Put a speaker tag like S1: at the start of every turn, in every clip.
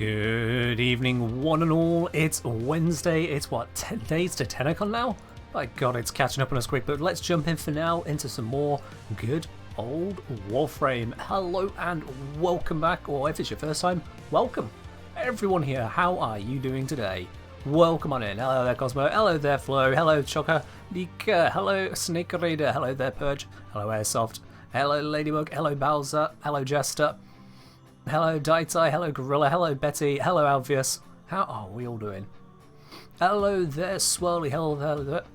S1: Good evening, one and all. It's Wednesday. It's what, 10 days to 10 now? My god, it's catching up on us quick, but let's jump in for now into some more good old Warframe. Hello and welcome back, or if it's your first time, welcome. Everyone here, how are you doing today? Welcome on in. Hello there, Cosmo. Hello there, Flo. Hello, Chocker. Nika. Hello, Snake Raider. Hello there, Purge. Hello, Airsoft. Hello, Ladybug. Hello, Bowser. Hello, Jester. Hello, Daitai. Hello, Gorilla. Hello, Betty. Hello, Alvius. How are we all doing? Hello there, Swirly. Hello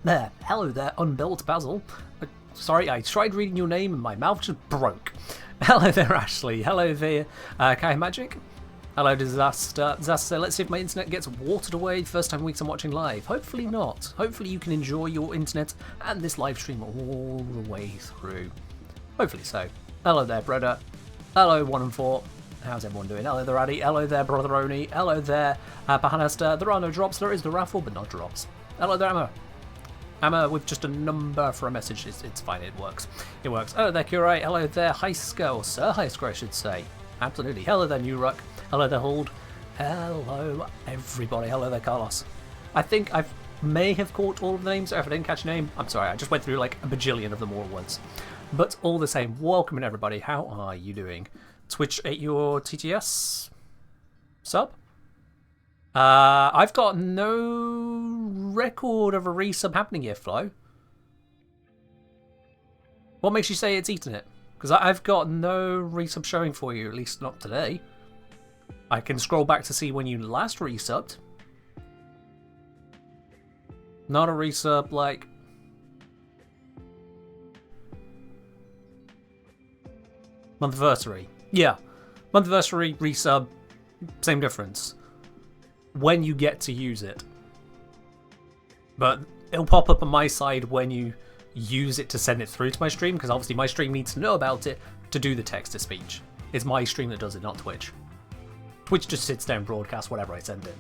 S1: there. Hello there, Unbuilt Basil. Sorry, I tried reading your name and my mouth just broke. Hello there, Ashley. Hello there, Kai Magic. Hello, Disaster. Disaster, let's see if my internet gets watered away the first time weeks I'm watching live. Hopefully not. Hopefully you can enjoy your internet and this live stream all the way through. Hopefully so. Hello there, brother. Hello, 1 and 4. How's everyone doing? Hello there, Addy. Hello there, Brotheroni. Hello there, Pahanasta. There are no drops. There is the raffle, but not drops. Hello there, Emma. Emma with just a number for a message. It's fine. It works. It works. Hello there, Curie. Hello there, Heisker, or Sir Heisker, I should say. Absolutely. Hello there, New Ruck. Hello there, Hold. Hello, everybody. Hello there, Carlos. I think I may have caught all of the names. If I didn't catch a name, I'm sorry. I just went through like a bajillion of them all at once. But all the same, welcome everybody. How are you doing? Twitch at your TTS sub? I've got no record of a resub happening here, Flo. What makes you say it's eaten it? Because I've got no resub showing for you, at least not today. I can scroll back to see when you last resubbed. Not a resub, like... Monthversary. Yeah. Monthversary, resub, same difference. When you get to use it. But it'll pop up on my side when you use it to send it through to my stream, because obviously my stream needs to know about it to do the text-to-speech. It's my stream that does it, not Twitch. Twitch just sits there and broadcasts whatever I send in.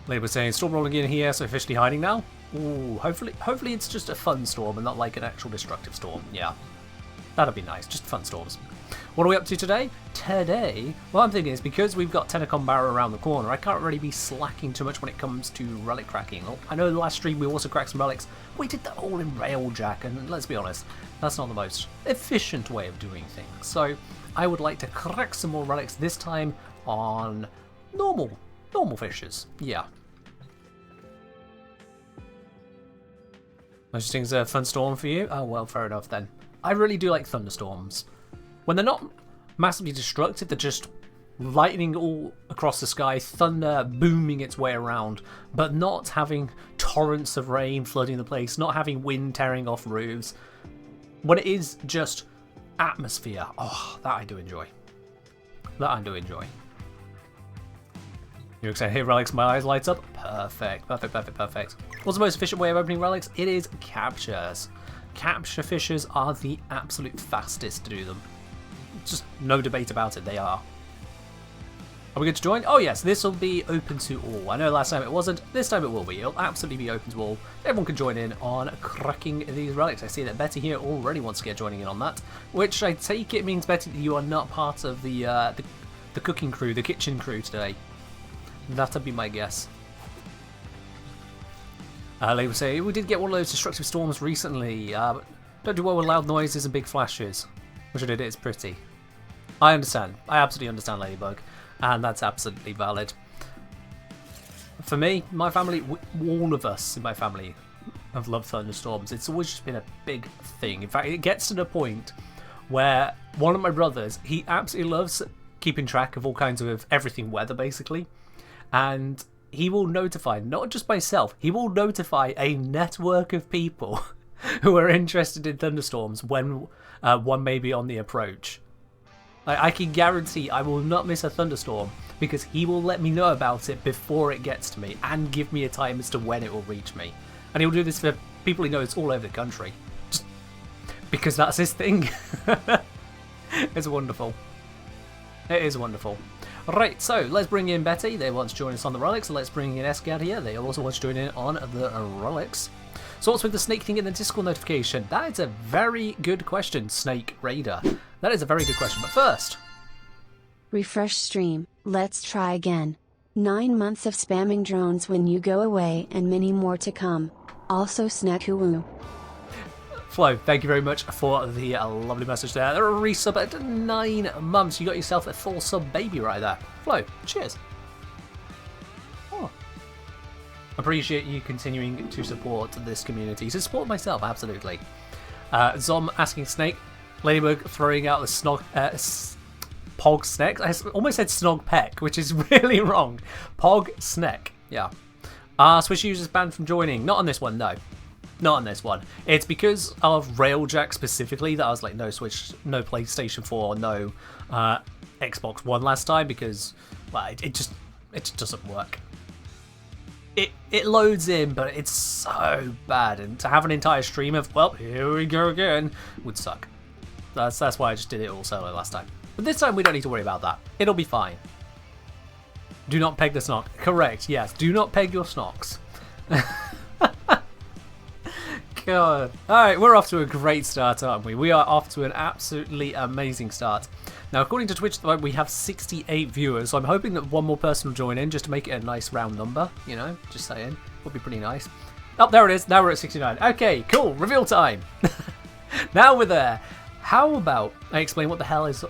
S1: Lady was saying, storm rolling in here, so officially hiding now? Ooh, hopefully it's just a fun storm and not like an actual destructive storm. Yeah, that'd be nice. Just fun storms. What are we up to today? Today, what I'm thinking is because we've got Tenacon Barrow around the corner, I can't really be slacking too much when it comes to relic cracking. I know in the last stream we also cracked some relics. We did that all in Railjack, and let's be honest, that's not the most efficient way of doing things. So I would like to crack some more relics this time on normal fishes. Yeah. Most things a fun storm for you? Oh, well, fair enough then. I really do like thunderstorms. When they're not massively destructive, they're just lightning all across the sky, thunder booming its way around, but not having torrents of rain flooding the place, not having wind tearing off roofs. When it is just atmosphere, oh, that I do enjoy. That I do enjoy. You're excited to hit relics, my eyes lights up. Perfect, perfect, perfect, perfect. What's the most efficient way of opening relics? It is captures. Capture fishes are the absolute fastest to do them. Just no debate about it, they are. Are we good to join? Oh yes, this will be open to all. I know last time it wasn't, this time it will be. It'll absolutely be open to all. Everyone can join in on cracking these relics. I see that Betty here already wants to get joining in on that, which I take it means, Betty, that you are not part of the cooking crew, the kitchen crew today. That'd be my guess. They would say, we did get one of those destructive storms recently. Don't do well with loud noises and big flashes. Which I did, it's pretty. I understand. I absolutely understand, Ladybug. And that's absolutely valid. For me, my family, all of us in my family have loved thunderstorms. It's always just been a big thing. In fact, it gets to the point where one of my brothers, he absolutely loves keeping track of all kinds of everything weather, basically. And he will notify, not just myself, he will notify a network of people who are interested in thunderstorms when one may be on the approach. I can guarantee I will not miss a thunderstorm because he will let me know about it before it gets to me and give me a time as to when it will reach me. And he'll do this for people he knows all over the country. Just because that's his thing. It's wonderful. It is wonderful. Right, so let's bring in Betty. They want to join us on the relics. So let's bring in Escad here. They also want to join in on the relics. So what's with the snake thing in the Discord notification? That is a very good question, Snake Raider. That is a very good question. But first,
S2: Refresh stream, let's try again. 9 months of spamming drones when you go away and many more to come. Also Snack-hoo-woo.
S1: Flo, thank you very much for the lovely message there. A resub at 9 months. You got yourself a full sub baby right there. Flo, cheers. Oh. Appreciate you continuing to support this community. To support myself, absolutely. Zom asking Snake. Ladybug throwing out the Pog Sneck. I almost said Snog Peck, which is really wrong. Pog Sneck. Yeah. Switch users banned from joining. Not on this one, no. Not on this one. It's because of Railjack specifically that I was like, no Switch, no PlayStation 4, no Xbox One last time because, well, it just doesn't work. It loads in, but it's so bad, and to have an entire stream of, well, here we go again, would suck. That's why I just did it all solo last time. But this time we don't need to worry about that. It'll be fine. Do not peg the snock. Correct, yes. Do not peg your snocks. God. Alright, we're off to a great start, aren't we? We are off to an absolutely amazing start. Now, according to Twitch, we have 68 viewers, so I'm hoping that one more person will join in just to make it a nice round number, you know? Just saying. Would be pretty nice. Oh, there it is. Now we're at 69. Okay, cool. Reveal time. Now we're there. How about I explain what the hell is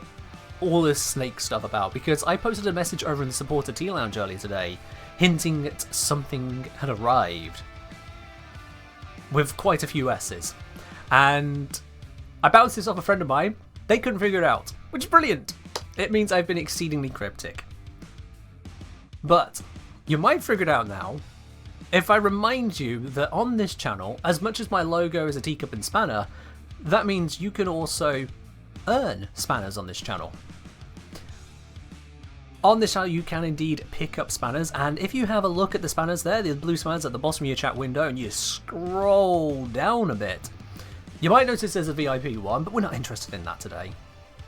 S1: all this snake stuff about? Because I posted a message over in the supporter T-Lounge earlier today, hinting that something had arrived. With quite a few S's. And I bounced this off a friend of mine. They couldn't figure it out, which is brilliant. It means I've been exceedingly cryptic. But you might figure it out now if I remind you that on this channel, as much as my logo is a teacup and spanner, that means you can also earn spanners on this channel. On this channel, you can indeed pick up spanners, and if you have a look at the spanners there, the blue spanners at the bottom of your chat window, and you scroll down a bit, you might notice there's a VIP one, but we're not interested in that today.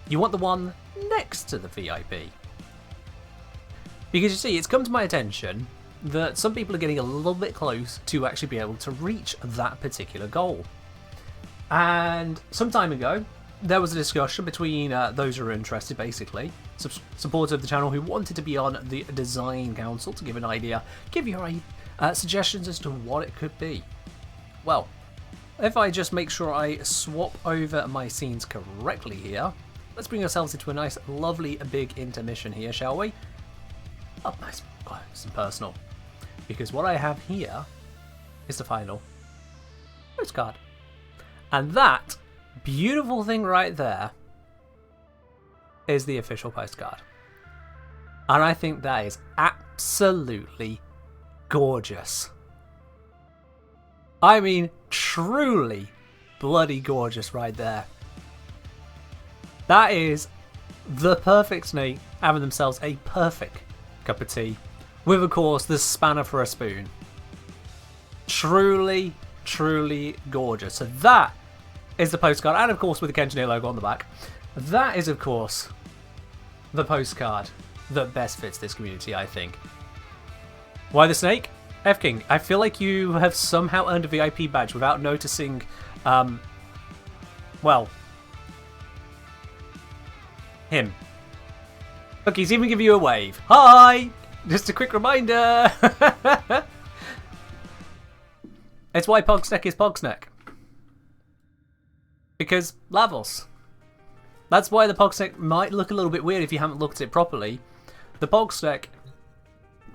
S1: You want the one next to the VIP. Because you see, it's come to my attention that some people are getting a little bit close to actually be able to reach that particular goal. And some time ago, there was a discussion between those who are interested, basically, supporters of the channel who wanted to be on the design council to give an idea, give your suggestions as to what it could be. Well, if I just make sure I swap over my scenes correctly here, let's bring ourselves into a nice, lovely, big intermission here, shall we? Oh, nice, close and personal. Because what I have here is the final postcard. And that beautiful thing right there is the official postcard. And I think that is absolutely gorgeous. I mean, truly bloody gorgeous right there. That is the perfect snake having themselves a perfect cup of tea with, of course, the spanner for a spoon. Truly, truly gorgeous. So that is the postcard, and of course with the Kenjineer logo on the back. That is, of course, the postcard that best fits this community, I think. Why the snake? F-King, I feel like you have somehow earned a VIP badge without noticing, well, him. Look, he's even giving you a wave. Hi! Just a quick reminder! It's why Pogsneck is Pogsneck. Because Lavos. That's why the Pogsneck might look a little bit weird if you haven't looked at it properly. The Pogsneck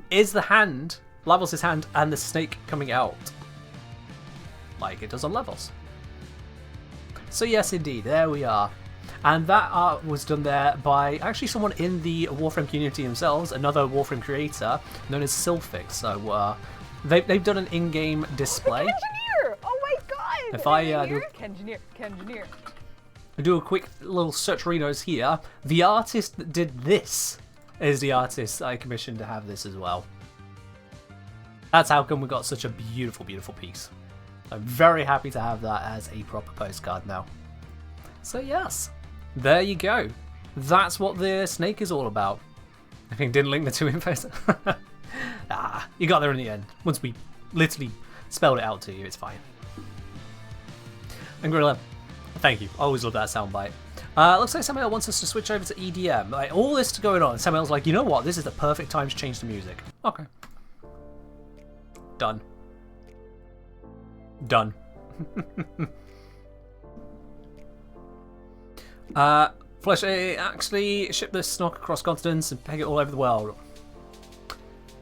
S1: is the hand, Lavos' hand, and the snake coming out. Like it does on Lavos. So yes, indeed, there we are. And that art was done there by actually someone in the Warframe community themselves, another Warframe creator known as Sylphix. So they've done an in-game display.
S3: Kenjineer! Oh my god!
S1: If I
S3: Kenjineer.
S1: do a quick little search here, the artist that did this is the artist I commissioned to have this as well. That's how come we got such a beautiful, beautiful piece. I'm very happy to have that as a proper postcard now. So yes, there you go. That's what the snake is all about. I think didn't link the two infos. You got there in the end. Once we literally spelled it out to you, it's fine. And Gorilla, thank you. Always love that soundbite. Looks like Samuel wants us to switch over to EDM. Like, all this going on, Samuel's like, you know what? This is the perfect time to change the music. Okay. Done. Done. Flesh, actually ship this snock across continents and peg it all over the world.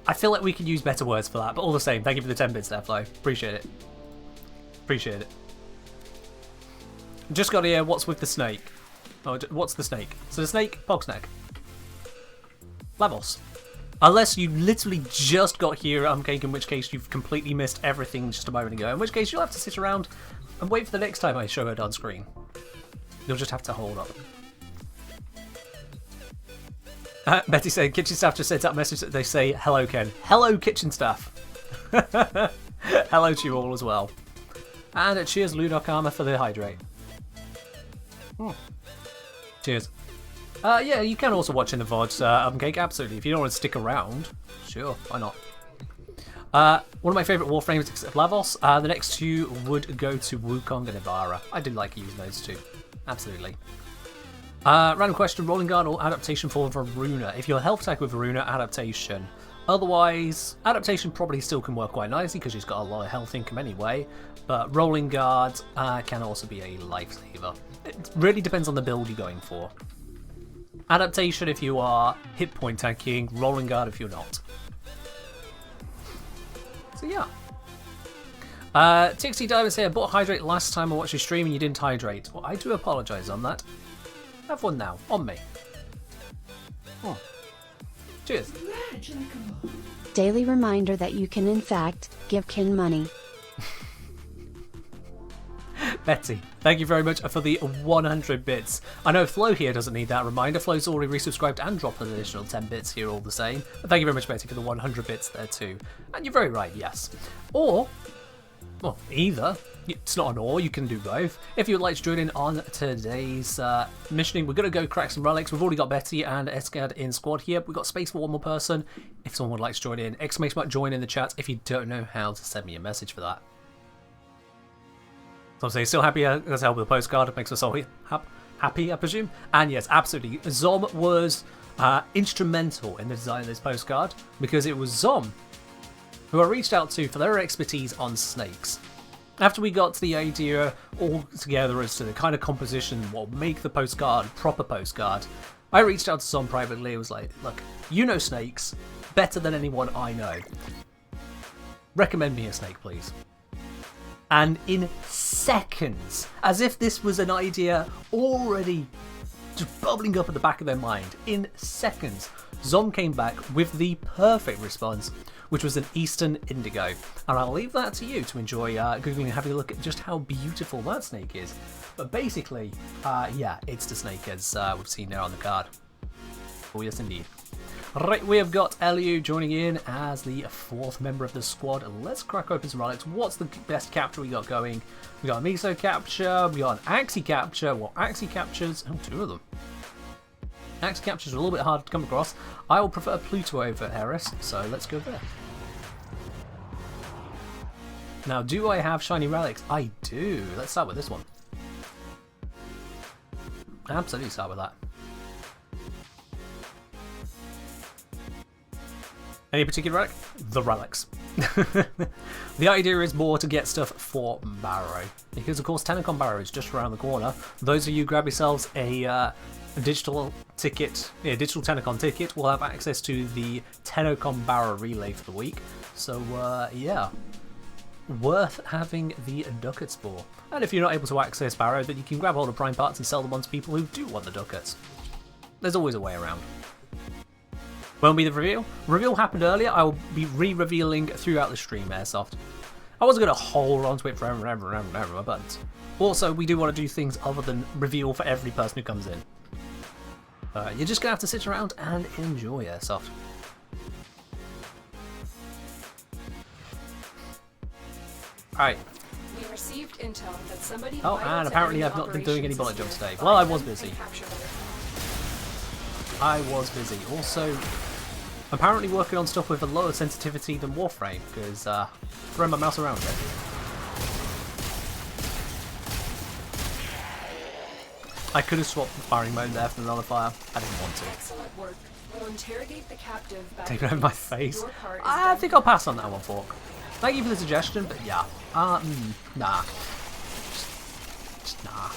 S1: I feel like we could use better words for that, but all the same, thank you for the 10 bits there, Flo. Appreciate it. Appreciate it. Just got here, what's with the snake? Oh, what's the snake? So the snake, Pogsnack. Lavos. Unless you literally just got here, Cake, in which case you've completely missed everything just a moment ago. In which case you'll have to sit around and wait for the next time I show it on screen. You'll just have to hold up. Betty said, kitchen staff just sent out a message that they say, hello Ken. Hello kitchen staff. Hello to you all as well. And cheers Ludok Armour for the hydrate. Cheers. Yeah, you can also watch in the VODs, Cake, absolutely. If you don't want to stick around, sure, why not? One of my favourite Warframes except Lavos. The next two would go to Wukong and Ivara. I did like using those two. Absolutely. Random question, Rolling Guard or Adaptation for Varuna? If you're health tag with Varuna, Adaptation. Otherwise, Adaptation probably still can work quite nicely because she's got a lot of health income anyway. But Rolling Guard can also be a lifesaver. It really depends on the build you're going for. Adaptation if you are hit point tanking, Rolling Guard if you're not. So yeah. TXT Diamond say I bought Hydrate last time I watched your stream and you didn't hydrate. Well, I do apologise on that. Have one now, on me. Oh. Cheers.
S2: Daily reminder that you can in fact give Kin money.
S1: Betty, thank you very much for the 100 bits. I know Flo here doesn't need that reminder. Flo's already resubscribed and dropped an additional 10 bits here all the same. But thank you very much, Betty, for the 100 bits there too. And you're very right, yes. Or, well, either. It's not an or, you can do both. If you'd like to join in on today's missioning, we're going to go crack some relics. We've already got Betty and Escad in squad here. We've got space for one more person. If someone would like to join in, exclamation mark join in the chat if you don't know how to send me a message for that. So I'm saying, still happy as help with the postcard. It makes us all happy, I presume. And yes, absolutely. Zom was instrumental in the design of this postcard because it was Zom who I reached out to for their expertise on snakes. After we got to the idea all together as to the kind of composition, what would make the postcard proper postcard, I reached out to Zom privately. It was like, look, you know snakes better than anyone I know. Recommend me a snake, please. And in seconds, as if this was an idea already just bubbling up at the back of their mind, in seconds, Zom came back with the perfect response, which was an Eastern Indigo. And I'll leave that to you to enjoy Googling and having a look at just how beautiful that snake is. But basically, yeah, it's the snake as we've seen there on the card. Oh yes, indeed. Right, we have got Eliu joining in as the fourth member of the squad. Let's crack open some relics. What's the best capture we got going? We got a Miso capture, we got an Axie capture. Well, Axie captures, oh, two of them. Axie captures are a little bit hard to come across. I will prefer Pluto over Eris, so let's go there. Now, do I have shiny relics? I do. Let's start with this one. Absolutely start with that. Any particular relic? The relics. The idea is more to get stuff for Barrow. Because of course Tenacon Barrow is just around the corner. Those of you grab yourselves a digital ticket, digital Tenacon ticket, will have access to the Tenacon Barrow relay for the week. So yeah, worth having the ducats for. And if you're not able to access Barrow, then you can grab hold of prime parts and sell them on to people who do want the ducats. There's always a way around. When will be the reveal? Reveal happened earlier. I will be re-revealing throughout the stream, Airsoft. I wasn't going to hold on to it forever, but also we do want to do things other than reveal for every person who comes in. You're just going to have to sit around and enjoy Airsoft. Alright.
S4: We received intel that somebody
S1: oh, and apparently I've not been doing any bullet jumps today. Well, I was busy. Also, apparently working on stuff with a lower sensitivity than Warframe, because throwing my mouse around it. I could have swapped the firing mode there for the nullifier. I didn't want to.
S4: Excellent work. We'll interrogate the captive back
S1: Take
S4: at
S1: it over my
S4: base.
S1: face.
S4: Your part is
S1: I
S4: done.
S1: think I'll pass on that one, Fork. Thank you for the suggestion, but yeah. Nah. Just nah.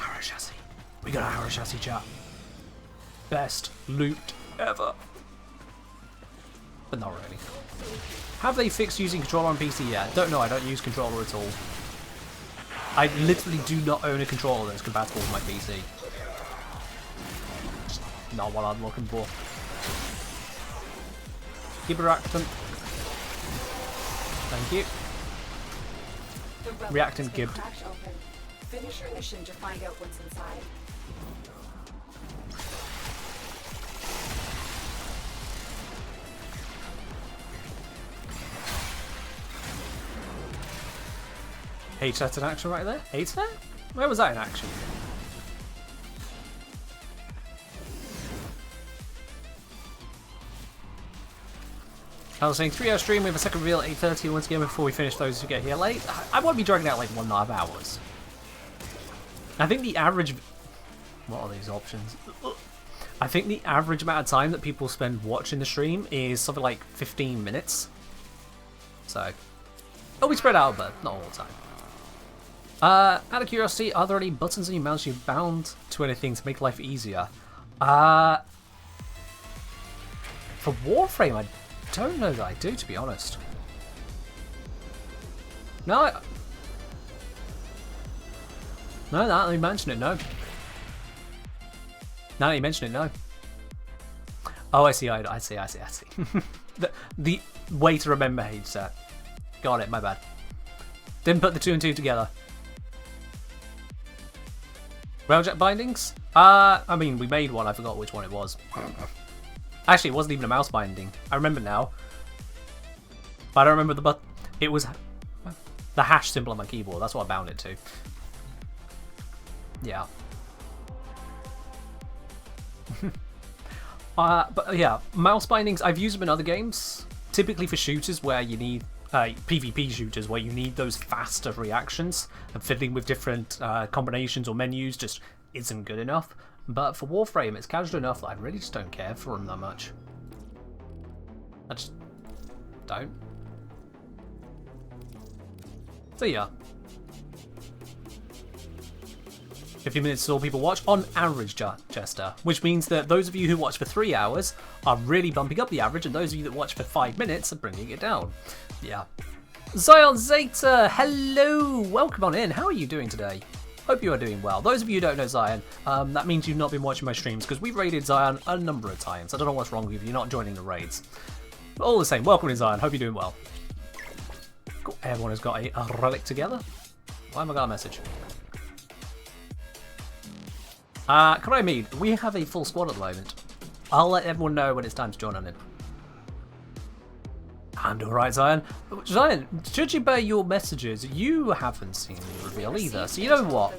S1: Arrow chassis. We got an arrow chassis, chat. Best loot ever. But not really. Have they fixed using controller on PC yet? Don't know, I don't use controller at all. I literally do not own a controller that's compatible with my PC. Just not what I'm looking for. Keep a reactant. Thank you.
S4: The relic
S1: Reactant
S4: has been
S1: gibbed.
S4: cracked open. Finish your mission to find out what's inside.
S1: H, that's in action right there? H there? Where was that in action? I was saying 3-hour stream, we have a second reveal at 8:30 once again before we finish those who get here late. I won't be dragging out like 1.5 hours. I think the average... What are these options? I think the average amount of time that people spend watching the stream is something like 15 minutes. So, it'll be spread out, but not all the time. Out of curiosity, are there any buttons on your mouse you're bound to anything to make life easier? For Warframe, I don't know that I do, to be honest. No, no, now that you mention it, no. Now that you mention it, no. Oh, I see, I see. the way to remember H set. Got it, my bad. Didn't put the 2 and 2 together. Railjet bindings? I mean, we made one, I forgot which one it was. Actually, it wasn't even a mouse binding. I remember now. But I don't remember the button. It was the hash symbol on my keyboard. That's what I bound it to. Yeah. But yeah, mouse bindings, I've used them in other games. Typically for shooters where you need... PvP shooters where you need those faster reactions, and fiddling with different combinations or menus just isn't good enough. But for Warframe, it's casual enough that I really just don't care for them that much. I just don't. So yeah. 50 minutes is all people watch on average, Jester, which means that those of you who watch for 3 hours are really bumping up the average, and those of you that watch for 5 minutes are bringing it down. Yeah. Zion Zeta, hello! Welcome on in. How are you doing today? Hope you are doing well. Those of you who don't know Zion, that means you've not been watching my streams, because we've raided Zion a number of times. I don't know what's wrong with you, you're not joining the raids. But all the same, welcome in Zion. Hope you're doing well. Cool. Everyone has got a relic together. Why have I got a message? Can I mean, we have a full squad at the moment. I'll let everyone know when it's time to join on in. I'm doing right, Zion. Zion, judging by your messages, you haven't seen the reveal either. So you know what?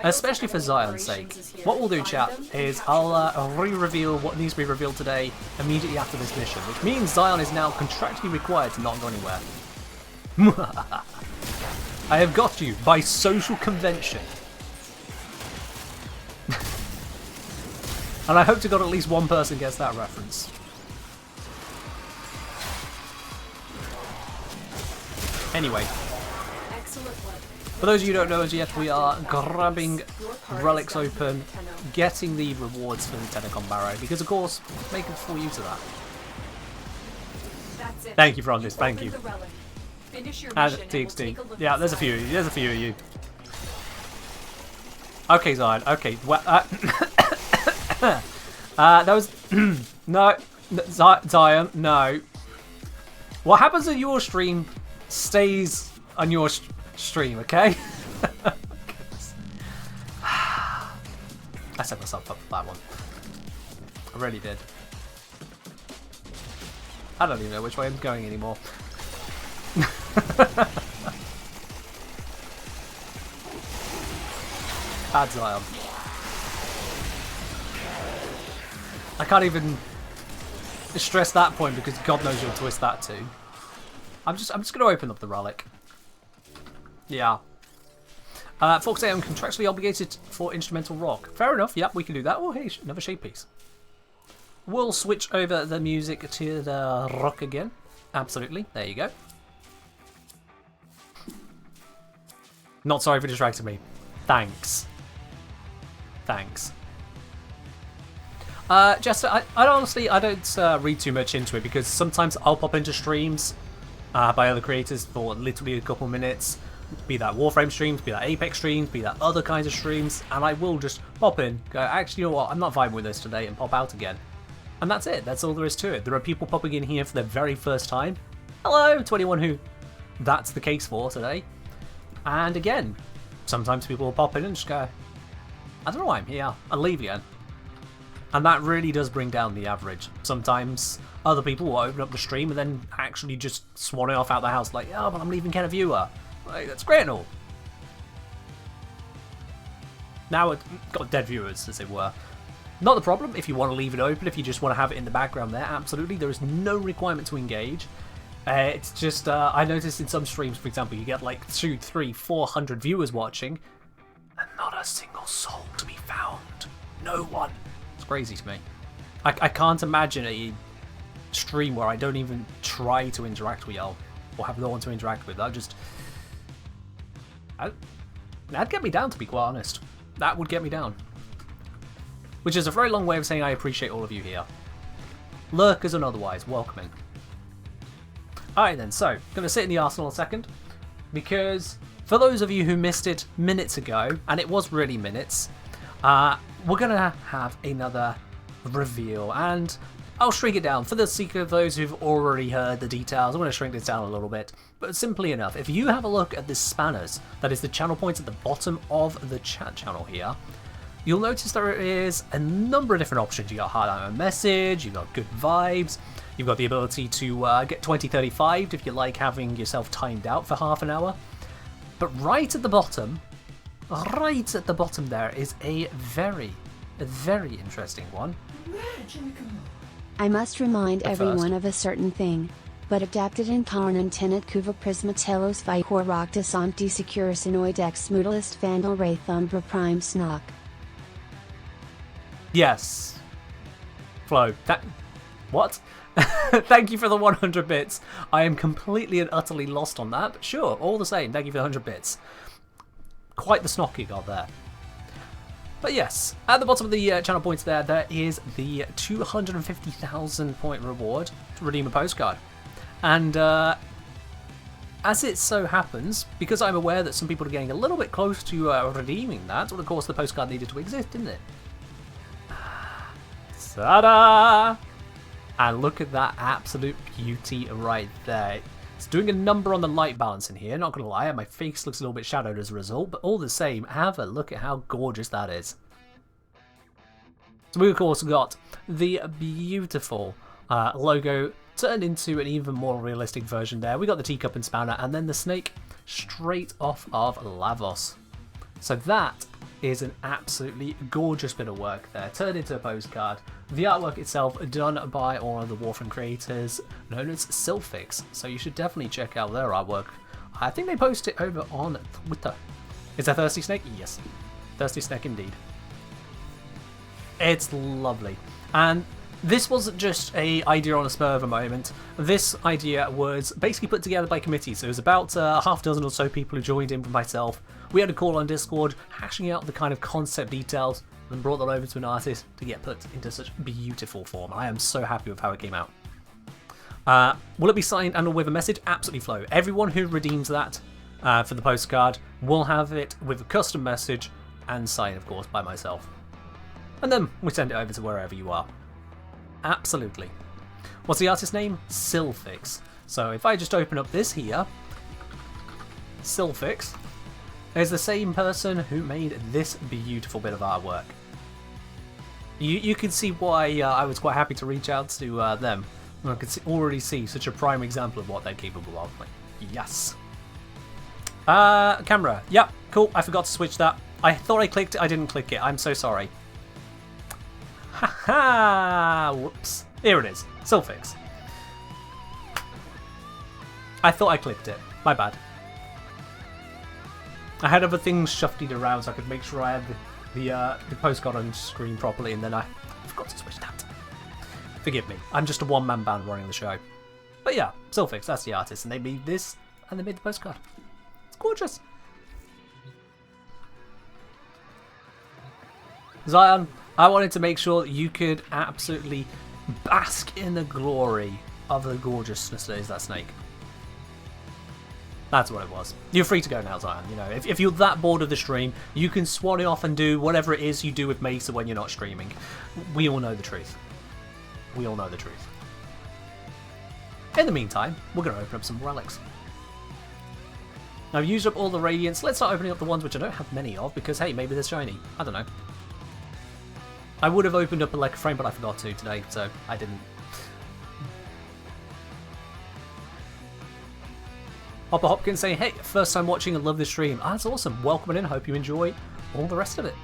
S1: Especially for Zion's sake, what we'll do, chat, is I'll re-reveal what needs to be revealed today immediately after this mission, which means Zion is now contractually required to not go anywhere. I have got you by social convention. And I hope to God at least one person gets that reference. Anyway, for those of you who don't know as yet, we are grabbing relics open, getting the rewards for the Tenacon Barrow, because of course, making full use of that. Thank you, Francis, thank you. And TXT. Yeah, there's a few of you, there's a few of you. Okay, Zion, okay. Well, that was... no, Zion, no. What happens in your stream stays on your stream, okay? I set myself up for that one. I really did. I don't even know which way I'm going anymore. Bad Zion. I can't even stress that point because God knows you'll twist that too. I'm just gonna open up the relic. Yeah. Fox, I'm contractually obligated for instrumental rock. Fair enough, yep, we can do that. Oh, hey, another shape piece. We'll switch over the music to the rock again. Absolutely, there you go. Not sorry for distracting me. Thanks. Thanks. Jester, I honestly, I don't read too much into it because sometimes I'll pop into streams by other creators for literally a couple minutes. Be that Warframe streams, be that Apex streams, be that other kinds of streams, and I will just pop in, go, actually, you know what, I'm not vibing with this today, and pop out again. And that's it, that's all there is to it. There are people popping in here for their very first time. Hello to anyone who that's the case for today. And again, sometimes people will pop in and just go, I don't know why I'm here, and leave again. And that really does bring down the average. Sometimes other people will open up the stream and then actually just swan it off out the house like, oh, but I'm leaving Ken a viewer. Like, that's great and all. Now it's got dead viewers, as it were. Not the problem. If you want to leave it open, if you just want to have it in the background there, absolutely. There is no requirement to engage. It's just, I noticed in some streams, for example, you get like 200, 300, 400 viewers watching, and not a single soul to be found. No one. It's crazy to me. I can't imagine a stream where I don't even try to interact with y'all, or have no one to interact with. That'd get me down, to be quite honest. That would get me down. Which is a very long way of saying I appreciate all of you here. Lurkers and otherwise, welcome in. Alright then, so, going to sit in the arsenal a second, because for those of you who missed it minutes ago, and it was really minutes, we're going to have another reveal, and I'll shrink it down. For the sake of those who've already heard the details, I'm going to shrink this down a little bit, but simply enough, if you have a look at the spanners, that is the channel points at the bottom of the chat channel here, you'll notice there is a number of different options. You got highlight a message, you got good vibes, you've got the ability to get 2035 if you like having yourself timed out for half an hour. But right at the bottom there is a very interesting one.
S2: I must remind everyone of a certain thing, but adapted in Karnan tenet kuva prismatelos vicor roctus anti securus inoidex smootalist vandal ray thumbra prime snock.
S1: Yes. Flo, what? Thank you for the 100 bits. I am completely and utterly lost on that, but sure, all the same, thank you for the 100 bits. Quite the snock you got there. But yes, at the bottom of the channel points there is the 250,000 point reward to redeem a postcard. And as it so happens, because I'm aware that some people are getting a little bit close to redeeming that, well, of course the postcard needed to exist, didn't it? Ta-da! And look at that absolute beauty right there. It's doing a number on the light balance in here, not gonna lie, my face looks a little bit shadowed as a result, but all the same, have a look at how gorgeous that is. So we of course got the beautiful logo turned into an even more realistic version there. We got the teacup and spanner, and then the snake straight off of Lavos. So that is an absolutely gorgeous bit of work there, turned into a postcard. The artwork itself done by one of the Warframe creators known as Sylphix, so you should definitely check out their artwork. I think they post it over on Twitter. Is that Thirsty Snake? Yes. Thirsty Snake indeed. It's lovely. And this wasn't just an idea on a spur of a moment. This idea was basically put together by committee. So it was about half a dozen or so people who joined in with myself. We had a call on Discord, hashing out the kind of concept details, and brought that over to an artist to get put into such beautiful form. I am so happy with how it came out. Will it be signed and with a message? Absolutely, Flo. Everyone who redeems that for the postcard will have it with a custom message and signed, of course, by myself. And then we send it over to wherever you are. Absolutely. What's the artist's name? Sylphix. So if I just open up this here, Sylphix is the same person who made this beautiful bit of artwork. You can see why I was quite happy to reach out to them. I could already see such a prime example of what they're capable of. Like, yes. Camera. Yep, cool. I forgot to switch that. I thought I clicked it. I didn't click it. I'm so sorry. Haha! Whoops. Here it is. Sylphix. I thought I clicked it. My bad. I had other things shuffled around so I could make sure I had the postcard on screen properly, and then I forgot to switch that. Forgive me, I'm just a one-man band running the show. But yeah, Sylphix, that's the artist, and they made this, and they made the postcard. It's gorgeous. Zion, I wanted to make sure that you could absolutely bask in the glory of the gorgeousness that is that snake. That's what it was. You're free to go now, Zion. You know, if you're that bored of the stream, you can swan it off and do whatever it is you do with Mesa when you're not streaming. We all know the truth. We all know the truth. In the meantime, we're going to open up some relics. Now, I've used up all the radiants. Let's start opening up the ones which I don't have many of, because, hey, maybe they're shiny. I don't know. I would have opened up a Like Frame, but I forgot to today, so I didn't. Hopper Hopkins saying, hey, first time watching and love this stream. Ah, that's awesome. Welcome in. Hope you enjoy all the rest of it.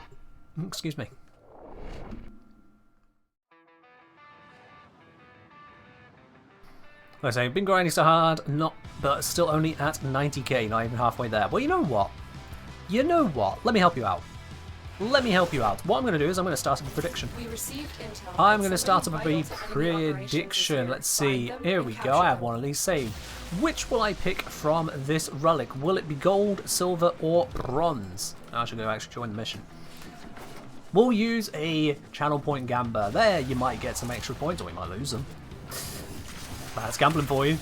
S1: Excuse me. I say, been grinding so hard, but still only at 90k, not even halfway there. Well, you know what? You know what? Let me help you out. Let me help you out. What I'm going to do is I'm going to start up a prediction. I'm going to start up a prediction. Let's see. Here we go. I have one of these saved. Which will I pick from this relic? Will it be gold, silver, or bronze? I should go actually join the mission. We'll use a channel point gamba. There, you might get some extra points, or we might lose them. That's gambling for you.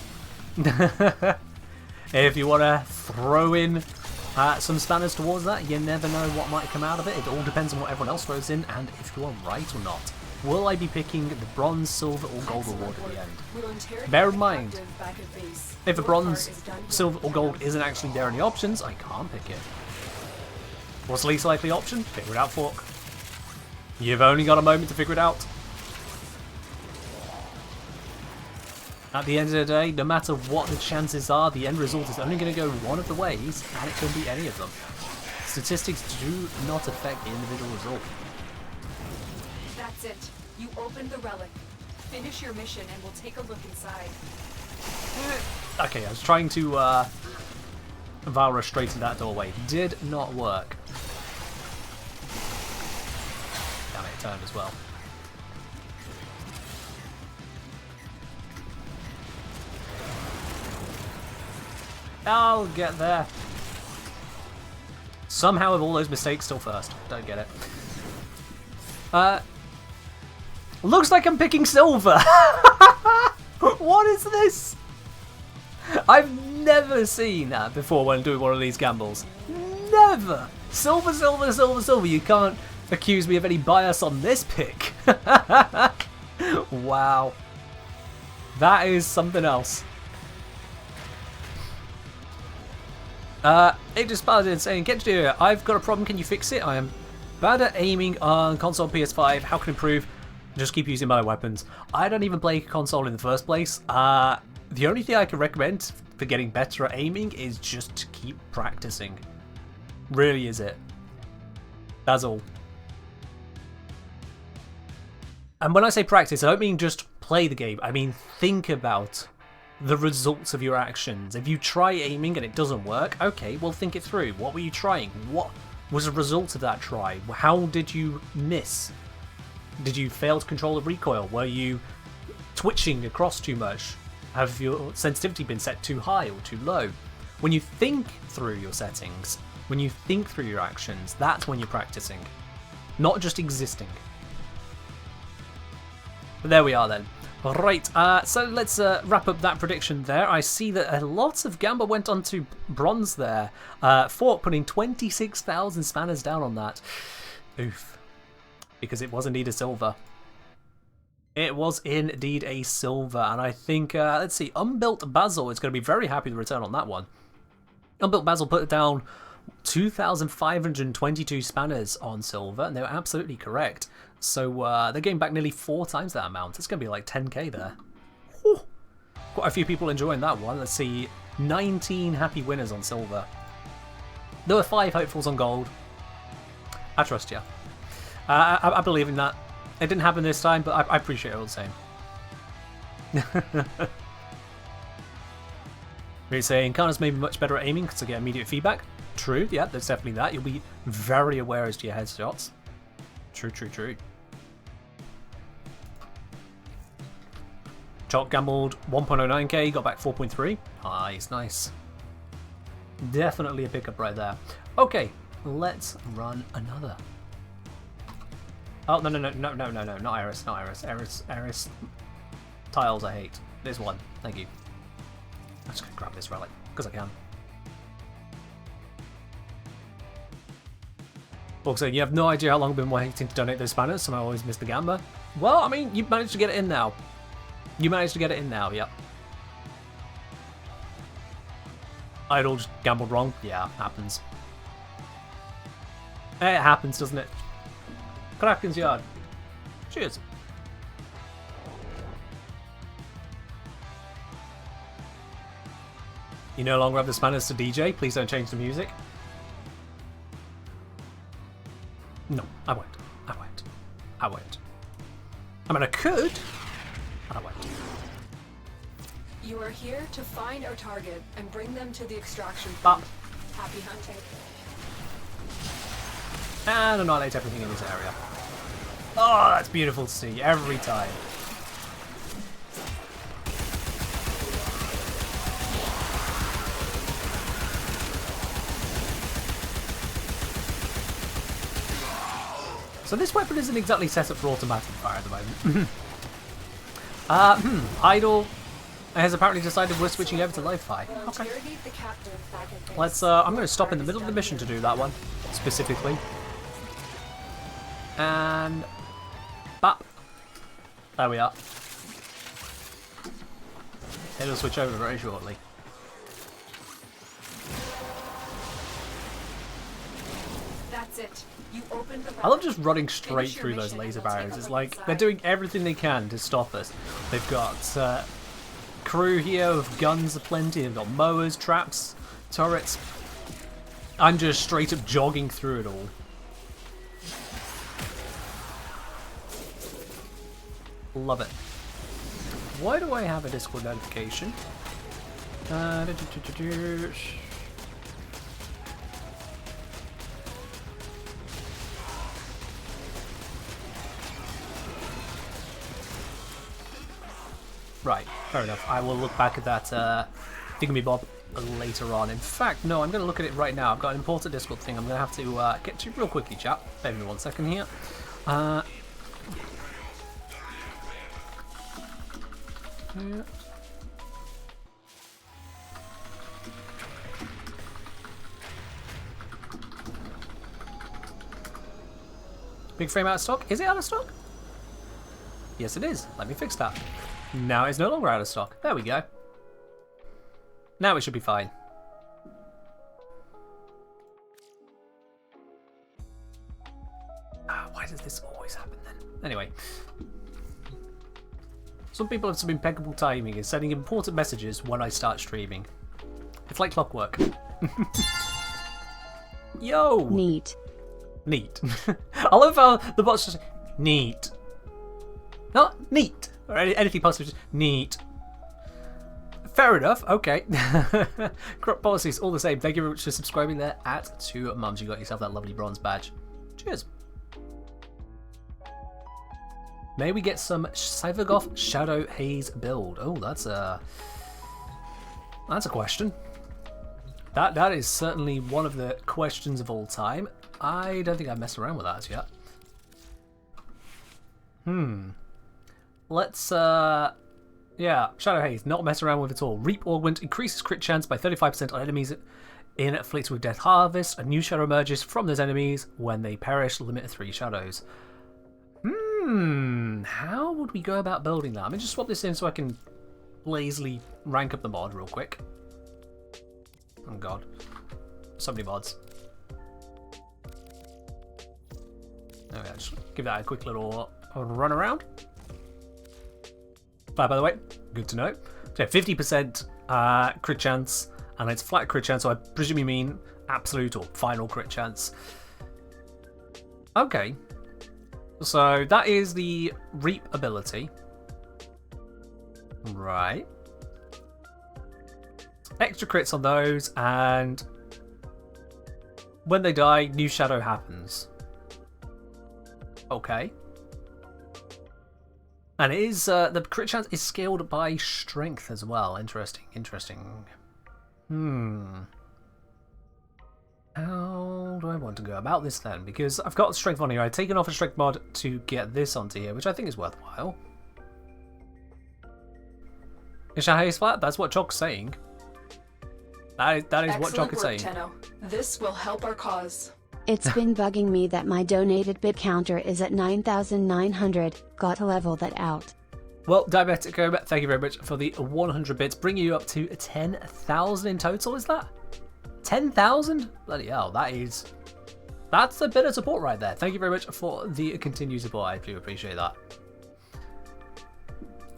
S1: If you want to throw in some spanners towards that, you never know what might come out of it. It all depends on what everyone else throws in and if you are right or not. Will I be picking the bronze, silver, or gold reward at the end? Bear in mind, if a bronze, silver, or gold isn't actually there in the options, I can't pick it. What's the least likely option? Figure it out, Fork. You've only got a moment to figure it out. At the end of the day, no matter what the chances are, the end result is only going to go one of the ways, and it can be any of them. Statistics do not affect the individual result.
S4: That's it. You opened the relic. Finish your mission and we'll take a look inside.
S1: Okay, I was trying to Valra straight in that doorway. Did not work. Damn it, it turned as well. I'll get there. Somehow with all those mistakes still first. Don't get it. Looks like I'm picking silver. What is this? I've never seen that before when doing one of these gambles. Never. Silver, silver, silver, silver. You can't accuse me of any bias on this pick. Wow. That is something else. It just started in saying, Get here, I've got a problem, can you fix it? I am bad at aiming on console PS5, how can I improve? Just keep using my weapons. I don't even play console in the first place. The only thing I can recommend for getting better at aiming is just to keep practicing. Really is it. That's all. And when I say practice, I don't mean just play the game. I mean think about the results of your actions. If you try aiming and it doesn't work, okay, well think it through. What were you trying? What was the result of that try? How did you miss? Did you fail to control the recoil? Were you twitching across too much? Have your sensitivity been set too high or too low? When you think through your settings, when you think through your actions, that's when you're practicing. Not just existing. But there we are then. Right, so let's wrap up that prediction there. I see that lots of Gamba went on to bronze there. Fork putting 26,000 spanners down on that. Oof. Because it was indeed a silver. It was indeed a silver, and I think, let's see, Unbuilt Basil is going to be very happy to return on that one. Unbuilt Basil put down 2,522 spanners on silver, and they were absolutely correct. So they're getting back nearly 4 times that amount. It's going to be like 10k there. Whew. Quite a few people enjoying that one. Let's see, 19 happy winners on silver. There were 5 hopefuls on gold. I trust you. I believe in that. It didn't happen this time, but I appreciate it all the same. We're saying Karna's maybe much better at aiming because I get immediate feedback. True, yeah, there's definitely that. You'll be very aware as to your headshots. True, true, true. Chalk gambled 1.09k, got back 4.3. Nice, nice. Definitely a pickup right there. Okay, let's run another. Oh, no, not Iris, not Iris. Iris tiles I hate. This one, thank you. I'm just gonna grab this relic, because I can. Also, you have no idea how long I've been waiting to donate those banners, so I always miss the gamba. Well, I mean, you've managed to get it in now. You managed to get it in now, yep. Idol just gambled wrong. Yeah, happens. It happens, doesn't it? Kraken's yard. Cheers. You no longer have the spanners to DJ. Please don't change the music. No, I won't. I won't. I won't. I mean, I could, but I won't.
S4: You are here to find our target and bring them to the extraction
S1: But
S4: point. Happy hunting.
S1: and annihilate everything in this area. Oh, that's beautiful to see every time. So this weapon isn't exactly set up for automatic fire at the moment. Idol has apparently decided we're switching over to live fire. Okay. Let's, I'm going to stop in the middle of the mission to do that one, specifically. And... bap. There we are. It'll switch over very shortly.
S4: That's it. You opened the
S1: I love just running straight through those laser barriers. It's like they're doing everything they can to stop us. They've got crew here with guns aplenty. They've got mowers, traps, turrets. I'm just straight up jogging through it all. Love it. Why do I have a Discord notification? Right, fair enough. I will look back at that Thingamy-bob later on. In fact, no, I'm going to look at it right now. I've got an important Discord thing I'm going to have to get to real quickly, chat. Bear with me 1 second here. Yeah. Big frame out of stock? Is it out of stock? Yes, it is. Let me fix that. Now it's no longer out of stock. There we go. Now it should be fine. Why does this always happen then? Anyway. Some people have some impeccable timing in sending important messages when I start streaming. It's like clockwork. Yo!
S2: Neat.
S1: Neat. I love how the bot's just neat. Not neat. Or anything positive, just neat. Fair enough, okay. Crop policies, all the same. Thank you very much for subscribing there at 2 mums. You got yourself that lovely bronze badge. Cheers. May we get some Cybergoth Shadow Haze build? Oh, that's a question. That is certainly one of the questions of all time. I don't think I've messed around with that as yet. Let's yeah, Shadow Haze, not mess around with it at all. Reap Augment increases crit chance by 35% on enemies inflicted with Death Harvest. A new shadow emerges from those enemies when they perish. Limit of 3 shadows. How would we go about building that? I'm going to just swap this in so I can lazily rank up the mod real quick. Oh god. So many mods. Okay, just give that a quick little run around. By the way, good to know. So 50% crit chance, and it's flat crit chance, so I presume you mean absolute or final crit chance. Okay. So that is the Reap ability. Right. Extra crits on those, and When they die, new shadow happens. Okay. And it is, the crit chance is scaled by strength as well. Interesting, interesting. How do I want to go about this then? Because I've got strength on here. I've taken off a strength mod to get this onto here, which I think is worthwhile. Is that how you flat? That's what Jock's saying. That is what Jock is saying.
S4: Tenno. This will help our cause.
S2: It's been bugging me that my donated bit counter is at 9,900. Got to level that out.
S1: Well, Diabetic Combat, thank you very much for the 100 bits, bringing you up to 10,000 in total, is that? 10,000? Bloody hell, that's a bit of support right there. Thank you very much for the continued support, I do appreciate that.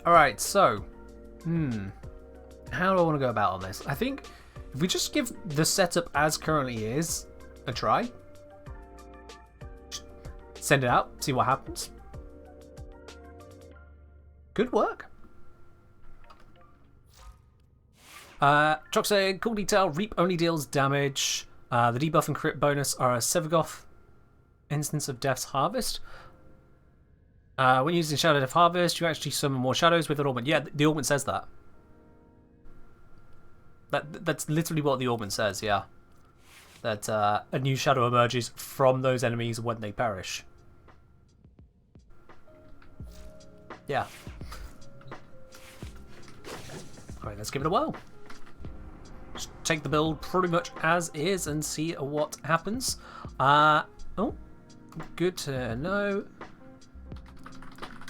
S1: Alright, so, how do I want to go about on this? I think if we just give the setup as currently is a try, send it out, see what happens. Good work. Choc saying, cool detail, Reap only deals damage. The debuff and crit bonus are a Sevagoth instance of Death's Harvest. When using Shadow Death Harvest, you actually summon more shadows with an augment. Yeah, the augment says that. That's literally what the augment says, yeah. That a new shadow emerges from those enemies when they perish. Yeah. Alright, let's give it a whirl. Just take the build pretty much as is and see what happens. Oh, good to know.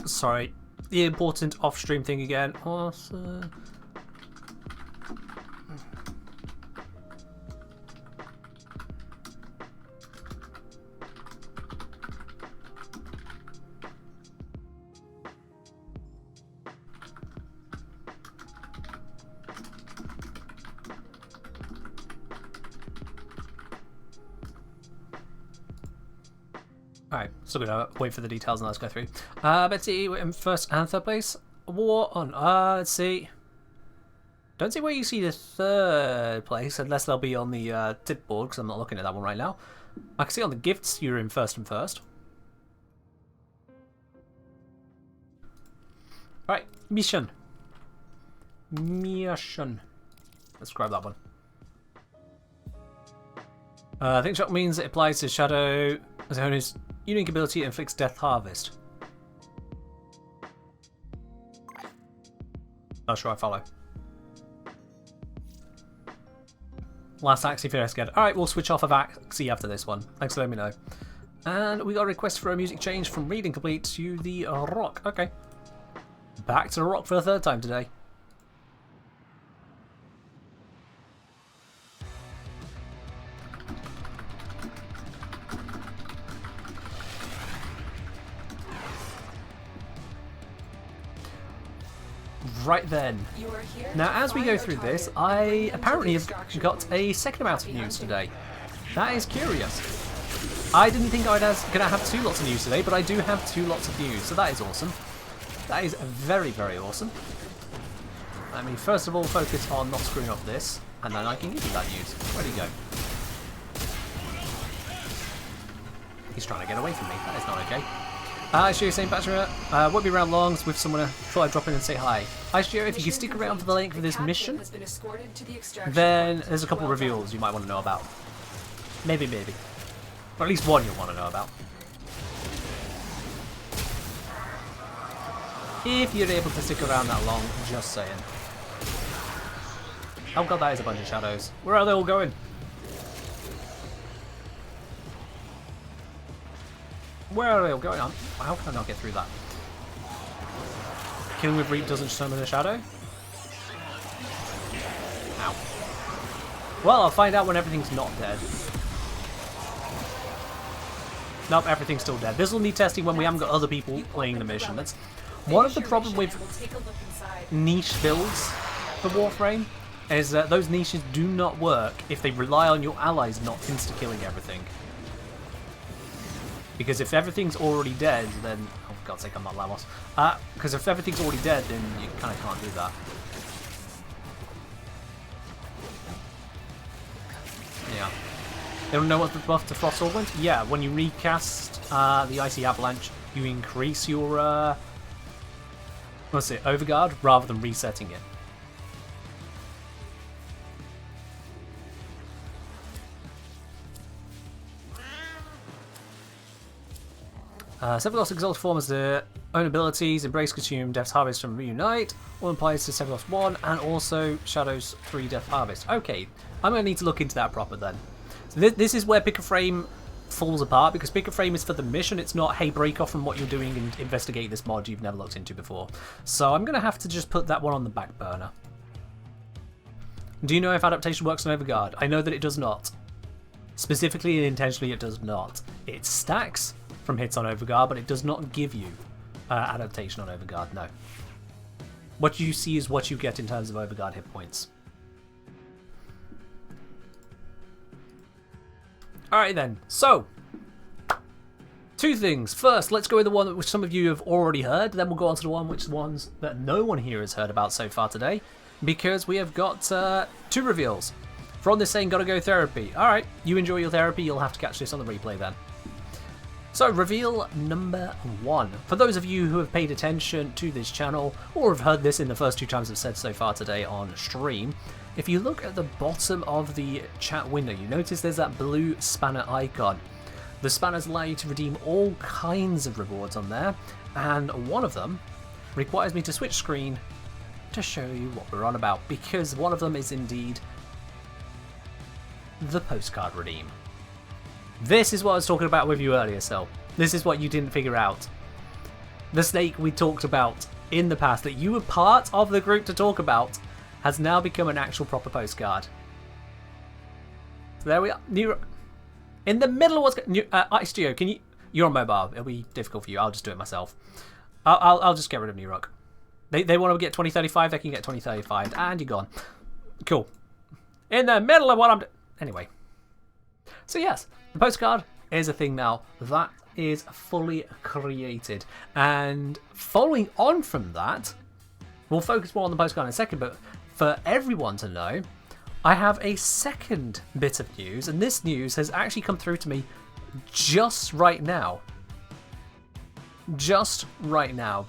S1: Sorry, the important off-stream thing again. Awesome. Alright, still gonna wait for the details and let's go through. Betsy, we're in first and third place. War on, let's see. Don't see where you see the third place, unless they'll be on the tip board, because I'm not looking at that one right now. I can see on the gifts you're in first and first. Alright, mission. Mission. Let's grab that one. I think shock means it applies to Shadow as owner's unique ability inflicts Death Harvest. Not sure I follow. Last Axie first again. Alright, we'll switch off of Axie after this one. Thanks for letting me know. And we got a request for a music change from Reading Complete to the Rock. Okay. Back to the Rock for the third time today. Right then. Now, as we go through this, I apparently have got a second amount of news today. That is curious. I didn't think I was going to have 2 lots of news today, but I do have 2 lots of news, so that is awesome. That is very, very awesome. Let me first of all focus on not screwing up this, and then I can give you that news. Where'd he go? He's trying to get away from me. That is not okay. Hi Shio, same Patrick. Won't be around long, so with someone thought I'd drop in and say hi. Hi Shio, if you can stick around for the length of this mission, then there's a couple of reveals you might want to know about. Maybe. Or at least one you'll want to know about. If you're able to stick around that long, just saying. Oh god, that is a bunch of shadows. Where are they all going? Where are they all going on? How can I not get through that? Killing with Reap doesn't summon a shadow? Ow. Well, I'll find out when everything's not dead. Nope, everything's still dead. This will need testing when we haven't got other people playing the mission. That's one of the problems with niche builds for Warframe, is that those niches do not work if they rely on your allies not insta-killing everything. Because if everything's already dead, then... Oh, for God's sake, I'm not Lamos. Because if everything's already dead, then you kind of can't do that. Yeah. They don't know what's the buff to Frost Augment? Yeah, when you recast the Icy Avalanche, you increase your, what's it, Overguard, rather than resetting it. Sephiroth's Exalted Form has their own abilities, Embrace, Consume, Death's Harvest, and Reunite. All applies to Sephiroth 1 and also Shadow's 3 Death Harvest. Okay, I'm going to need to look into that proper then. So this is where Pick a Frame falls apart, because Pick a Frame is for the mission. It's not, hey, break off from what you're doing and investigate this mod you've never looked into before. So I'm going to have to just put that one on the back burner. Do you know if adaptation works on Overguard? I know that it does not. Specifically and intentionally, it does not. It stacks from hits on Overguard, but it does not give you adaptation on Overguard, no. What you see is what you get in terms of Overguard hit points. Alright then, so, two things. First, let's go with the one which some of you have already heard, then we'll go on to the ones that no one here has heard about so far today, because we have got two reveals. From this saying, gotta go therapy. Alright, you enjoy your therapy, you'll have to catch this on the replay then. So, reveal number 1. For those of you who have paid attention to this channel, or have heard this in the first 2 times I've said so far today on stream, if you look at the bottom of the chat window, you notice there's that blue spanner icon. The spanners allow you to redeem all kinds of rewards on there, and one of them requires me to switch screen to show you what we're on about, because one of them is indeed the postcard redeem. This is what I was talking about with you earlier, so this is what you didn't figure out. The snake we talked about in the past that you were part of the group to talk about has now become an actual proper postcard. So there we are. In the middle of what's Ice Geo, can you? You're on mobile. It'll be difficult for you. I'll just do it myself. I'll just get rid of New Rock. They want to get 2035. They can get 2035, and you're gone. Cool. In the middle of what I'm doing. Anyway. So yes, the postcard is a thing now. That is fully created. And following on from that, we'll focus more on the postcard in a second, but for everyone to know, I have a second bit of news, and this news has actually come through to me just right now. Just right now.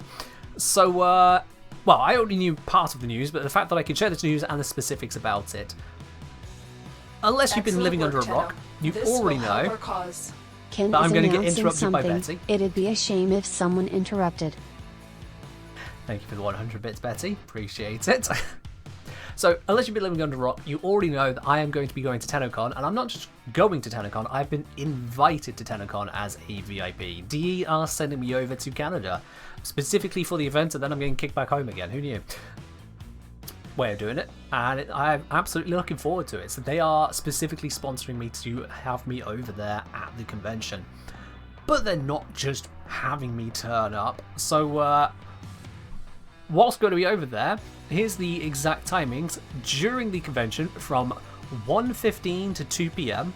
S1: So, well, I only knew part of the news, but the fact that I can share this news and the specifics about it, unless you've been living under a rock, you already know.
S2: Ken
S1: But I'm
S2: is
S1: going to get
S2: announcing
S1: interrupted by
S2: something.
S1: Betsy.
S2: It'd be a shame if someone interrupted.
S1: Thank you for the 100 bits, Betty. Appreciate it. So, unless you've been living under a rock, you already know that I am going to be going to TennoCon, and I'm not just going to TennoCon, I've been invited to TennoCon as a VIP. DE are sending me over to Canada, specifically for the event, and then I'm getting kicked back home again. Who knew? Way of doing it, and I'm absolutely looking forward to it. So they are specifically sponsoring me to have me over there at the convention, but they're not just having me turn up. So what's going to be over there, here's the exact timings during the convention from 1:15 to 2 PM,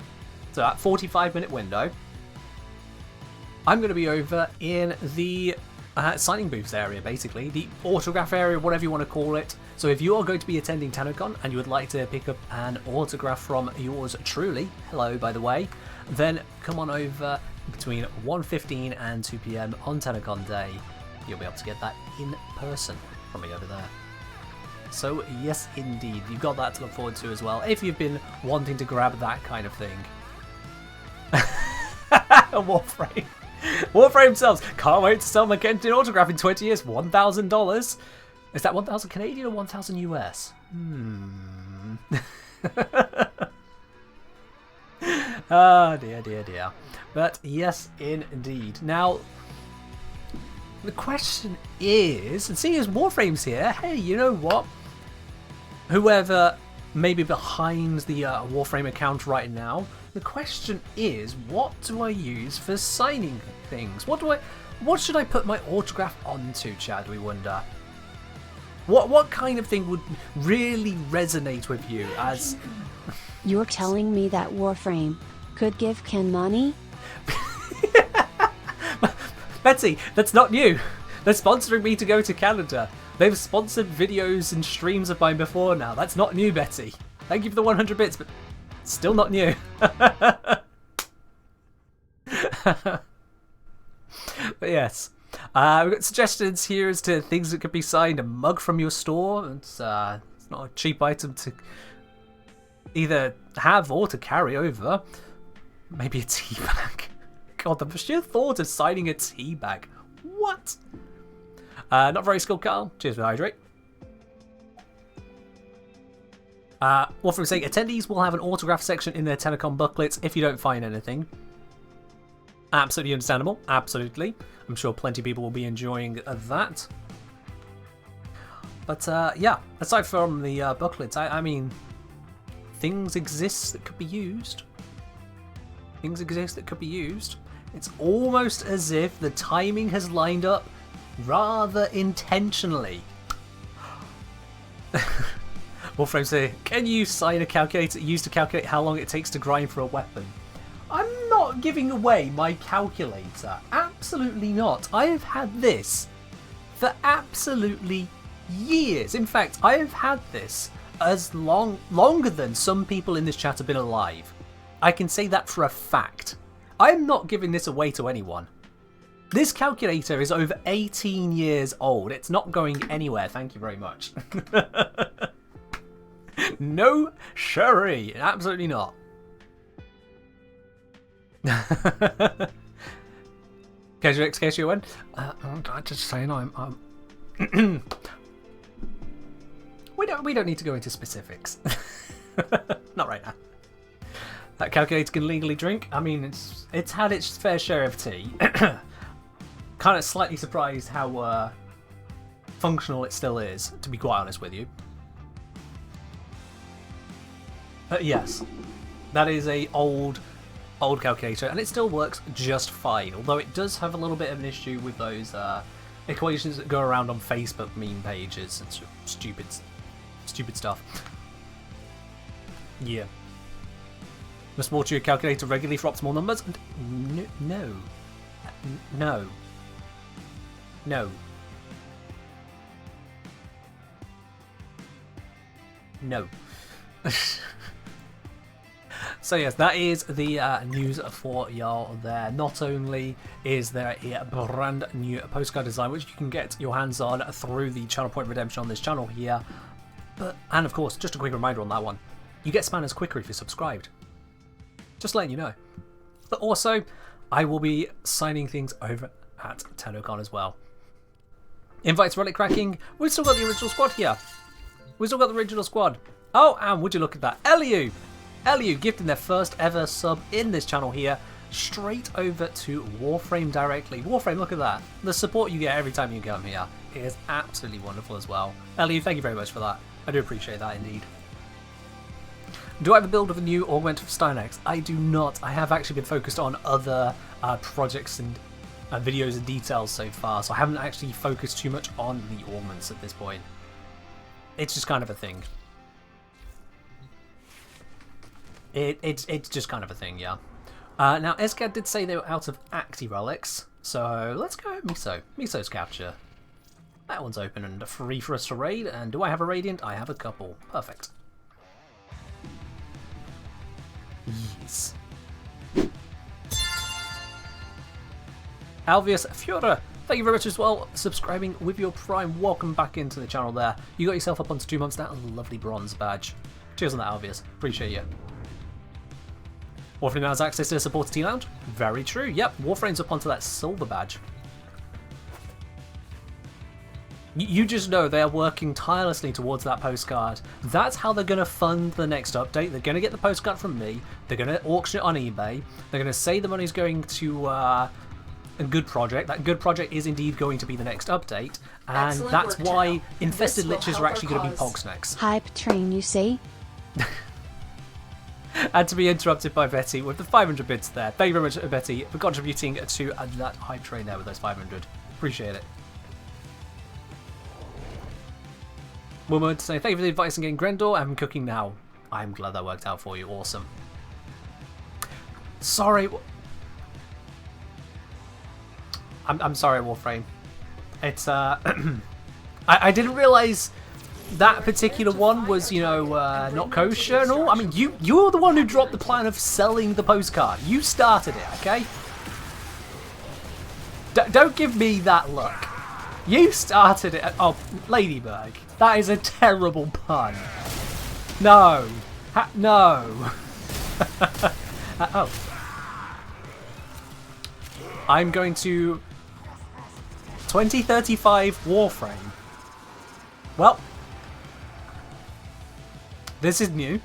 S1: so that 45-minute window. I'm going to be over in the signing booths area, basically the autograph area, whatever you want to call it. So if you are going to be attending TennoCon and you would like to pick up an autograph from yours truly, hello by the way, then come on over between 1:15 and 2 PM on TennoCon day. You'll be able to get that in person from me over there. So yes indeed, you've got that to look forward to as well if you've been wanting to grab that kind of thing. Warframe. Warframe sells. Can't wait to sell my Kenton autograph in 20 years. $1,000. Is that 1,000 Canadian or 1,000 US? Oh dear, dear, dear. But yes, indeed. Now, the question is, and seeing as Warframe's here, hey, you know what? Whoever may be behind the Warframe account right now, the question is, what do I use for signing things? What should I put my autograph onto, Chad, we wonder? What kind of thing would really resonate with you as...
S2: You're telling me that Warframe could give Ken money?
S1: Betsy, that's not new. They're sponsoring me to go to Canada. They've sponsored videos and streams of mine before now. That's not new, Betsy. Thank you for the 100 bits, but... Still not new. But yes. We've got suggestions here as to things that could be signed. A mug from your store. It's not a cheap item to either have or to carry over. Maybe a tea bag. God, the sheer thought of signing a tea bag. What? Not very skilled, Carl. Cheers for the hydrate. Warframe saying attendees will have an autograph section in their Telecom booklets if you don't find anything. Absolutely understandable. Absolutely. I'm sure plenty of people will be enjoying that. But yeah, aside from the booklets, I mean, things exist that could be used. Things exist that could be used. It's almost as if the timing has lined up rather intentionally. Warframe say, can you sign a calculator used to calculate how long it takes to grind for a weapon? I'm not giving away my calculator. Absolutely not. I have had this for absolutely years. In fact, I have had this as longer than some people in this chat have been alive. I can say that for a fact. I'm not giving this away to anyone. This calculator is over 18 years old. It's not going anywhere. Thank you very much. No, sherry. Absolutely not. Case you win. I'm just saying I'm we don't need to go into specifics. Not right now. That calculator can legally drink. I mean, it's had its fair share of tea. Kind of slightly surprised how functional it still is, to be quite honest with you. Yes, that is a old calculator, and it still works just fine. Although it does have a little bit of an issue with those equations that go around on Facebook meme pages and stupid stuff. Yeah. Must water your calculator regularly for optimal numbers? No. So yes, that is the news for y'all there. Not only is there a brand new postcard design which you can get your hands on through the channel point redemption on this channel here, and of course, just a quick reminder on that one, you get spanners quicker if you're subscribed. Just letting you know. But also, I will be signing things over at TennoCon as well. Invites relic cracking. We've still got the original squad here. Oh, and would you look at that? Eliu gifting their first ever sub in this channel here, straight over to Warframe directly. Warframe, look at that. The support you get every time you come here is absolutely wonderful as well. Eliu, thank you very much for that. I do appreciate that indeed. Do I have a build of a new augment of Stynex? I do not. I have actually been focused on other projects and videos and details so far, so I haven't actually focused too much on the augments at this point. It's just kind of a thing. It's just kind of a thing, yeah. Now, Escad did say they were out of Acti relics, so let's go Miso. Miso's capture. That one's open and free for us to raid, and do I have a Radiant? I have a couple. Perfect. Yes. Alvius Fiora, thank you very much as well, subscribing with your Prime. Welcome back into the channel there. You got yourself up onto 2 months now, a lovely bronze badge. Cheers on that, Alvius. Appreciate you. Warframe now has access to the supporter T Lounge. Very true. Yep, Warframe's up onto that silver badge. You just know they are working tirelessly towards that postcard. That's how they're going to fund the next update. They're going to get the postcard from me. They're going to auction it on eBay. They're going to say the money's going to a good project. That good project is indeed going to be the next update. And excellent that's work, why infested liches are actually going to be Pogsnacks.
S2: Hype train, you see?
S1: And to be interrupted by Betty with the 500 bits there. Thank you very much, Betty, for contributing to that hype train there with those 500. Appreciate it. Woman to say, thank you for the advice on getting Grendor. I'm cooking now. I'm glad that worked out for you. Awesome. Sorry. I'm sorry, Warframe. It's, I didn't realise that particular one was, you know, not kosher and all. I mean, you're the one who dropped the plan of selling the postcard. You started it, okay? Don't give me that look. You started it. Oh, Ladybug. That is a terrible pun. No. No. Oh. I'm going to 2035 Warframe. Well, this is new.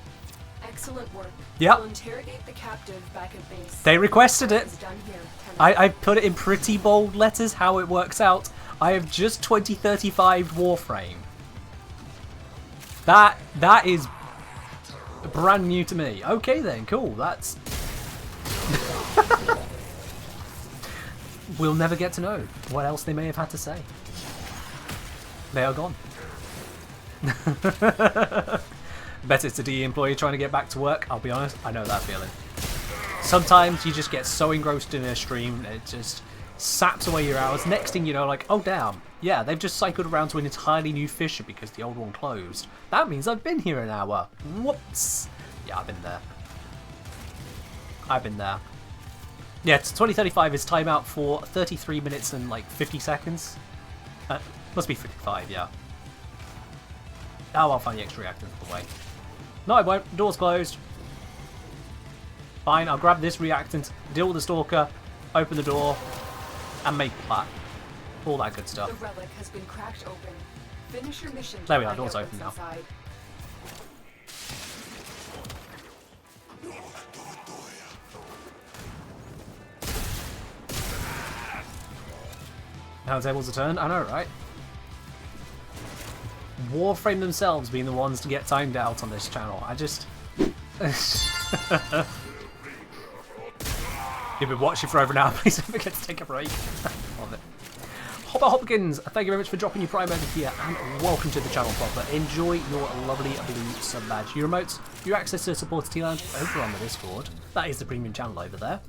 S4: Excellent work.
S1: Yep.
S4: We'll interrogate the captive back at base.
S1: They requested it.
S4: It's done here.
S1: I put it in pretty bold letters how it works out. I have just 2035 Warframe. That is brand new to me. Okay then, cool. That's we'll never get to know what else they may have had to say. They are gone. Bet it's a DE employee trying to get back to work. I'll be honest, I know that feeling. Sometimes you just get so engrossed in a stream, it just saps away your hours. Next thing you know, like, oh damn, yeah, they've just cycled around to an entirely new fissure because the old one closed. That means I've been here an hour. Whoops. Yeah, I've been there. I've been there. Yeah, 2035 is timeout for 33 minutes and like 50 seconds. Must be 55, yeah. Oh, I'll find the extra reactants on the way. No, I won't. Door's closed. Fine, I'll grab this reactant, deal with the stalker, open the door, and make plat. All that good stuff.
S4: The relic has been cracked open. Finish your mission.
S1: There we are, door's open now.
S4: Inside.
S1: Now the tables are turned. I know, right? Warframe themselves being the ones to get timed out on this channel. I just... You've been watching for over an hour. Please don't forget to take a break. Love it. Hopper Hopkins, thank you very much for dropping your Prime over here, and welcome to the channel proper. Enjoy your lovely blue sub badge. Your emotes, your access to Supporter T-Lounge over on the Discord. That is the premium channel over there.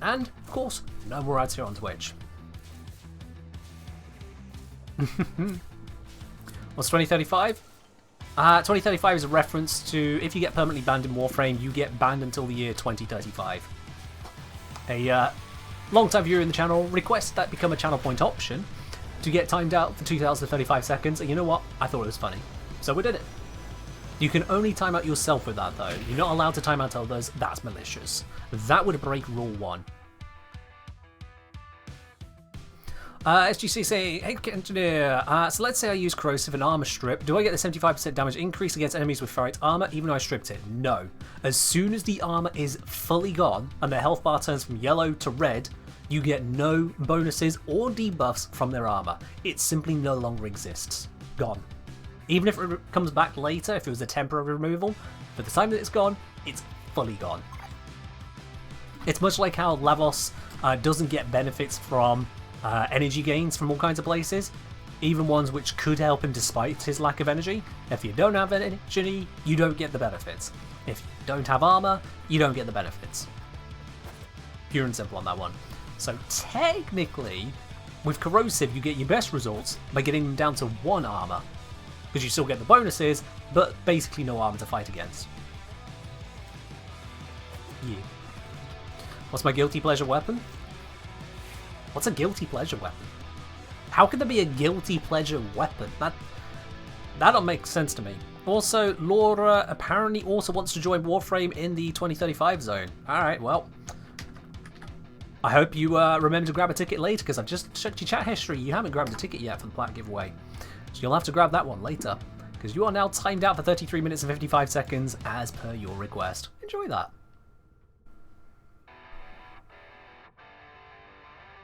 S1: And, of course, no more ads here on Twitch. What's 2035? 2035 is a reference to if you get permanently banned in Warframe, you get banned until the year 2035. A long-time viewer in the channel requests that become a channel point option to get timed out for 2035 seconds, and you know what? I thought it was funny. So we did it. You can only time out yourself with that, though. You're not allowed to time out others. That's malicious. That would break Rule 1. SGC saying, hey engineer, so let's say I use corrosive and armor strip. Do I get the 75% damage increase against enemies with ferrite armor even though I stripped it? No. As soon as the armor is fully gone and their health bar turns from yellow to red, you get no bonuses or debuffs from their armor. It simply no longer exists. Gone. Even if it comes back later, if it was a temporary removal, for the time that it's gone, it's fully gone. It's much like how Lavos doesn't get benefits from energy gains from all kinds of places, even ones which could help him despite his lack of energy. If you don't have energy, you don't get the benefits. If you don't have armor, you don't get the benefits. Pure and simple on that one. So technically, with corrosive, you get your best results by getting them down to 1 armor, because you still get the bonuses, but basically no armor to fight against. Yeah. What's my guilty pleasure weapon? What's a guilty pleasure weapon? How could there be a guilty pleasure weapon? That don't make sense to me. Also, Laura apparently also wants to join Warframe in the 2035 zone. Alright, well. I hope you remember to grab a ticket later, because I've just checked your chat history. You haven't grabbed a ticket yet for the plat giveaway. So you'll have to grab that one later, because you are now timed out for 33 minutes and 55 seconds as per your request. Enjoy that.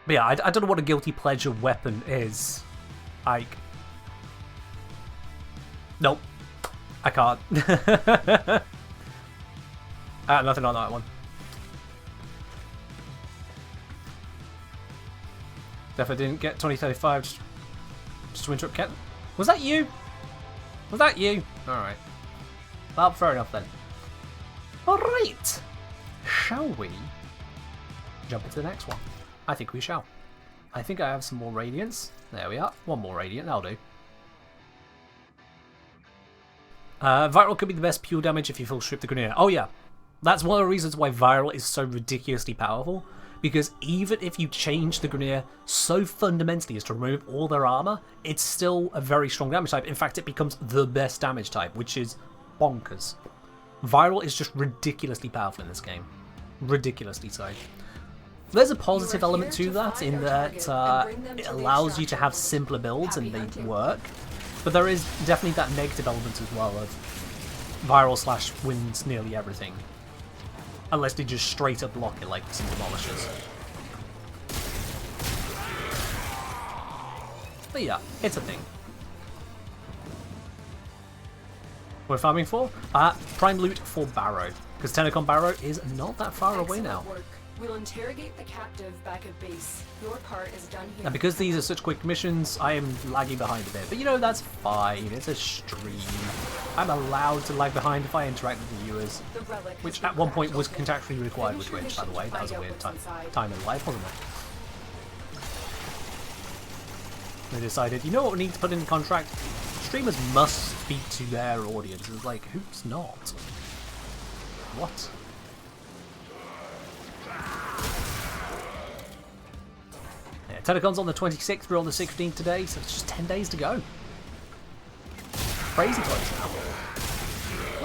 S1: But yeah, I don't know what a guilty pleasure weapon is. Like, nope, I can't. Nothing on that one. Definitely didn't get 2035 just to interrupt Ken. Was that you? Was that you? Alright. Well, fair enough then. Alright. Shall we jump into the next one? I think we shall. I think I have some more radiance. There we are. One more radiant, that'll do. Viral could be the best pure damage if you full strip the Grineer. Oh yeah, that's one of the reasons why Viral is so ridiculously powerful. Because even if you change the Grineer so fundamentally as to remove all their armor, it's still a very strong damage type. In fact, it becomes the best damage type, which is bonkers. Viral is just ridiculously powerful in this game. Ridiculously so. There's a positive element to that in that it allows you to have simpler builds and they work. But there is definitely that negative element as well of Viral slash wins nearly everything. Unless they just straight up block it like some demolishers. But yeah, it's a thing. We're farming for? Prime loot for Barrow. Because Tenacon Barrow is not that far away now.
S4: Work. We'll interrogate the captive back at base. Your part is done here.
S1: And because these are such quick missions, I am lagging behind a bit. But you know, that's fine. It's a stream. I'm allowed to lag behind if I interact with the viewers. Which at one point was contractually required with Twitch, by the way. That was a weird time in life, wasn't it? They decided, you know what we need to put in the contract? Streamers must speak to their audience. It's like, who's not? What? Yeah, Telecon's on the 26th, we're on the 16th today, so it's just 10 days to go. Crazy times now.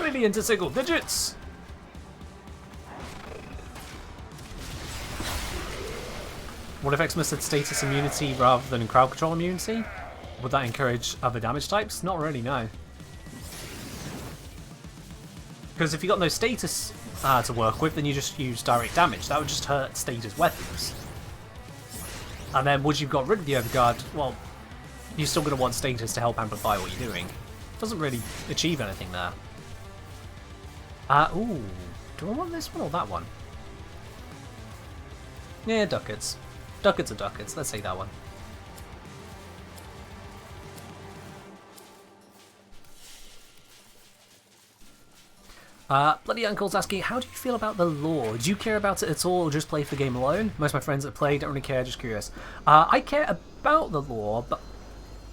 S1: Really into single digits! What if Xmas had status immunity rather than crowd control immunity? Would that encourage other damage types? Not really, no. Because if you got no status to work with, then you just use direct damage. That would just hurt status weapons. And then once you've got rid of the overguard, well, you're still going to want status to help amplify what you're doing. Doesn't really achieve anything there. Ooh, do I want this one or that one? Yeah, ducats. Ducats are ducats. Let's say that one. Bloody Uncle's asking, how do you feel about the lore? Do you care about it at all or just play for the game alone? Most of my friends that play don't really care, just curious. I care about the lore, but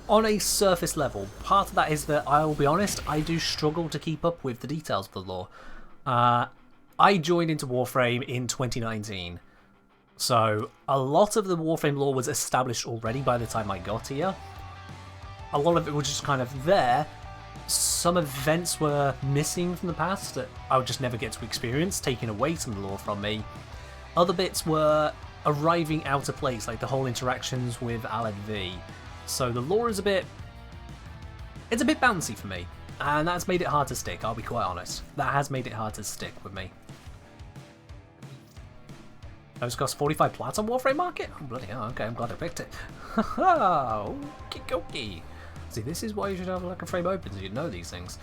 S1: on a surface level. Part of that is that, I'll be honest, I do struggle to keep up with the details of the lore. I joined into Warframe in 2019. So, a lot of the Warframe lore was established already by the time I got here. A lot of it was just kind of there. Some events were missing from the past that I would just never get to experience, taking away some of the lore from me. Other bits were arriving out of place, like the whole interactions with Aled V. So the lore is it's a bit bouncy for me, and that's made it hard to stick, I'll be quite honest. That has made it hard to stick with me. Those cost 45 plats on Warframe Market? Oh, bloody hell, okay, I'm glad I picked it. Haha, okie dokie. See, this is why you should have like a frame open, so you know these things.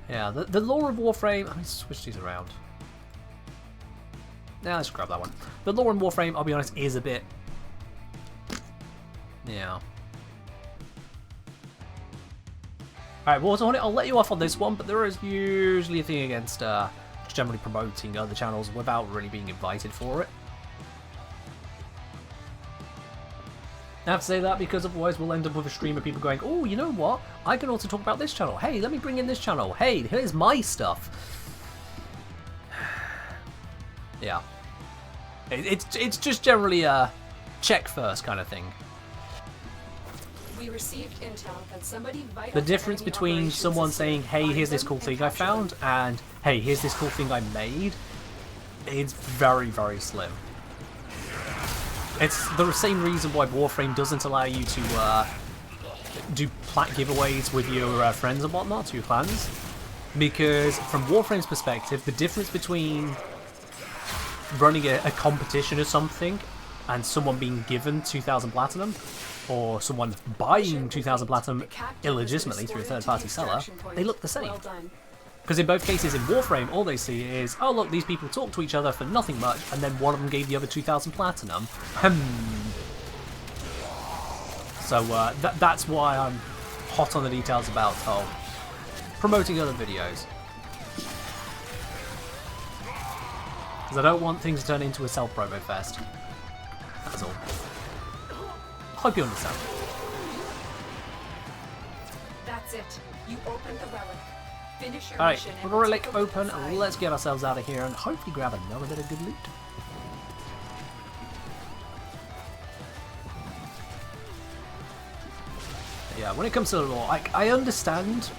S1: Yeah, the lore of Warframe... Let me switch these around. Now let's grab that one. The lore in Warframe, I'll be honest, is a bit... Yeah. Alright, Warzone, I'll let you off on this one, but there is usually a thing against generally promoting other channels without really being invited for it. I have to say that because otherwise we'll end up with a stream of people going, oh, you know what? I can also talk about this channel. Hey, let me bring in this channel. Hey, here's my stuff. Yeah. It's just generally a check first kind of thing.
S4: We received intel that somebody
S1: the difference between someone saying, hey, here's this cool thing I found, and hey, here's this cool thing I made, is very, very slim. It's the same reason why Warframe doesn't allow you to do plat giveaways with your friends and whatnot, to your clans. Because from Warframe's perspective, the difference between running a competition or something and someone being given 2,000 platinum, or someone buying 2,000 platinum illegitimately through a third-party seller, they look the same. Because in both cases in Warframe, all they see is, oh look, these people talk to each other for nothing much, and then one of them gave the other 2,000 platinum. So that's why I'm hot on the details about promoting other videos. Because I don't want things to turn into a self-promo fest. That's all. Hope you understand.
S4: That's it. You opened the relic. Finish your
S1: Alright,
S4: mission
S1: with
S4: and
S1: the
S4: we'll
S1: relic
S4: take a look
S1: open,
S4: inside.
S1: let's get ourselves out of here and hopefully grab another bit of good loot. Yeah, when it comes to the lore, I understand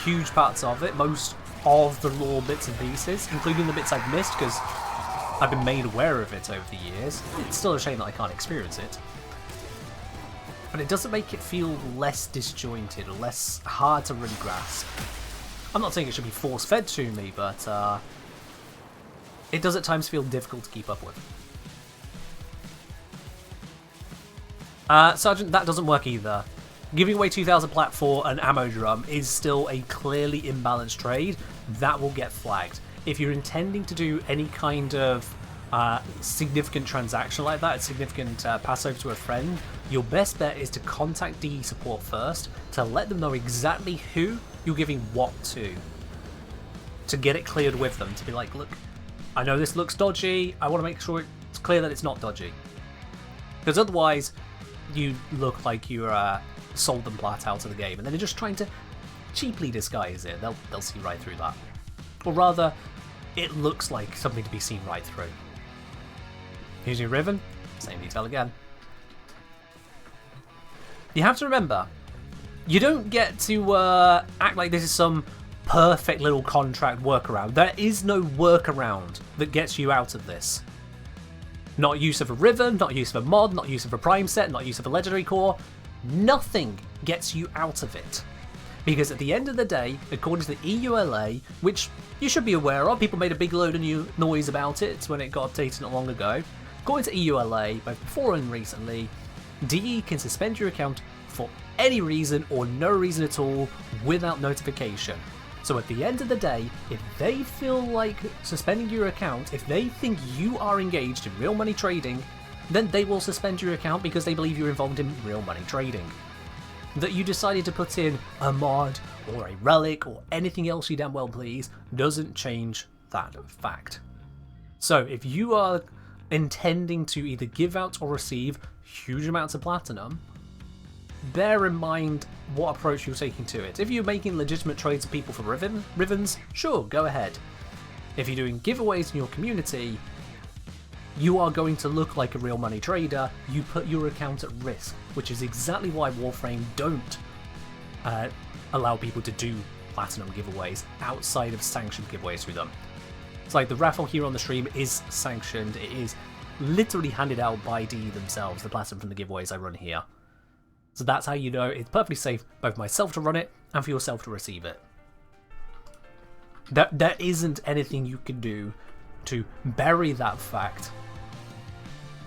S1: huge parts of it, most of the lore bits and pieces, including the bits I've missed because I've been made aware of it over the years. It's still a shame that I can't experience it. But it doesn't make it feel less disjointed or less hard to really grasp. I'm not saying it should be force-fed to me, but it does at times feel difficult to keep up with. Sergeant, that doesn't work either. Giving away 2,000 plat for an ammo drum is still a clearly imbalanced trade. That will get flagged. If you're intending to do any kind of significant transaction like that, a significant pass over to a friend, your best bet is to contact DE support first to let them know exactly who you're giving what to get it cleared with them, to be like, look, I know this looks dodgy, I want to make sure it's clear that it's not dodgy. Because otherwise, you look like you're sold them plat out of the game, and then they're just trying to cheaply disguise it. They'll see right through that. Or rather, it looks like something to be seen right through. Here's your ribbon, same detail again. You have to remember, you don't get to act like this is some perfect little contract workaround. There is no workaround that gets you out of this. Not use of a ribbon, not use of a mod, not use of a prime set, not use of a legendary core. Nothing gets you out of it. Because at the end of the day, according to the EULA, which you should be aware of, people made a big load of new noise about it when it got updated not long ago. According to EULA, both before and recently, DE can suspend your account for any reason or no reason at all without notification. So at the end of the day, if they feel like suspending your account, if they think you are engaged in real money trading, then they will suspend your account because they believe you're involved in real money trading. That you decided to put in a mod or a relic or anything else you damn well please doesn't change that fact. So if you are intending to either give out or receive huge amounts of platinum, bear in mind what approach you're taking to it. If you're making legitimate trades of people for ribbons, sure, go ahead. If you're doing giveaways in your community, you are going to look like a real money trader. You put your account at risk, which is exactly why Warframe don't allow people to do platinum giveaways outside of sanctioned giveaways through them. It's like the raffle here on the stream is sanctioned. It is literally handed out by DE themselves, the platinum from the giveaways I run here. So that's how you know it's perfectly safe, both myself to run it and for yourself to receive it. There isn't anything you can do to bury that fact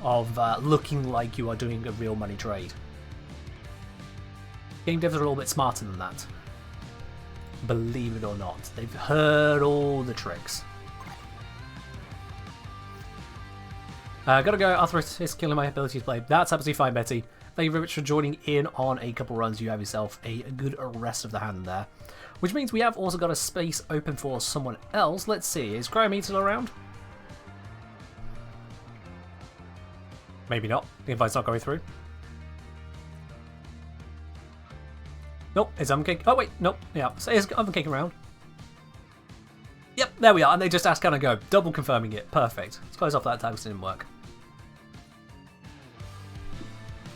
S1: of looking like you are doing a real money trade. Game devs are a little bit smarter than that. Believe it or not. They've heard all the tricks. Gotta go, Arthritis is killing my ability to play. That's absolutely fine, Betty. Thank you very much for joining in on a couple runs. You have yourself a good rest of the hand there. Which means we have also got a space open for someone else. Let's see, is Cryo still around? Maybe not. The invite's not going through. Nope, is Ovencake? Oh wait, nope. Yeah, so is Ovencake around? Yep, there we are. And they just asked, can I go? Double confirming it. Perfect. Let's close off that tag because it didn't work.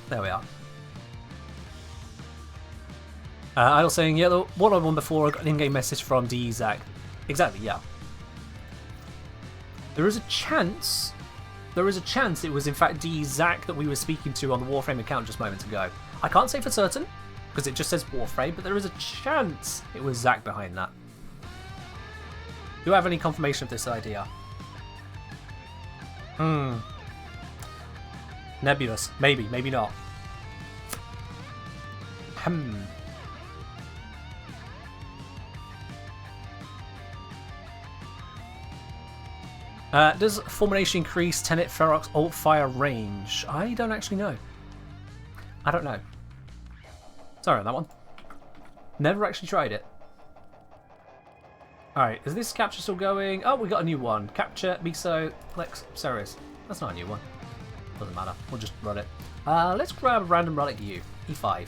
S1: There we are. I was saying, yeah, the one-on-one before I got an in-game message from DE Zach. Exactly, yeah. There is a chance it was in fact DE Zach that we were speaking to on the Warframe account just moments ago. I can't say for certain, because it just says Warframe, but there is a chance it was Zach behind that. Do I have any confirmation of this idea? Nebulous. Maybe, maybe not. Does Fulmination increase Tenet Ferox alt fire range? I don't actually know. I don't know. Sorry on that one. Never actually tried it. Alright, is this capture still going? Oh, we got a new one. Capture, Miso, Lex, Ceres. That's not a new one. Doesn't matter. We'll just run it. Let's grab a random relic U. E5.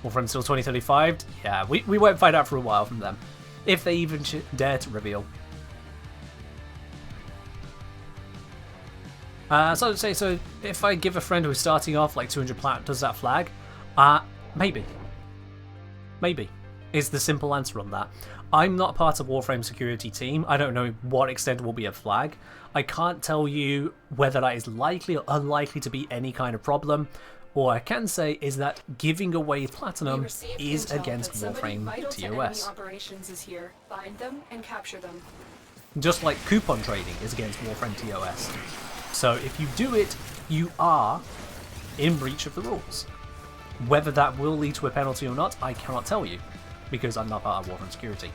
S1: Warframe still 2035? Yeah, we won't find out for a while from them. If they even dare to reveal. So I'd say, so if I give a friend who's starting off like 200 plat, does that flag? Maybe. Maybe. Is the simple answer on that. I'm not part of Warframe security team. I don't know what extent will be a flag. I can't tell you whether that is likely or unlikely to be any kind of problem. All I can say is that giving away platinum is against Warframe TOS.
S4: Operations is here. Find them and capture them.
S1: Just like coupon trading is against Warframe TOS. So if you do it, you are in breach of the rules. Whether that will lead to a penalty or not, I cannot tell you, because I'm not part of Warframe security.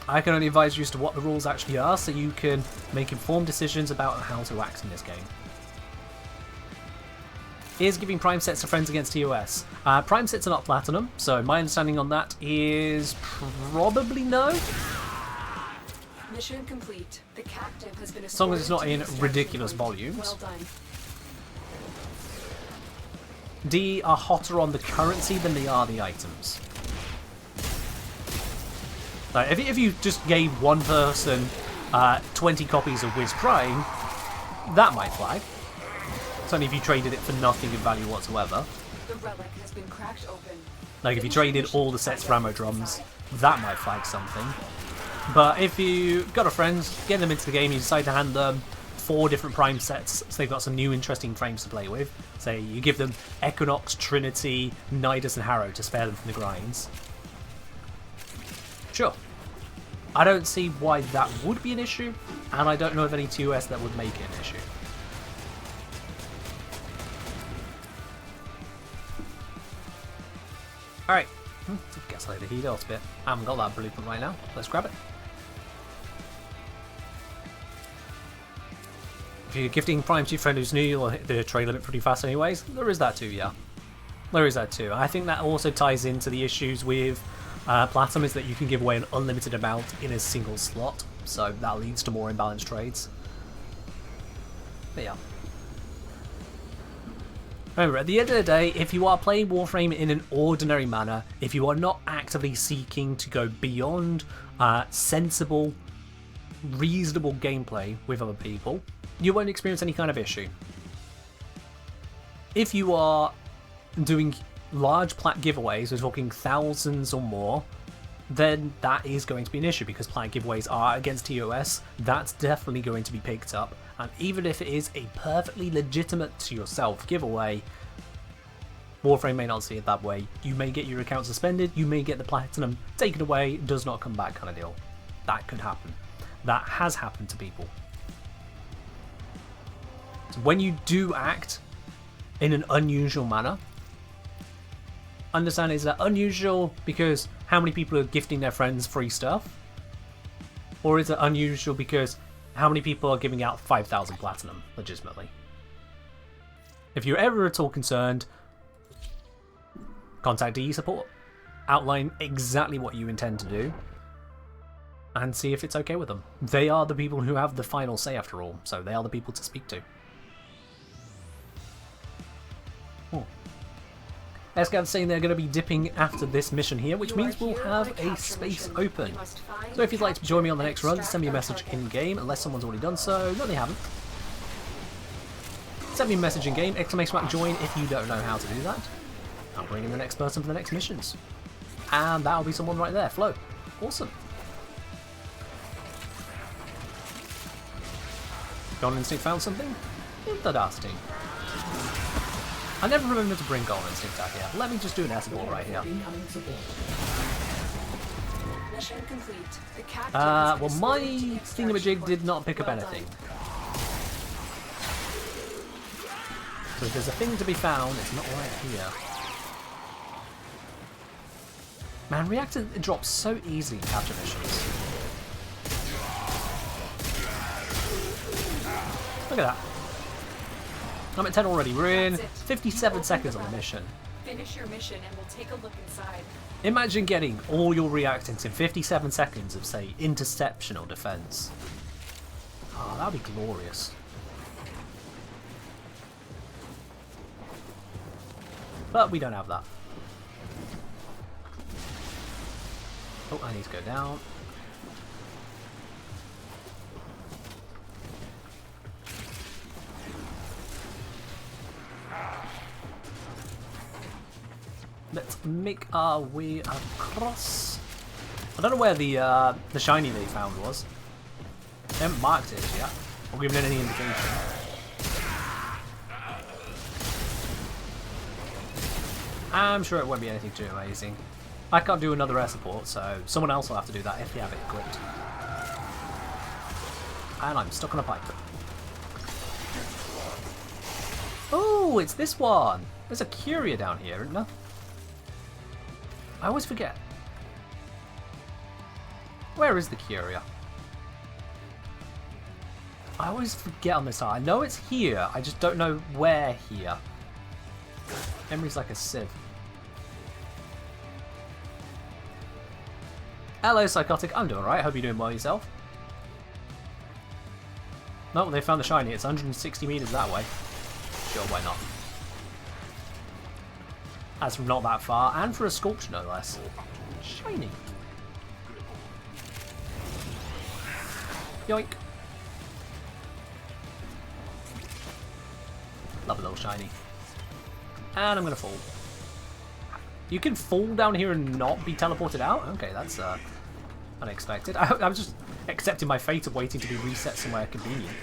S1: I can only advise you as to what the rules actually are, so you can make informed decisions about how to act in this game. Is giving prime sets to friends against TOS. Prime sets are not platinum, so my understanding on that is probably no.
S4: Mission complete. The captive has been
S1: As long as it's not in ridiculous volumes.
S4: Well done.
S1: D are hotter on the currency than they are the items. Like, if you just gave one person 20 copies of Wiz Prime, that might flag. Certainly if you traded it for nothing of value whatsoever.
S4: The relic has been cracked open.
S1: Like if you traded all the sets for ammo drums, that might flag something. But if you got a friend, get them into the game, you decide to hand them 4 different prime sets, so they've got some new interesting frames to play with. Say you give them Equinox, Trinity, Nidus and Harrow to spare them from the grinds. Sure. I don't see why that would be an issue, and I don't know of any TOS that would make it an issue. Alright, guess I'll overheat a bit. I haven't got that blueprint right now. Let's grab it. If you're gifting Prime to your friend who's new, you'll hit the trade limit pretty fast anyways. There is that too, yeah. There is that too. I think that also ties into the issues with Platinum, is that you can give away an unlimited amount in a single slot. So that leads to more imbalanced trades. But yeah. Remember, at the end of the day, if you are playing Warframe in an ordinary manner, if you are not actively seeking to go beyond sensible, reasonable gameplay with other people, you won't experience any kind of issue. If you are doing large plat giveaways, we're talking thousands or more, then that is going to be an issue, because plat giveaways are against TOS. That's definitely going to be picked up, and even if it is a perfectly legitimate to yourself giveaway, Warframe may not see it that way. You may get your account suspended, you may get the platinum taken away, does not come back kind of deal. That could happen. That has happened to people. So when you do act in an unusual manner, understand, is that unusual because how many people are gifting their friends free stuff? Or is it unusual because how many people are giving out 5,000 platinum legitimately? If you're ever at all concerned, contact DE support, outline exactly what you intend to do, and see if it's okay with them. They are the people who have the final say after all, so they are the people to speak to. Escav's saying they're going to be dipping after this mission here, which means we'll have a space open. So if you'd like to join me on the next run, send me a message in-game, unless someone's already done so. No, they haven't. Send me a message in-game, !join if you don't know how to do that. I'll bring in the next person for the next missions. And that'll be someone right there, Flo. Awesome. Golden Instinct found something? Interesting. I never remember to bring Golden Instinct out here. Let me just do an S-ball right here.
S4: Mission complete. The captive
S1: Well, my thingamajig did not pick up anything. So if there's a thing to be found, it's not right here. Man, reactor drops so easily in capture missions. Look at that. I'm at 10 already. We're in 57 seconds on the mission.
S4: Finish your mission and we'll take a look inside.
S1: Imagine getting all your reactants in 57 seconds of, say, interception or defense. Oh, that would be glorious. But we don't have that. Oh, I need to go down. Let's make our way across. I don't know where the shiny they found was. They haven't marked it yet, or given it any indication. I'm sure it won't be anything too amazing. I can't do another air support, so someone else will have to do that if they have it equipped. And I'm stuck on a pipe. Oh, it's this one! There's a Curia down here, isn't there? I always forget. Where is the Curia? I always forget on this side. I know it's here, I just don't know where here. Memory's like a sieve. Hello, Psychotic. I'm doing alright. Hope you're doing well yourself. No, they found the shiny. It's 160 meters that way. Sure, why not? That's from not that far, and for a sculpture no less. Shiny. Yoink. Love a little shiny. And I'm gonna fall. You can fall down here and not be teleported out? Okay, that's unexpected. I was just accepting my fate of waiting to be reset somewhere convenient.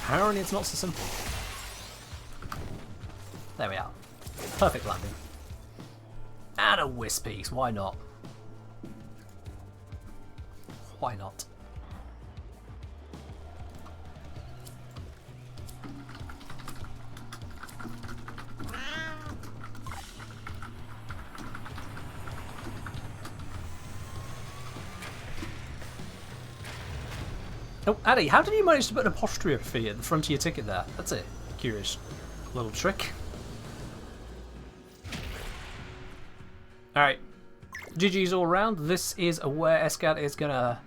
S1: Apparently it's not so simple. There we are. Perfect landing. And a wisp piece, why not? Why not? Oh, Addy, how did you manage to put an apostrophe at the front of your ticket there? That's a curious little trick. Alright. GG's all around. This is where Escad is going to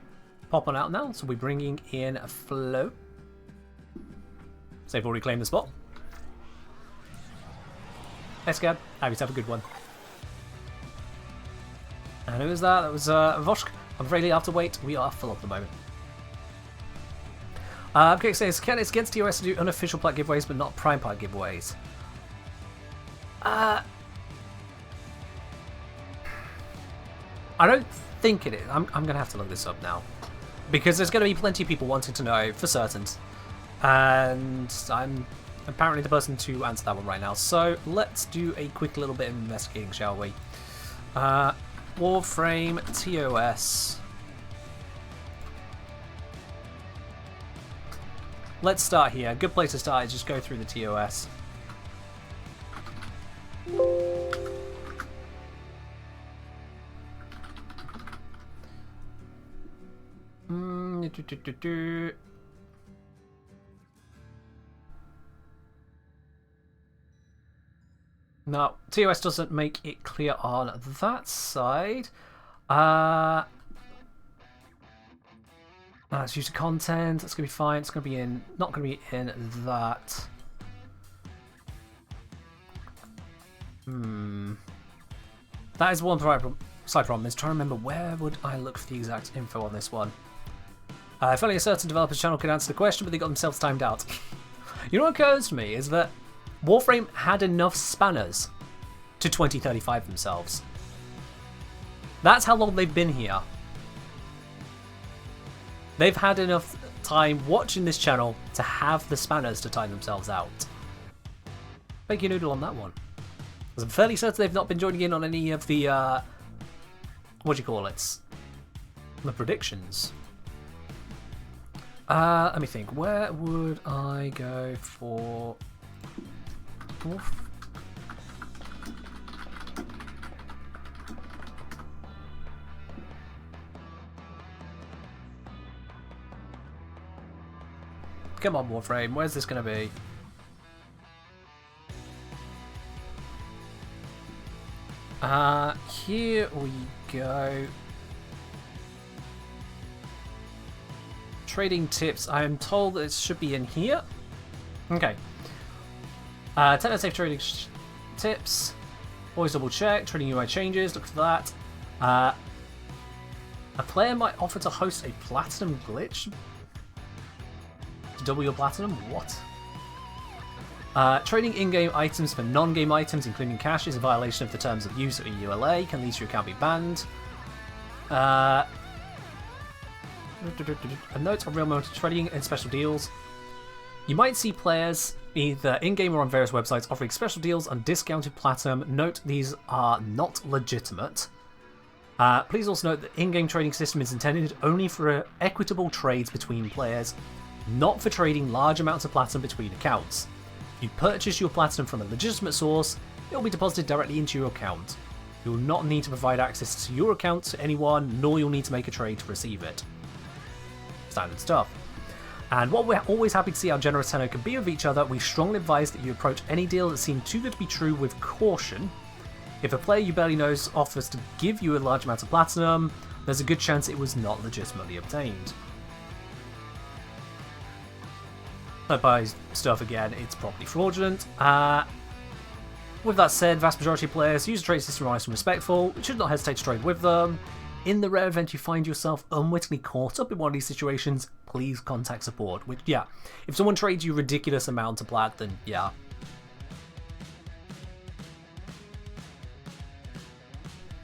S1: pop on out now. So we're bringing in a Flow. So they've already claimed the spot. Escad, have yourself a good one. And who was that? That was Voshk. I'm afraid you have to wait. We are full at the moment. Okay, says, Ken, it's against TOS to do unofficial plat giveaways, but not prime part giveaways. I don't think it is. I'm going to have to look this up now. Because there's going to be plenty of people wanting to know for certain. And I'm apparently the person to answer that one right now. So let's do a quick little bit of investigating, shall we? Warframe, TOS. Let's start here. A good place to start is just go through the TOS. No, TOS doesn't make it clear on that side. It's user content. That's gonna be fine. It's gonna be in. Not gonna be in that. That is one side problem. Is trying to remember where would I look for the exact info on this one. If only a certain developer's channel could answer the question, but they got themselves timed out. You know what occurs to me is that Warframe had enough spanners to 2035 themselves. That's how long they've been here. They've had enough time watching this channel to have the spanners to time themselves out. Thank you, Noodle, on that one. Because I'm fairly certain they've not been joining in on any of the, what do you call it? The predictions. Let me think. Where would I go for... Wolf? Come on, Warframe. Where's this going to be? Here we go. Trading tips. I am told that it should be in here. Okay. Technosafe trading tips. Always double check. Trading UI changes. Look for that. A player might offer to host a platinum glitch. To double your platinum? What? Trading in-game items for non-game items, including cash, is a violation of the terms of use of EULA. Can lead to your account being banned. A note on real moment trading and special deals. You might see players, either in-game or on various websites, offering special deals on discounted platinum. Note these are not legitimate. Please also note that the in-game trading system is intended only for equitable trades between players, not for trading large amounts of platinum between accounts. If you purchase your platinum from a legitimate source, it will be deposited directly into your account. You will not need to provide access to your account to anyone, nor you'll need to make a trade to receive it. Standard stuff. And while we're always happy to see how generous Tenno can be with each other, we strongly advise that you approach any deal that seems too good to be true with caution. If a player you barely know offers to give you a large amount of platinum, there's a good chance it was not legitimately obtained. If I buy stuff again, it's probably fraudulent. With that said, vast majority of players use a trade system nice and respectful. You should not hesitate to trade with them. In the rare event you find yourself unwittingly caught up in one of these situations, please contact support. Which, yeah, if someone trades you ridiculous amount of plat, then yeah.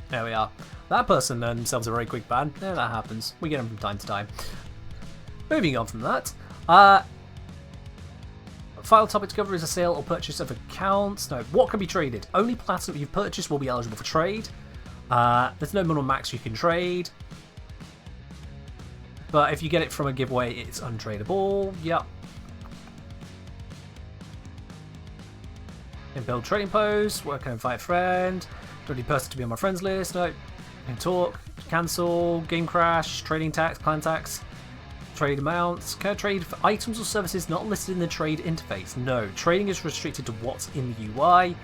S1: There we are. That person earned themselves a very quick ban. Yeah, that happens. We get them from time to time. Moving on from that. Final topic to cover is a sale or purchase of accounts. No, what can be traded? Only platinum you've purchased will be eligible for trade. There's no minimum max you can trade. But if you get it from a giveaway, it's untradeable. Yep. And build trading posts. Where can I invite a friend? Do I need a person to be on my friends list? No. Can talk. Cancel. Game crash. Trading tax. Clan tax. Trade amounts. Can I trade for items or services not listed in the trade interface? No. Trading is restricted to what's in the UI.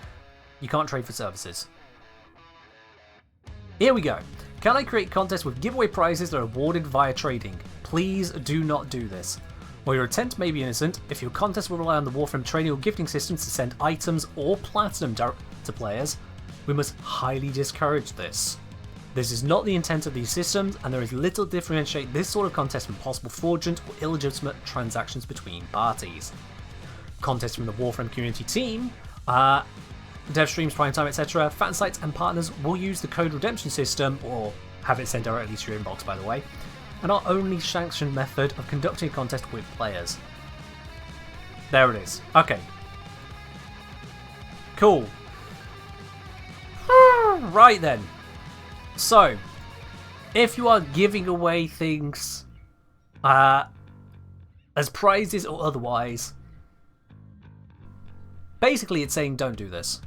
S1: You can't trade for services. Here we go. Can I create contests with giveaway prizes that are awarded via trading? Please do not do this. While your intent may be innocent, if your contest will rely on the Warframe trading or gifting systems to send items or platinum to players, we must highly discourage this. This is not the intent of these systems, and there is little to differentiate this sort of contest from possible fraudulent or illegitimate transactions between parties. Contests from the Warframe community team, dev streams, prime time, etc., fan sites and partners will use the code redemption system, or have it sent directly to your inbox by the way, and our only sanctioned method of conducting a contest with players. There it is. Okay. Cool. Right then. So, if you are giving away things as prizes or otherwise, basically it's saying don't do this.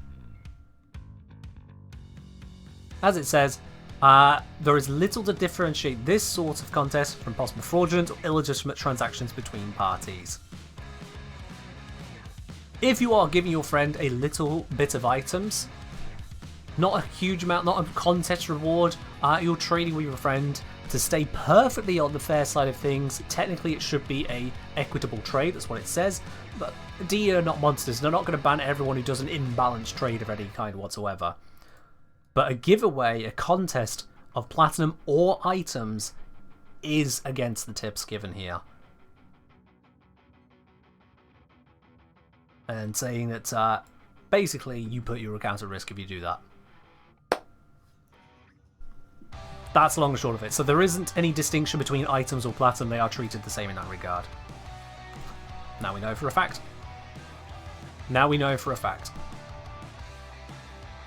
S1: As it says, there is little to differentiate this sort of contest from possible fraudulent or illegitimate transactions between parties. If you are giving your friend a little bit of items, not a huge amount, not a contest reward, you're trading with your friend to stay perfectly on the fair side of things. Technically it should be a equitable trade, that's what it says, but D are not monsters, they're not going to ban everyone who does an imbalanced trade of any kind whatsoever. But a giveaway, a contest of platinum or items is against the tips given here. And saying that basically you put your account at risk if you do that. That's long and short of it. So there isn't any distinction between items or platinum, they are treated the same in that regard. Now we know for a fact. Now we know for a fact.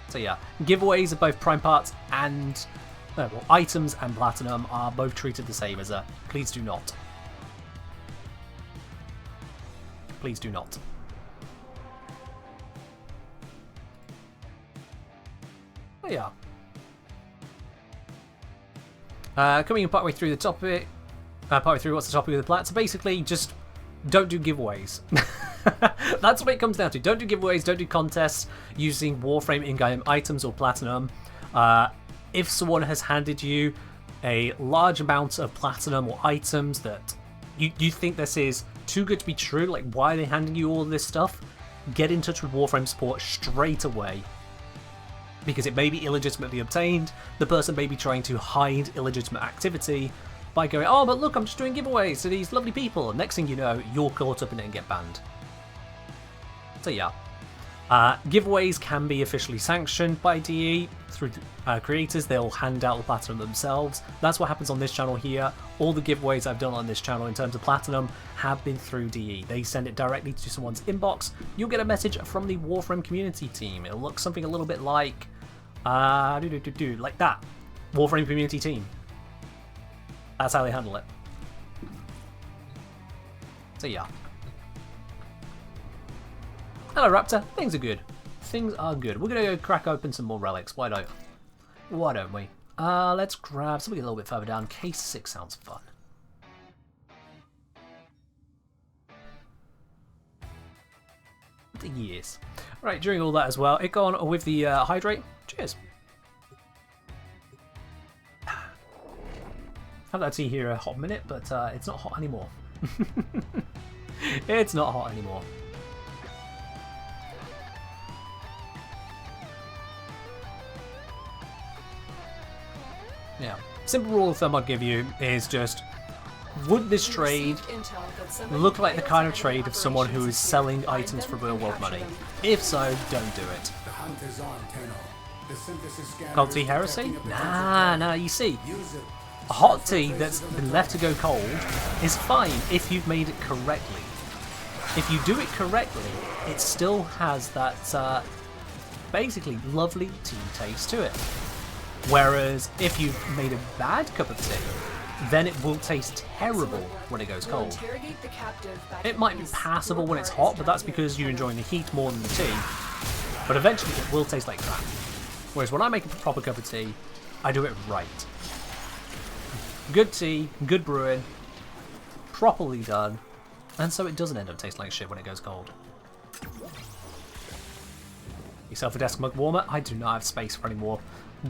S1: So yeah, giveaways of both prime parts and well, items and platinum are both treated the same as a please do not. Please do not. Oh yeah. Coming in partway through the topic, partway through what's the topic of the plat. So basically, just don't do giveaways. That's what it comes down to. Don't do giveaways, don't do contests using Warframe in-game items or platinum. If someone has handed you a large amount of platinum or items that you think this is too good to be true, like why are they handing you all this stuff? get in touch with Warframe support straight away. Because it may be illegitimately obtained, the person may be trying to hide illegitimate activity by going, oh, but look, I'm just doing giveaways to these lovely people. And next thing you know, you're caught up in it and get banned. So yeah. Giveaways can be officially sanctioned by DE through creators. They'll hand out the platinum themselves. That's what happens on this channel here. All the giveaways I've done on this channel in terms of platinum have been through DE. They send it directly to someone's inbox. You'll get a message from the Warframe community team. It'll look something a little bit like like that. Warframe community team. That's how they handle it. So yeah. Hello Raptor, things are good. Things are good. We're gonna go crack open some more relics. Why don't we? Let's grab something a little bit further down. Case 6 sounds fun. Yes. Right, during all that as well, it got on with the hydrate. Cheers. Have that tea here a hot minute, but it's not hot anymore. It's not hot anymore. Yeah. Simple rule of thumb I'd give you is just, would this trade look like the kind of trade of someone who is selling items for real world money? If so, don't do it. Cold tea heresy? Nah, you see, a hot tea that's been left to go cold is fine if you've made it correctly. If you do it correctly, it still has that basically lovely tea taste to it. Whereas if you've made a bad cup of tea, then it will taste terrible when it goes cold. It might be passable when it's hot, but that's because you're enjoying the heat more than the tea. But eventually it will taste like crap. Whereas when I make a proper cup of tea, I do it right. Good tea, good brewing, properly done, and so it doesn't end up tasting like shit when it goes cold. Yourself a desk mug warmer? I do not have space for any more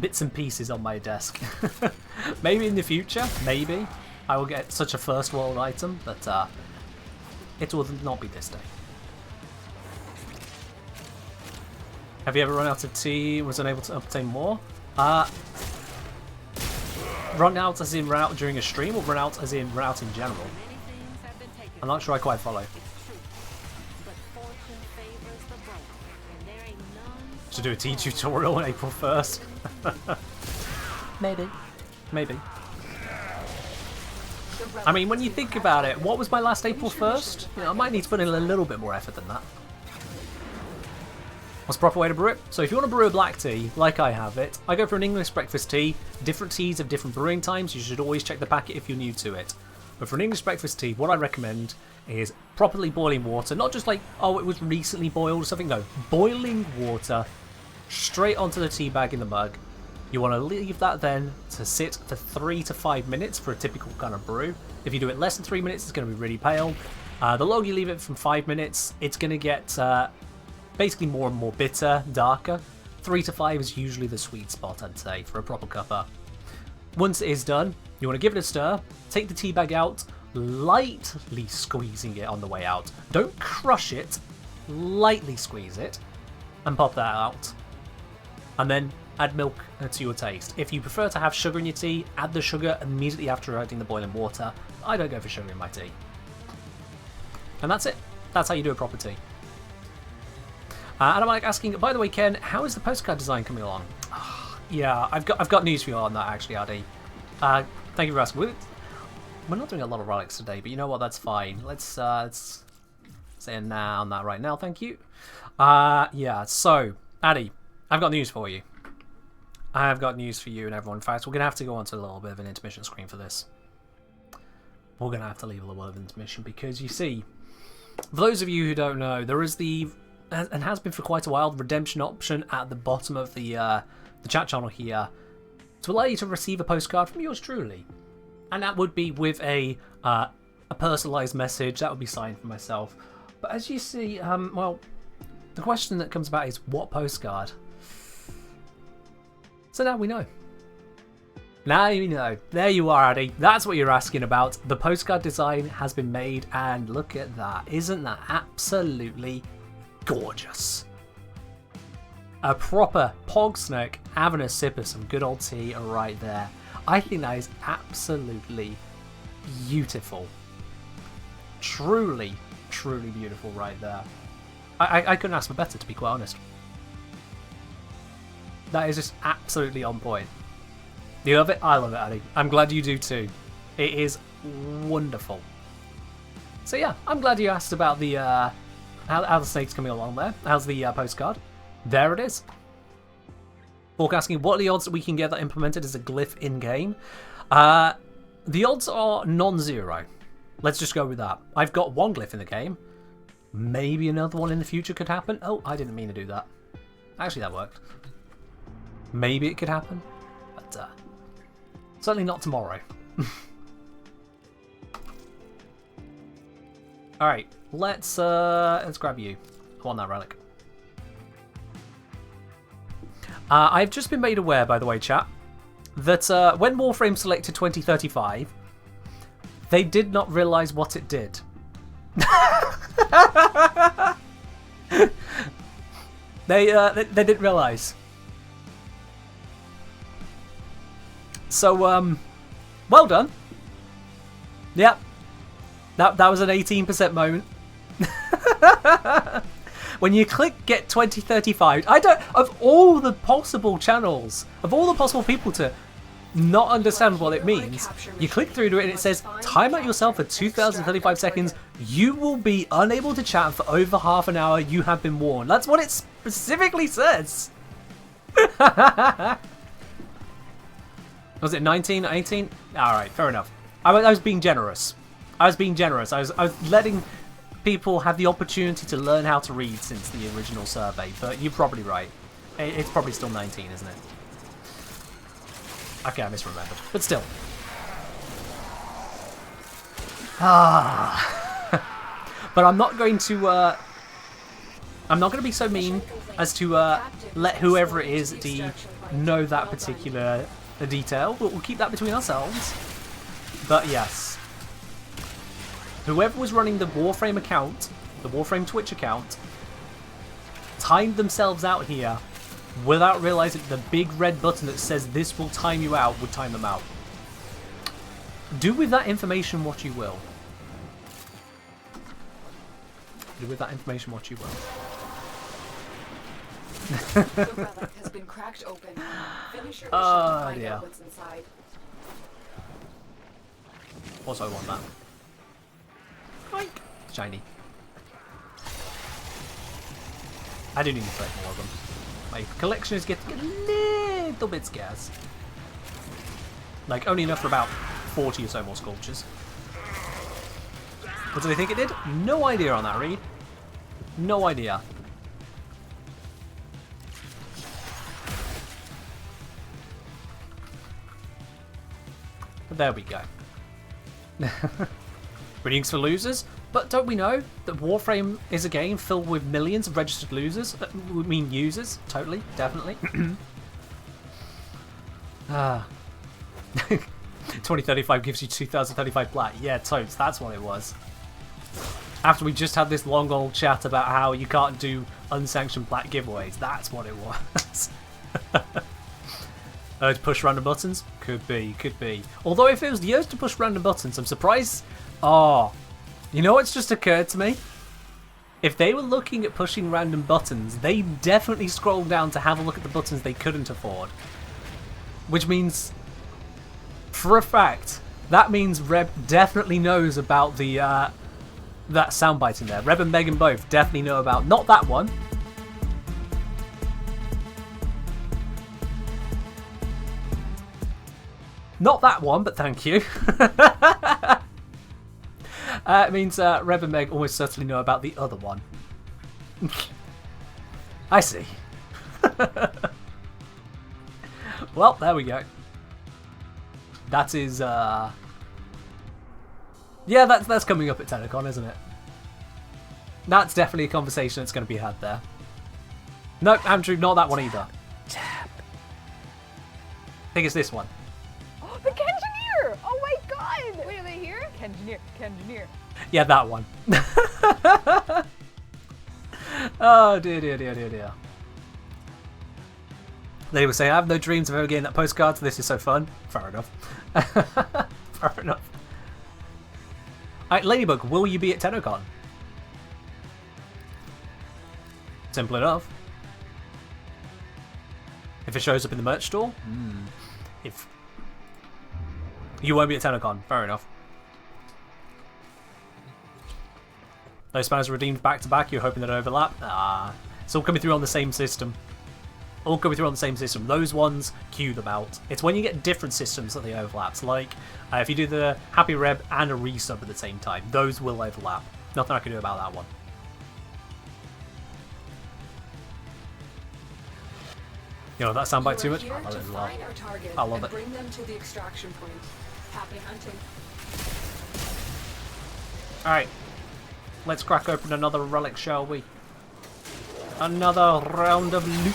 S1: bits and pieces on my desk. Maybe in the future, maybe, I will get such a first world item, but it will not be this day. Have you ever run out of tea and was unable to obtain more? Run out as in run out during a stream, or run out as in run out in general? I'm not sure I quite follow. Should do a tea tutorial on April 1st. Maybe. I mean, when you think about it, what was my last April 1st? You know, I might need to put in a little bit more effort than that. What's the proper way to brew it? So if you want to brew a black tea, like I have it, I go for an English breakfast tea. Different teas have different brewing times. You should always check the packet if you're new to it. But for an English breakfast tea, what I recommend is properly boiling water. Not just like, oh, it was recently boiled or something. No, boiling water straight onto the tea bag in the mug. You want to leave that then to sit for 3 to 5 minutes for a typical kind of brew. If you do it less than 3 minutes, it's going to be really pale. The longer you leave it from 5 minutes, it's going to get basically more and more bitter, darker. 3 to 5 is usually the sweet spot, I'd say, for a proper cuppa. Once it is done, you want to give it a stir, take the tea bag out, lightly squeezing it on the way out. Don't crush it, lightly squeeze it, and pop that out. And then add milk to your taste. If you prefer to have sugar in your tea, add the sugar immediately after adding the boiling water. I don't go for sugar in my tea. And that's it. That's how you do a proper tea. And I'm like asking, by the way, Ken, how is the postcard design coming along? Yeah, I've got news for you on that actually, Addy. Thank you for asking. We're not doing a lot of relics today, but you know what? That's fine. Let's say a nah on that right now. Thank you. Yeah. So, Addy, I've got news for you. I have got news for you and everyone. In fact, we're gonna have to go on to a little bit of an intermission screen for this. We're gonna have to leave a little bit of intermission because you see, for those of you who don't know, there is the and has been for quite a while the redemption option at the bottom of the chat channel here to allow you to receive a postcard from yours truly, and that would be with a personalized message that would be signed for myself. But as you see, well, the question that comes about is what postcard. So now we know. Now you know. There you are, Addy. That's what you're asking about. The postcard design has been made, and look at that. Isn't that absolutely gorgeous. A proper pog snack having a sip of some good old tea right there. I think that is absolutely beautiful. Truly, truly beautiful right there. I couldn't ask for better, to be quite honest. That is just absolutely on point. You love it? I love it, Addy. I'm glad you do too. It is wonderful. So yeah, I'm glad you asked about the how the snake's coming along there. How's the postcard? There it is. Fork asking, what are the odds that we can get that implemented as a glyph in-game? The odds are non-zero. Let's just go with that. I've got one glyph in the game. Maybe another one in the future could happen. Oh, I didn't mean to do that. Actually, that worked. Maybe it could happen. But certainly not tomorrow. Alright, let's grab you. I want that relic. I've just been made aware, by the way, chat, that when Warframe selected 2035, they did not realise what it did. They didn't realise. So, well done. Yep. That was an 18% moment. When you click get 2035, of all the possible channels, of all the possible people to not understand what it means, you click through to it and it says, time out yourself for 2035 seconds, you will be unable to chat for over half an hour, you have been warned. That's what it specifically says. Was it 19, 18? Alright, fair enough. I was being generous. I was letting people have the opportunity to learn how to read since the original survey, but you're probably right. It's probably still 19, isn't it? Okay, I misremembered. But still. But I'm not going to be so mean as to let whoever it is know that particular detail. We'll keep that between ourselves. But yes. Whoever was running the Warframe account, the Warframe Twitch account, timed themselves out here without realizing the big red button that says this will time you out would time them out. Do with that information what you will. Do with that information what you will.
S4: The relic has been cracked open. Finish your mission and find out what's inside.
S1: Also, I want that. Like, shiny. I do need to collect more of them. My collection is getting a little bit scarce. Like, only enough for about 40 or so more sculptures. What do they think it did? No idea on that read. No idea. But there we go. Readings for losers, but don't we know that Warframe is a game filled with millions of registered losers? I mean users, totally, definitely. 2035 gives you 2035 plat. Yeah, totes, that's what it was. After we just had this long old chat about how you can't do unsanctioned plat giveaways, that's what it was. To push random buttons? Could be, could be. Although if it was the urge to push random buttons, I'm surprised. Oh, you know what's just occurred to me? If they were looking at pushing random buttons, they definitely scrolled down to have a look at the buttons they couldn't afford. Which means, for a fact, that means Reb definitely knows about the that soundbite in there. Reb and Megan both definitely know about, not that one. Not that one, but thank you. It means Reb and Meg almost certainly know about the other one. I see. Well, there we go. That is, yeah, that's coming up at TennoCon, isn't it? That's definitely a conversation that's going to be had there. Nope, Andrew, not that one either. I think it's this one.
S3: The Kengineer! Oh my god! Wait, are they here? Kengineer.
S1: Yeah, that one. Oh dear, dear, dear, dear, dear. They would say, I have no dreams of ever getting that postcard, so this is so fun. Fair enough. Fair enough. Alright, Ladybug, will you be at TennoCon? Simple enough. If it shows up in the merch store? If you won't be at TennoCon, fair enough. Those spanners redeemed back to back, you're hoping they'd overlap? It's all coming through on the same system. All coming through on the same system. Those ones, queue them out. It's when you get different systems that they overlap. So like, if you do the Happy Reb and a resub at the same time, those will overlap. Nothing I can do about that one. You know that soundbite too much? I love it as well. I love it.
S4: Bring them to the extraction point. Happy hunting.
S1: Alright. Let's crack open another relic, shall we? Another round of loot.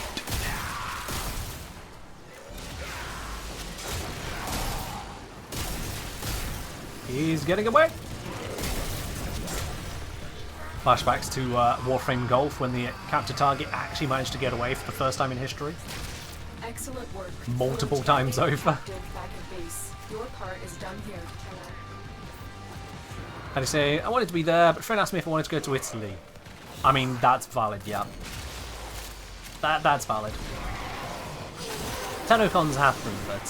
S1: He's getting away. Flashbacks to Warframe Golf when the capture target actually managed to get away for the first time in history.
S4: Excellent work.
S1: Multiple times over.
S4: Back at base. Your part is done here.
S1: And I say, I wanted to be there, but a friend asked me if I wanted to go to Italy. I mean, that's valid, yeah. That's valid. TennoCons happen, but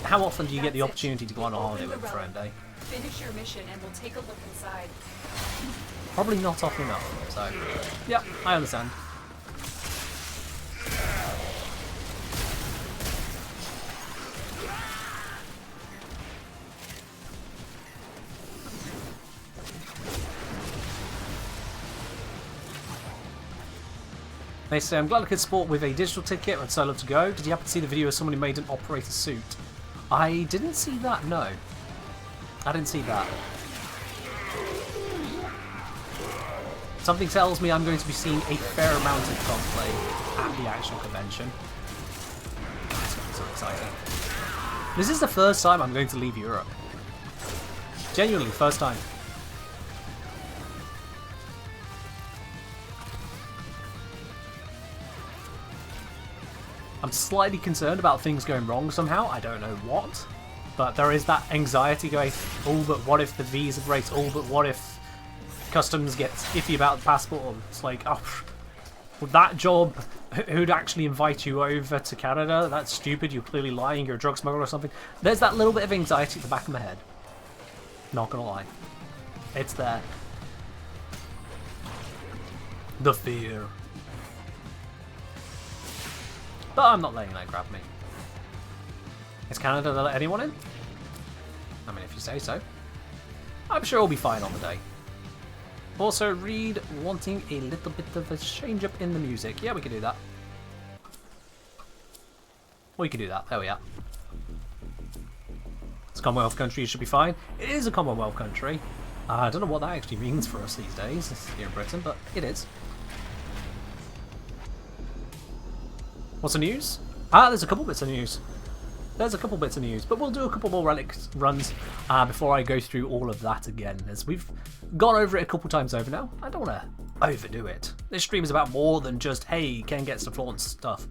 S1: how often do you get the opportunity to go on a holiday with a friend, eh?
S4: Finish your mission and we'll take a look inside.
S1: Probably not often enough, so yeah, I understand. They say, I'm glad I could sport with a digital ticket, I'd so love to go. Did you happen to see the video of someone who made an operator suit? I didn't see that, no. I didn't see that. Something tells me I'm going to be seeing a fair amount of cosplay at the actual convention. It's going to be so exciting. This is the first time I'm going to leave Europe. Genuinely, first time. I'm slightly concerned about things going wrong somehow. I don't know what. But there is that anxiety going, oh, but what if the visa breaks? Oh, but what if customs gets iffy about the passport? It's like, oh, well, that job, who'd actually invite you over to Canada? That's stupid. You're clearly lying. You're a drug smuggler or something. There's that little bit of anxiety at the back of my head. Not gonna lie. It's there. The fear. But I'm not letting that grab me. Is Canada to let anyone in? I mean, if you say so. I'm sure we'll be fine on the day. Also, Reed wanting a little bit of a change up in the music. Yeah, we can do that. We can do that. There we are. It's a Commonwealth country, it should be fine. It is a Commonwealth country. I don't know what that actually means for us these days here in Britain, but it is. What's the news? There's a couple bits of news. There's a couple bits of news, but we'll do a couple more relic runs before I go through all of that again, as we've gone over it a couple times over now. I don't want to overdo it. This stream is about more than just, hey, Ken gets to flaunt stuff.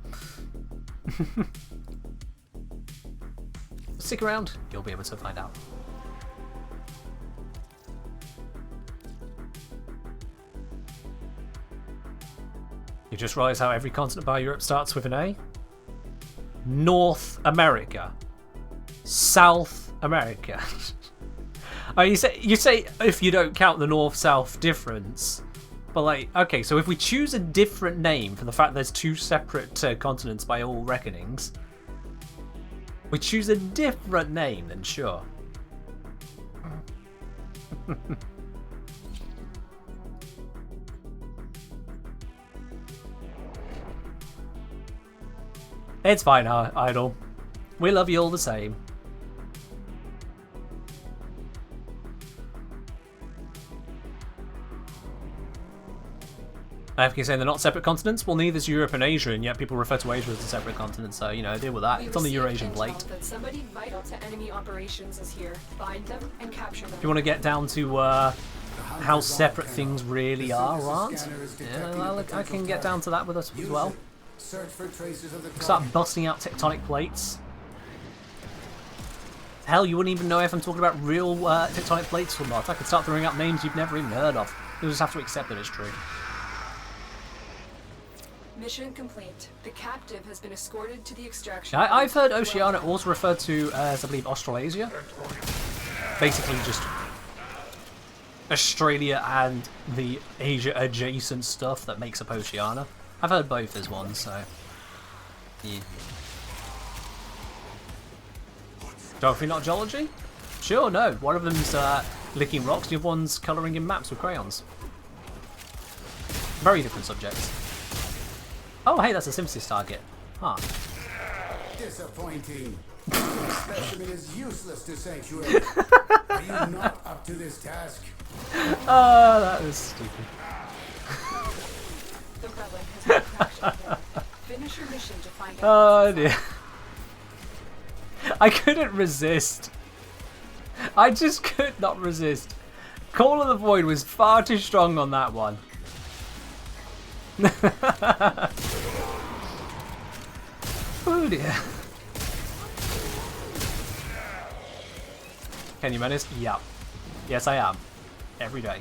S1: Stick around, you'll be able to find out. You just realise how every continent by Europe starts with an A? North America. South America. Oh, you say if you don't count the north-south difference. But like, okay, so if we choose a different name for the fact there's two separate continents by all reckonings, we choose a different name, then sure. It's fine, Idol. We love you all the same. AFK saying they're not separate continents? Well, neither is Europe and Asia, and yet people refer to Asia as a separate continent, so, you know, deal with that. It's on the Eurasian plate.
S4: That somebody vital to enemy operations is here. Find them and capture them.
S1: If you want to get down to how separate things really are or aren't. Yeah, well, I can get down to that with us as well.
S5: Search for traces of the
S1: Start busting out tectonic plates. Hell, you wouldn't even know if I'm talking about real tectonic plates or not. I could start throwing out names you've never even heard of. You'll just have to accept that it's true.
S4: Mission complete. The captive has been escorted to the extraction.
S1: I've heard Oceania also referred to as, I believe, Australasia. Basically just Australia and the Asia adjacent stuff that makes up Oceania. I've heard both as one, so yeah. Geography, not geology? Sure, no. One of them's licking rocks, the other one's colouring in maps with crayons. Very different subjects. Oh, hey, that's a synthesis target. Huh.
S5: Disappointing. This specimen is useless to Sanctuary. Are you not up to this task?
S1: Oh, that was stupid.
S4: The relic has been crashed. Finish your mission to find out.
S1: Oh dear. I couldn't resist. I just could not resist. Call of the Void was far too strong on that one. Oh dear. Can you menace? Yeah. Yes, I am. Every day.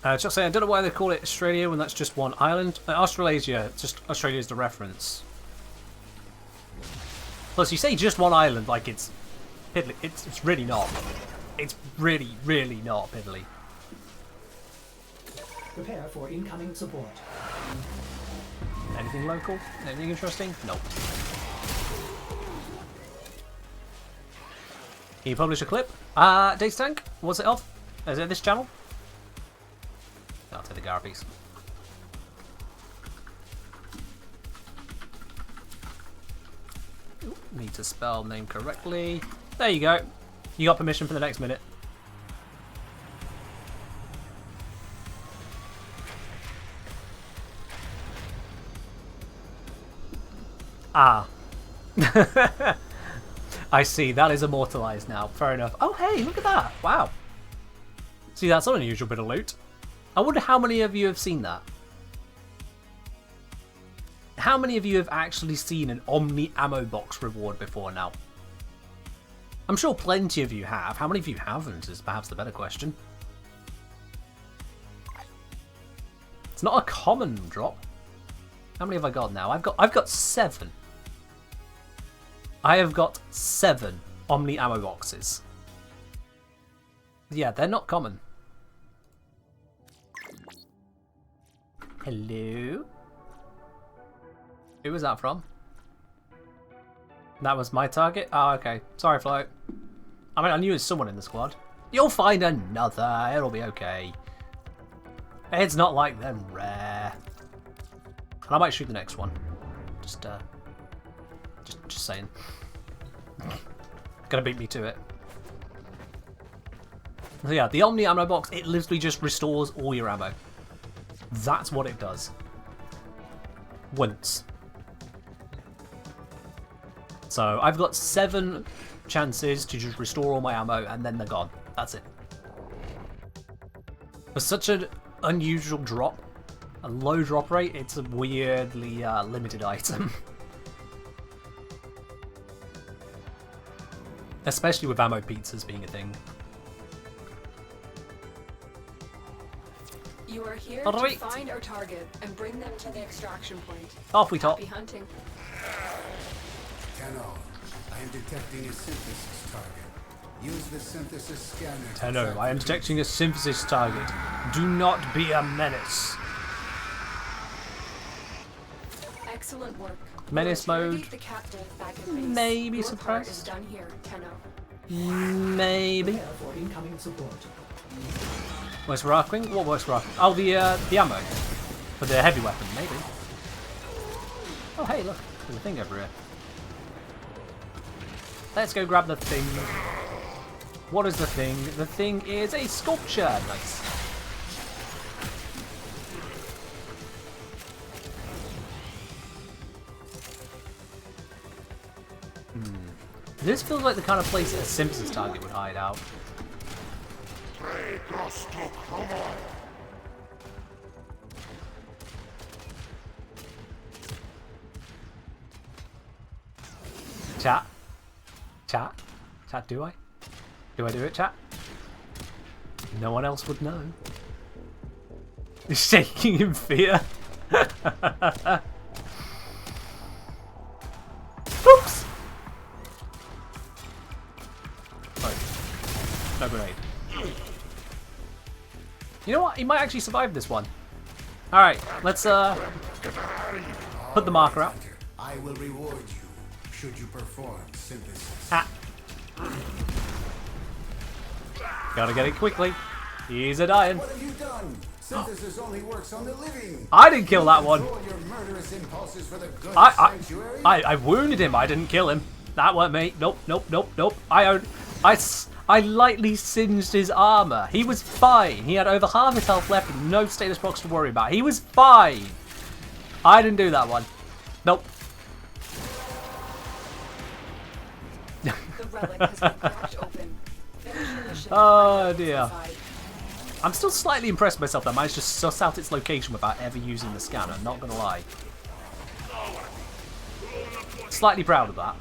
S1: Just saying, I don't know why they call it Australia when that's just one island. Australasia, just Australia is the reference. Plus, you say just one island like it's piddly. It's really not. It's really, really not piddly.
S6: Prepare for incoming support.
S1: Anything local? Anything interesting? Nope. Can you publish a clip? Data Tank? What's it of? Is it this channel? I'll take the Garpies. Need to spell name correctly. There you go. You got permission for the next minute. Ah. I see. That is immortalized now. Fair enough. Oh, hey, look at that. Wow. See, that's an unusual bit of loot. I wonder how many of you have seen that. How many of you have actually seen an Omni ammo box reward before now? I'm sure plenty of you have. How many of you haven't is perhaps the better question. It's not a common drop. How many have I got now? I've got 7. I have got 7 Omni ammo boxes. Yeah, they're not common. Hello? Who was that from? That was my target? Oh, okay. Sorry, Float. I mean, I knew there was someone in the squad. You'll find another. It'll be okay. It's not like they're rare. And I might shoot the next one. Just saying. Gonna beat me to it. So yeah, the Omni ammo box, it literally just restores all your ammo. That's what it does. Once. So I've got 7 chances to just restore all my ammo and then they're gone. That's it. For such an unusual drop, a low drop rate, it's a weirdly limited item. Especially with ammo pizzas being a thing.
S4: You are here
S1: Alright.
S4: to find our target and bring them to the extraction point.
S1: Off we top.
S4: Happy hunting.
S5: Tenno, I am detecting a synthesis target. Use the synthesis scanner.
S1: Tenno, I am detecting a synthesis target. Do not be a menace.
S4: Excellent work.
S1: Menace
S4: We'll
S1: mode.
S4: interrogate the captive back at base.
S1: Maybe
S4: Your part is
S1: suppressed.
S4: done here, Tenno.
S1: Maybe.
S6: Prepare for incoming support.
S1: Works for Arkwing? What works for Arkwing? Oh, the ammo. For the heavy weapon, maybe. Oh, hey, look. There's a thing over here. Let's go grab the thing. What is the thing? The thing is a sculpture. Nice. This feels like the kind of place that a Simpsons target would hide out. Chat? Chat? Chat, do I? Do I do it, chat? No one else would know. He's shaking in fear. Oops! Right. No grenade. You know what? He might actually survive this one. Alright, let's put the marker out.
S5: I will reward you should you perform synthesis.
S1: Ah. Gotta get it quickly. He's a dying.
S5: What have you done? Synthesis only works on the living.
S1: I didn't kill that one.
S5: Control your murderous impulses for the good of
S1: I
S5: sanctuary.
S1: wounded him. I didn't kill him. That weren't me. Nope, nope, nope, nope. I lightly singed his armor. He was fine. He had over half his health left and no status blocks to worry about. He was fine. I didn't do that one. Nope.
S4: The relic has been cracked open. Finish your mission.
S1: Oh dear.
S4: Inside.
S1: I'm still slightly impressed with myself that I managed to suss out its location without ever using the scanner, not gonna lie. Slightly proud of that.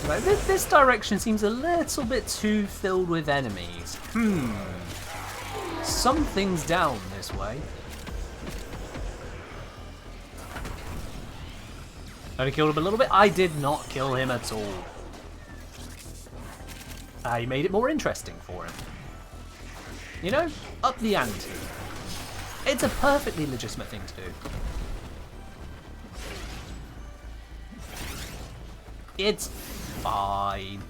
S1: Right, this direction seems a little bit too filled with enemies. Something's down this way. Only killed him a little bit? I did not kill him at all. I made it more interesting for him. You know, up the ante. It's a perfectly legitimate thing to do. It's fine.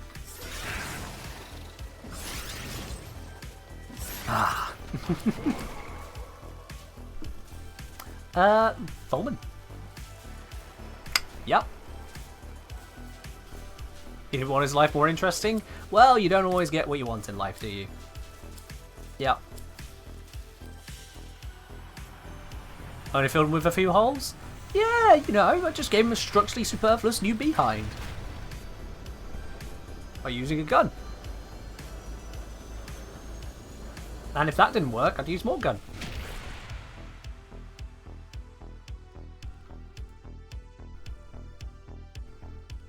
S1: Ah. Volman. Yep. You didn't want his life more interesting? Well, you don't always get what you want in life, do you? Yep. Only filled him with a few holes? Yeah, you know, I just gave him a structurally superfluous new behind. By using a gun. And if that didn't work, I'd use more gun.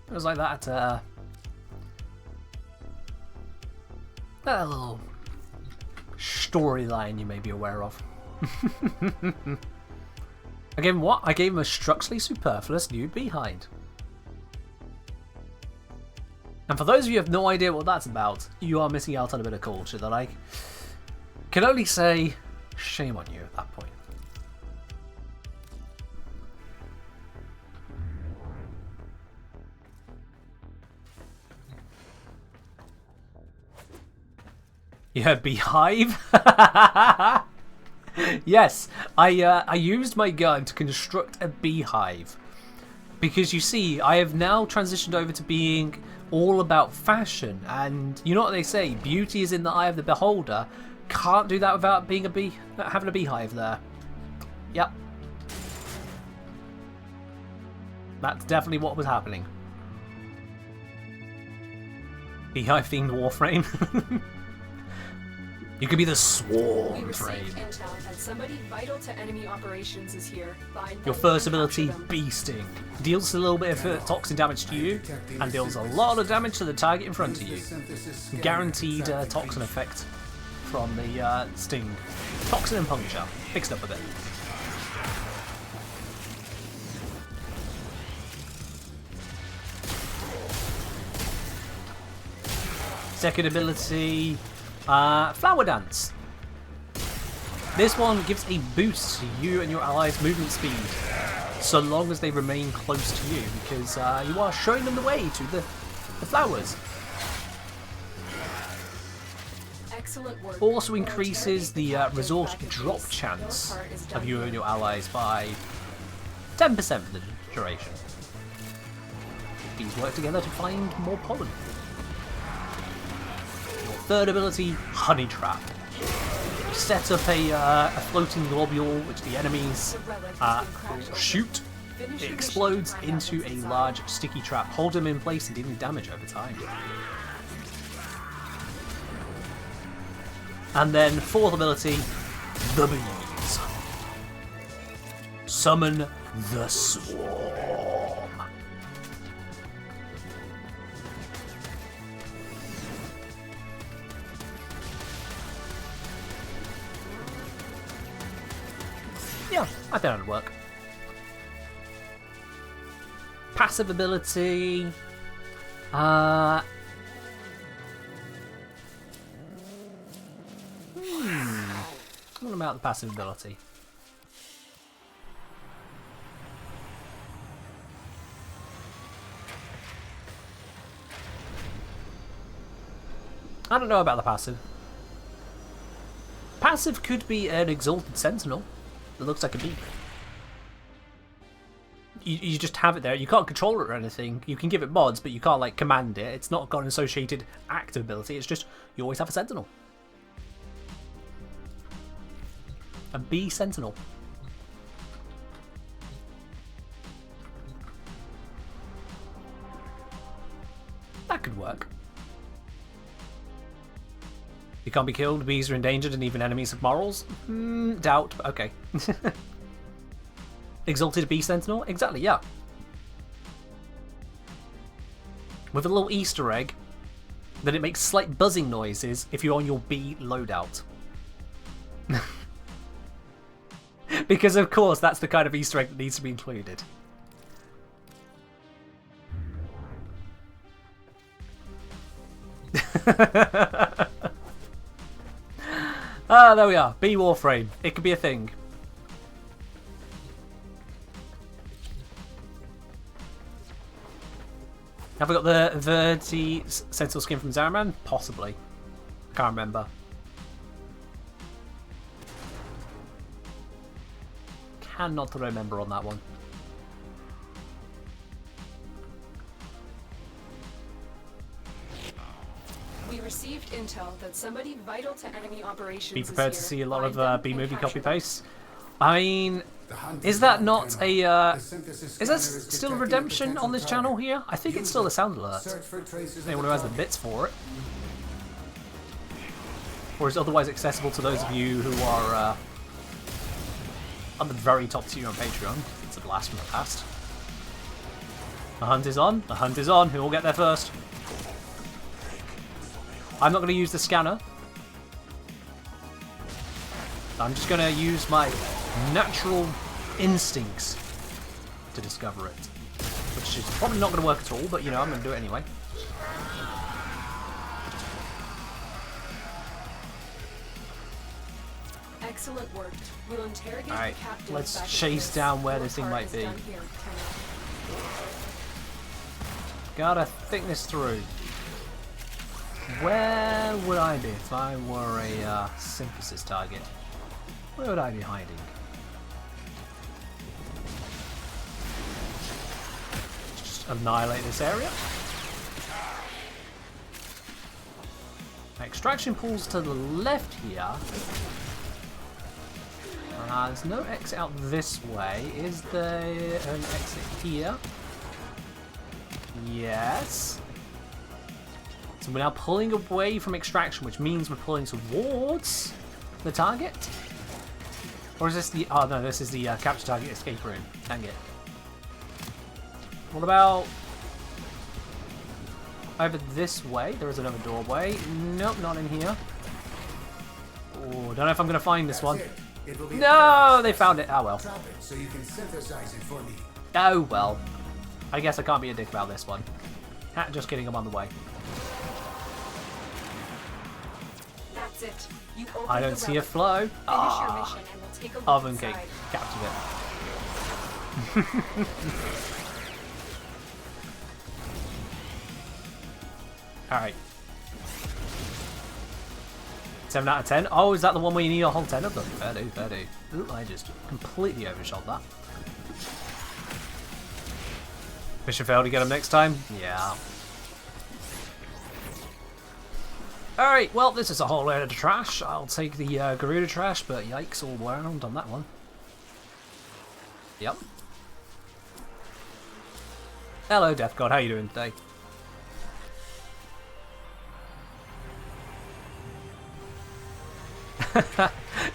S1: It was like that, that little storyline you may be aware of. I gave him what? I gave him a structurally superfluous new behind. And for those of you who have no idea what that's about, you are missing out on a bit of culture that I can only say shame on you at that point. Yeah, beehive? Yes, I used my gun to construct a beehive. Because you see, I have now transitioned over to being all about fashion. And you know what they say, beauty is in the eye of the beholder. Can't do that without being having a beehive there. Yep. That's definitely what was happening. Beehive themed Warframe. You could be the swarm
S4: We
S1: train.
S4: received intel that somebody vital to enemy operations is here. Find
S1: Your
S4: them
S1: first
S4: and
S1: ability,
S4: capture them.
S1: Beasting. Deals a little bit of toxin damage to you, and deals a lot of damage to the target in front of you. Guaranteed toxin effect from the sting. Toxin and puncture. Fixed up a bit. Second ability, Flower Dance. This one gives a boost to you and your allies' movement speed, so long as they remain close to you, because you are showing them the way to the flowers.
S4: Excellent work.
S1: Also increases the resort drop chance of you and your allies by 10% for the duration. These work together to find more pollen. Third ability, Honey Trap. Set up a floating globule which the enemies will shoot
S4: Finish
S1: It
S4: your
S1: explodes
S4: mission to find out
S1: into
S4: what's
S1: a
S4: inside.
S1: large sticky trap. Hold him in place and dealing damage over time. And then, fourth ability, the bees. Summon the swarm. Yeah, I think that'd work. Passive ability. What about the passive ability? I don't know about the passive. Passive could be an Exalted Sentinel that looks like a bee. You just have it there. You can't control it or anything. You can give it mods, but you can't like command it. It's not got an associated active ability. It's just you always have a Sentinel. A bee Sentinel. That could work. You can't be killed, bees are endangered, and even enemies have morals? Doubt, but okay. Exalted Bee Sentinel? Exactly, yeah. With a little Easter egg that it makes slight buzzing noises if you're on your bee loadout. Because of course that's the kind of Easter egg that needs to be included. Ah, there we are. Bee Warframe. It could be a thing. Have I got the Verti Sentinel skin from Zaraman? Possibly. Can't remember. Cannot remember on that one.
S4: We received intel that somebody vital to enemy operations
S1: Be prepared
S4: is
S1: to
S4: here.
S1: see a lot
S4: Find them
S1: of B
S4: and
S1: movie
S4: capture
S1: copy
S4: them.
S1: paste. I mean,
S5: The hunt
S1: is that
S5: done,
S1: not
S5: Colonel.
S1: a
S5: The synthesis
S1: is that
S5: scanner is
S1: still a
S5: detecting
S1: redemption
S5: potential
S1: on this
S5: target.
S1: channel here? I think it's still a sound alert.
S5: Search for traces of
S1: Anyone
S5: the
S1: who has the
S5: target.
S1: bits for it, or is otherwise accessible to those of you who are on the very top tier on Patreon. It's a blast from the past. The hunt is on. The hunt is on. Who will get there first? I'm not going to use the scanner. I'm just going to use my natural instincts to discover it. Which is probably not going to work at all, but you know, I'm going to do it anyway.
S4: Excellent work. We'll interrogate
S1: Alright,
S4: the captive
S1: let's
S4: back at
S1: chase
S4: base.
S1: down where
S4: Your
S1: this thing
S4: part
S1: might
S4: is
S1: be.
S4: done here, Lieutenant.
S1: Gotta think this through. Where would I be if I were a synthesis target? Where would I be hiding? Just annihilate this area. Extraction pools to the left here. There's no exit out this way. Is there an exit here? Yes. So we're now pulling away from extraction, which means we're pulling towards the target. Or is this the... Oh no, this is the capture target escape room. Dang it. What about... over this way? There is another doorway. Nope, not in here. Oh, don't know if I'm going to find this one.
S5: It will be
S1: No, they found it. Oh well.
S5: Trap it so you can synthesize it for me.
S1: Oh well. I guess I can't be a dick about this one. Just kidding, I'm on the way.
S4: That's it. You open
S1: I don't
S4: the
S1: see a
S4: relic.
S1: flow.
S4: Finish your
S1: Ah,
S4: mission and we'll take a look
S1: oven cake.
S4: inside.
S1: Captured it. Alright. 7 out of 10. Oh, is that the one where you need a whole 10 of them? Fair do, fair do. Ooh, I just completely overshot that. Mission failed to get him next time? Yeah. Alright, well, this is a whole load of trash. I'll take the Garuda trash, but yikes all around on that one. Yep. Hello, Death God. How you doing today?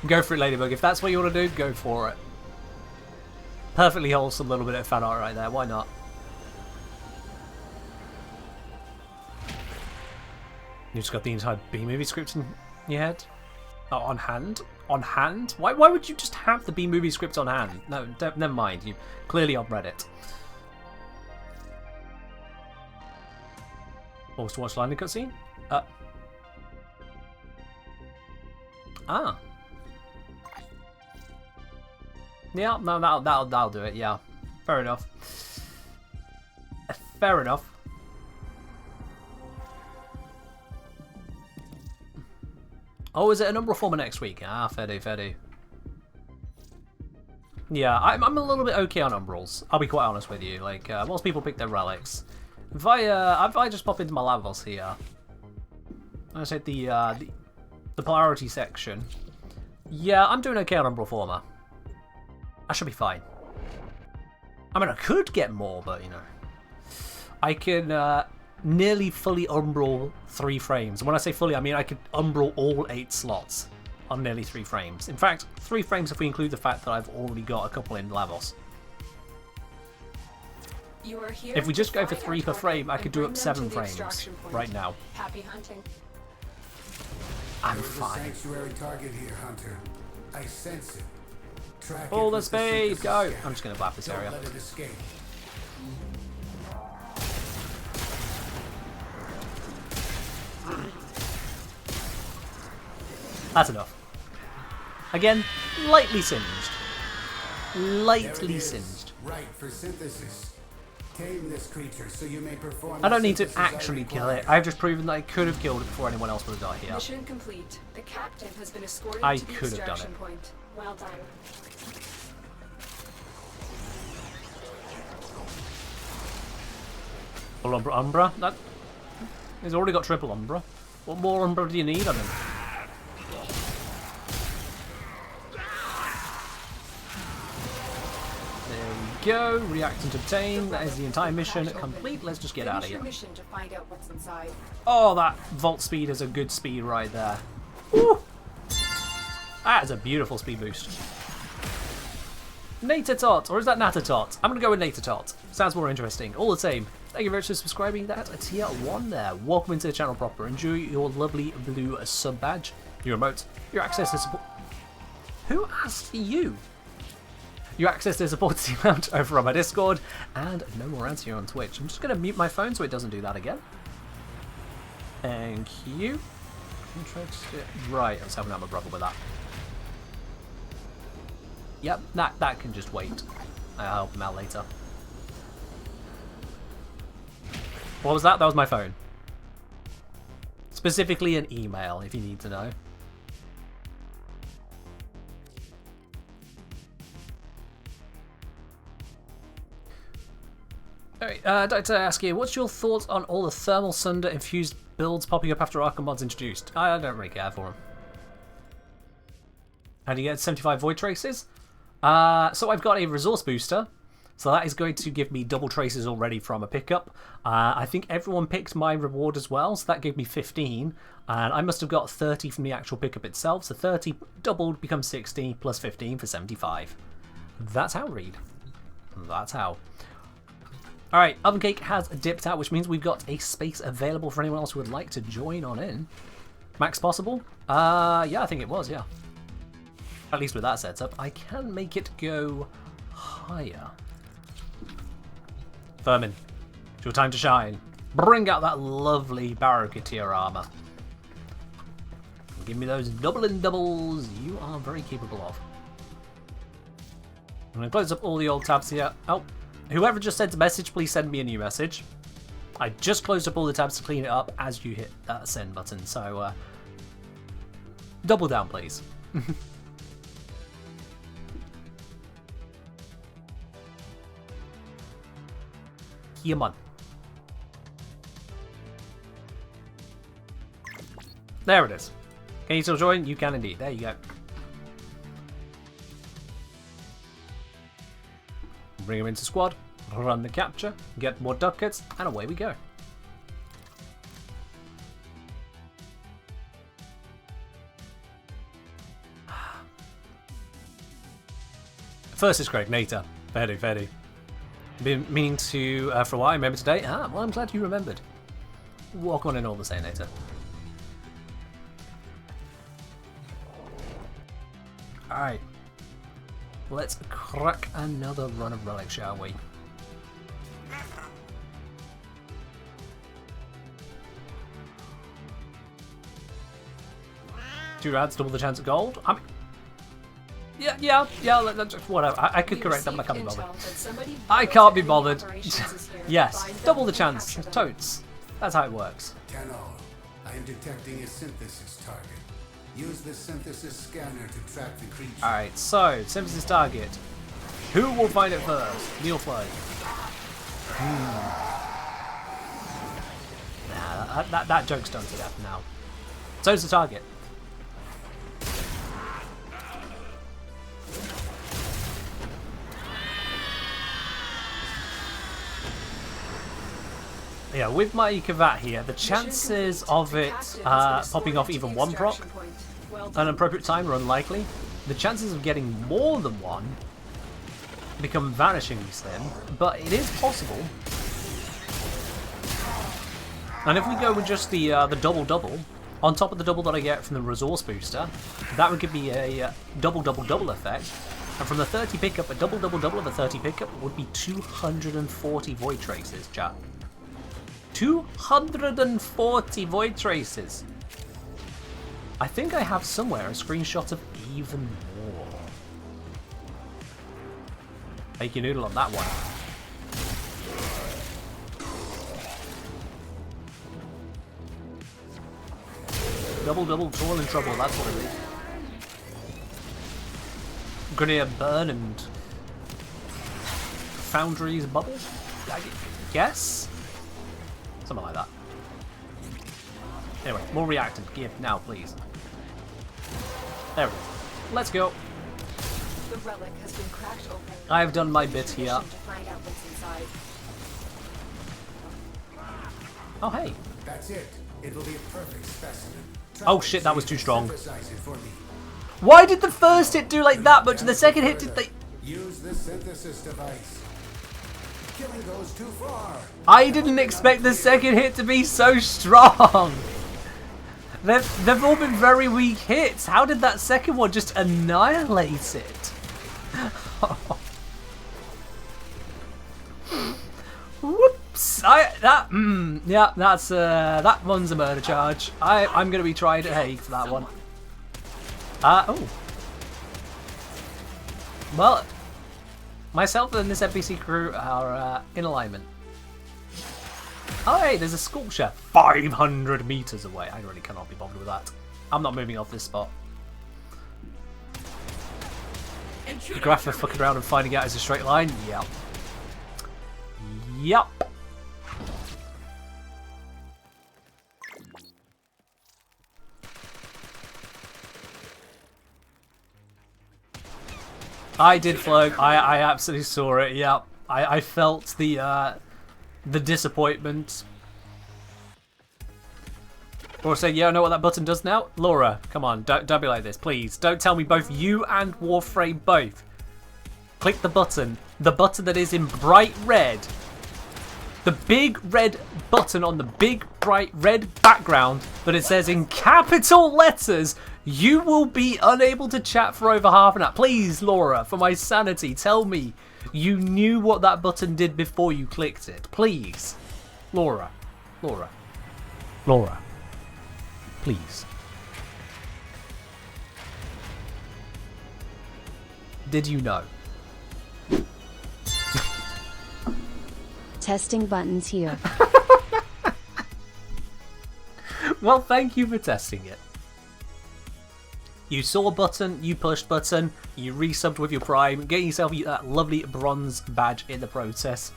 S1: Go for it, Ladybug. If that's what you want to do, go for it. Perfectly wholesome little bit of fan art right there. Why not? You just got the entire B-movie script in your head? Oh, on hand? On hand? Why would you just have the B-movie script on hand? No, never mind. You clearly on Reddit. Forced to watch landing cutscene? Ah. Yeah, no, that'll do it. Yeah, fair enough. Fair enough. Oh, is it an Umbral former next week? Ah, fair do. Yeah, I'm a little bit okay on Umbrals. I'll be quite honest with you. Like, most people pick their relics. If I just pop into my levels here, I just hit the polarity section. Yeah, I'm doing okay on Umbral former. I should be fine. I mean, I could get more, but you know, I can nearly fully umbral 3 frames. And when I say fully, I mean I could umbral all 8 slots on nearly 3 frames. In fact, 3 frames if we include the fact that I've already got a couple in Lavos.
S4: You are here
S1: If we just
S4: to
S1: go for
S4: find
S1: 3 per
S4: our
S1: frame, I
S4: target
S1: could do
S4: and
S1: up
S4: bring them
S1: 7
S4: to the
S1: frames
S4: extraction point.
S1: right now.
S4: Happy hunting.
S1: I'm
S5: There's a
S1: fine.
S5: sanctuary target here, Hunter. I sense it. Track
S1: All
S5: it
S1: the
S5: with
S1: speed,
S5: synthesis
S1: go!
S5: scanner.
S1: I'm just going to blap this
S5: Don't
S1: area.
S5: let it escape.
S1: That's enough. Again, lightly singed.
S5: There it
S1: Lightly
S5: is.
S1: singed.
S5: Right for synthesis. Tame this creature so you may perform.
S1: I don't
S5: the
S1: need to
S5: synthesis I
S1: actually kill
S5: require.
S1: it. I've just proven that I could have killed it before anyone else would have died here.
S4: Mission complete. The captain has been escorted
S1: I
S4: to the
S1: could have done
S4: extraction
S1: it.
S4: point. Well done.
S1: Full Umbra? That... He's already got triple Umbra. What more Umbra do you need on him? There we go. Reactant obtained. That is the entire mission complete. Let's just get out of
S4: Finish
S1: here.
S4: your mission to find out what's inside.
S1: Oh, that vault speed is a good speed right there. Woo! That is a beautiful speed boost. Natatot, or is that Natatot? I'm going to go with Natatot. Sounds more interesting. All the same, thank you very much for subscribing. That's a tier 1 there. Welcome into the channel proper. Enjoy your lovely blue sub badge, your emotes, your access to support. Who asked you? Your access to support team out over on my Discord, and no more ads here on Twitch. I'm just going to mute my phone so it doesn't do that again. Thank you. Right, let's have another brother with that. Yep, that can just wait. I'll help him out later. What was that? That was my phone. Specifically an email, if you need to know. Alright, I'd like to ask you, what's your thoughts on all the Thermal Sunder infused builds popping up after Arkham Mod's introduced? I don't really care for them. How do you get 75 Void Traces? So I've got a resource booster, so that is going to give me double traces already from a pickup. I think everyone picked my reward as well, so that gave me 15, and I must have got 30 from the actual pickup itself, so 30 doubled becomes 60, plus 15 for 75. That's how, Reed. That's how. Alright, Oven Cake has dipped out, which means we've got a space available for anyone else who would like to join on in. Max possible? Yeah, I think it was, yeah. At least with that setup, I can make it go higher. Vermin, it's your time to shine. Bring out that lovely Barracuteer armor. Give me those doubles you are very capable of. I'm going to close up all the old tabs here. Oh, whoever just sent a message, please send me a new message. I just closed up all the tabs to clean it up as you hit that send button, so double down, please. Come on. There it is. Can you still join? You can indeed. There you go. Bring him into squad. run the capture, get more ducats, and away we go. First is Craig Nater. Very. Been meaning to for a while. I remember today. Well, I'm glad you remembered. Walk on in all the same, Nater. Alright. Let's crack another run of Relic, shall we? Two rads, double the chance of gold. I mean, yeah, whatever. I could correct them, but I can't be bothered. I can't be bothered. Yes, double the chance. Totes. That's how it works.
S5: Tenol, I am detecting a synthesis target. Use the synthesis scanner to track the creature.
S1: Alright, so, synthesis target. Who will find it first? Neilfly. Nah, that joke's done to death now. So's the target. Yeah, with my Kavat here, the chances of it popping off even one proc at an appropriate time are unlikely. The chances of getting more than one become vanishingly slim, but it is possible. And if we go with just the double-double, on top of the double that I get from the resource booster, that would give me a double-double-double effect. And from the 30 pickup, a double-double-double of a 30 pickup would be 240 Void Traces, chat. 240 Void Traces. I think I have somewhere a screenshot of even more. Make your noodle on that one. Double, toil and trouble, that's what it is. Grenier burn and Foundry's bubble? I guess? Something like that. Anyway, more reactant. Give now, please. There we go. Let's go.
S4: The relic has been cracked open.
S1: I've done my bit here.
S4: To find out what's inside.
S1: Oh, hey.
S5: That's it. It will be a perfect specimen.
S1: Oh shit, that was too strong. Why did the first hit do like that much and the second hit did they...
S5: Use the synthesis device. Killing goes too far.
S1: I didn't expect the second hit to be so strong. They've all been very weak hits. How did that second one just annihilate it? Whoops! Yeah, that's that one's a murder charge. I'm gonna be tried at Hague for that one. Oh. Well, myself and this NPC crew are in alignment. Oh hey, there's a sculpture 500 meters away. I really cannot be bothered with that. I'm not moving off this spot. The graph of fucking around and finding out is a straight line? Yep. Yep. I did float. I absolutely saw it. Yep. I felt the disappointment. Laura said, yeah, I know what that button does now. Laura, come on, don't be like this, please. Don't tell me both you and Warframe both. Click the button that is in bright red. The big red button on the big bright red background that it says in capital letters, you will be unable to chat for over half an hour. Please, Laura, for my sanity, tell me you knew what that button did before you clicked it. Please. Laura. Please. Did you know?
S2: Testing buttons here.
S1: Well, thank you for testing it. You saw a button, you pushed button, you resubbed with your Prime, getting yourself that lovely bronze badge in the process.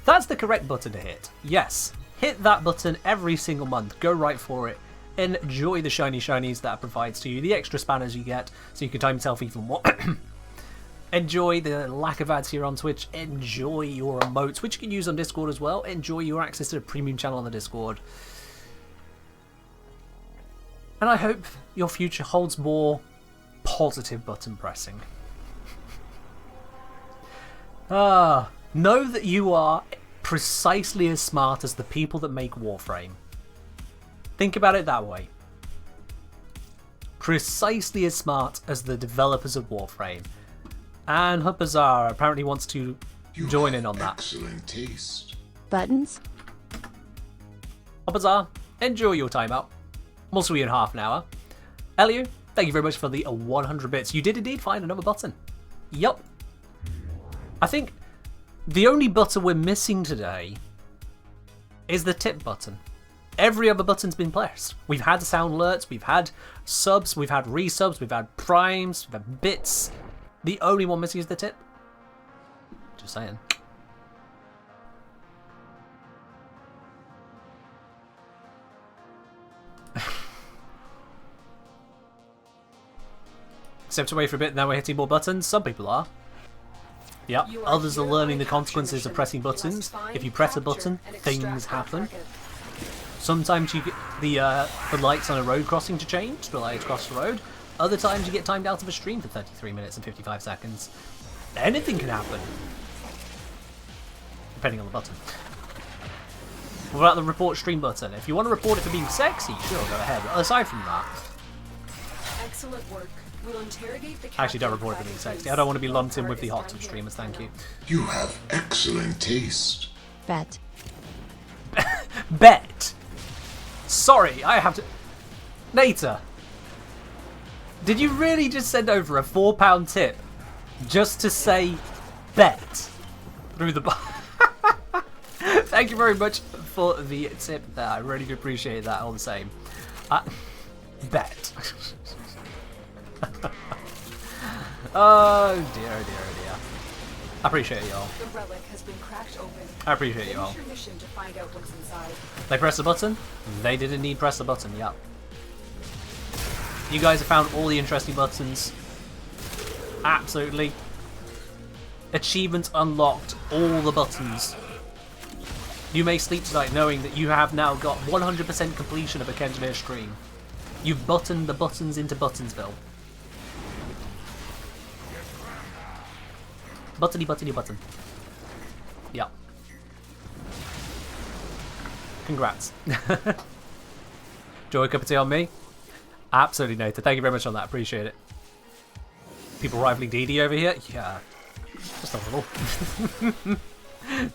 S1: That's the correct button to hit. Yes, hit that button every single month. Go right for it. Enjoy the shinies that it provides to you, the extra spanners you get, so you can time yourself even more. Enjoy the lack of ads here on Twitch. Enjoy your emotes, which you can use on Discord as well. Enjoy your access to the premium channel on the Discord. And I hope your future holds more positive button pressing. Know that you are precisely as smart as the people that make Warframe. Think about it that way. Precisely as smart as the developers of Warframe. And Hubbazar apparently wants to join in on that.
S7: Excellent taste.
S2: Buttons?
S1: Hubbazar, enjoy your timeout. We'll see you in half an hour. Elio, thank you very much for the 100 bits. You did indeed find another button. Yup. I think the only button we're missing today is the tip button. Every other button's been pressed. We've had sound alerts, we've had subs, we've had resubs, we've had primes, we've had bits. The only one missing is the tip. Just saying. Stepped away for a bit, now we're hitting more buttons. Some people are. Yep, others are learning the consequences of pressing buttons. If you press a button, things happen. Sometimes you get the lights on a road crossing to change, to allow you to cross the road. Other times you get timed out of a stream for 33 minutes and 55 seconds. Anything can happen. Depending on the button. What about the report stream button? If you want to report it for being sexy, sure, go ahead. But aside from that...
S4: Excellent work. We'll interrogate the
S1: Actually, don't report it for being sexy. I don't want to be lumped in with the hot tub streamers, thank you.
S7: You have excellent taste.
S2: Bet.
S1: Bet! Sorry, I have to... Nata! Did you really just send over a £4 tip just to say bet through the... Thank you very much for the tip there. I really do appreciate that all the same. Bet. Oh dear, oh dear, oh dear. I appreciate you all.
S4: The relic has been cracked open.
S1: I appreciate you all.
S4: Finish your mission to find out what's inside.
S1: They press the button? They did indeed press the button, yeah. You guys have found all the interesting buttons. Absolutely. Achievement unlocked. All the buttons. You may sleep tonight knowing that you have now got 100% completion of a Kenjamir stream. You've buttoned the buttons into Buttonsville. Buttony, buttony, button. Yeah. Congrats. Joy, cup of tea on me? Absolutely, Nathan. Thank you very much on that. Appreciate it. People rivaling DD over here? Yeah. Just a little.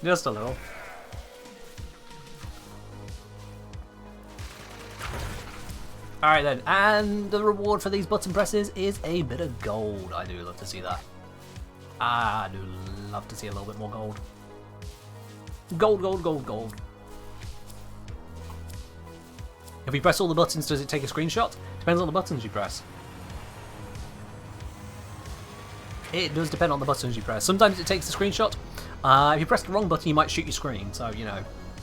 S1: Just a little. Alright then, and the reward for these button presses is a bit of gold. I do love to see that. I do love to see a little bit more gold. Gold, gold, gold, gold. If you press all the buttons, does it take a screenshot? Depends on the buttons you press. It does depend on the buttons you press. Sometimes it takes a screenshot. If you press the wrong button, you might shoot your screen. So, you know,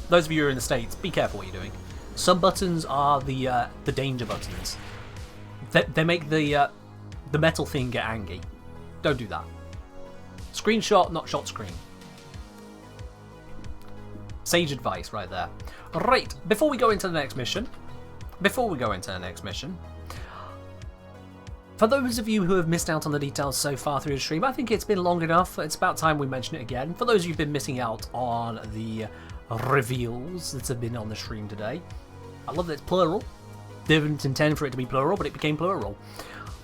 S1: those of you who are in the States, be careful what you're doing. Some buttons are the danger buttons. They make the metal thing get angry. Don't do that. Screenshot, not shot screen. Sage advice right there. Right, before we go into the next mission, for those of you who have missed out on the details so far through the stream, I think it's been long enough. It's about time we mention it again. For those of you who've been missing out on the reveals that have been on the stream today, I love that it's plural. Didn't intend for it to be plural, but it became plural.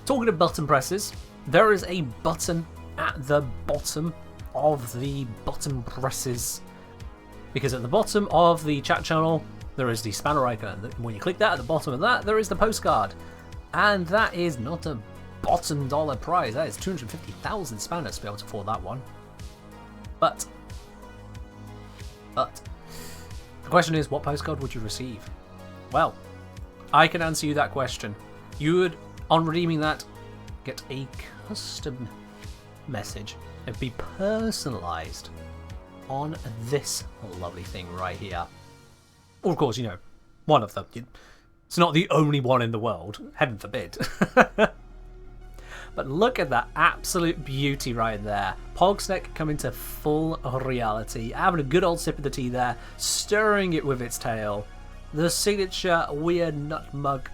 S1: Talking of button presses, there is a button at the bottom of the button presses. Because at the bottom of the chat channel, there is the spanner icon. When you click that, at the bottom of that, there is the postcard. And that is not a bottom dollar prize. That is 250,000 spanners to be able to afford that one. But, the question is, what postcard would you receive? Well, I can answer you that question. You would, on redeeming that, get a custom message. It'd be personalised on this lovely thing right here. Or, of course, you know, one of them. It's not the only one in the world, heaven forbid. But look at that absolute beauty right there. Pogsneck coming to full reality, having a good old sip of the tea there, stirring it with its tail. The signature weird nut mug,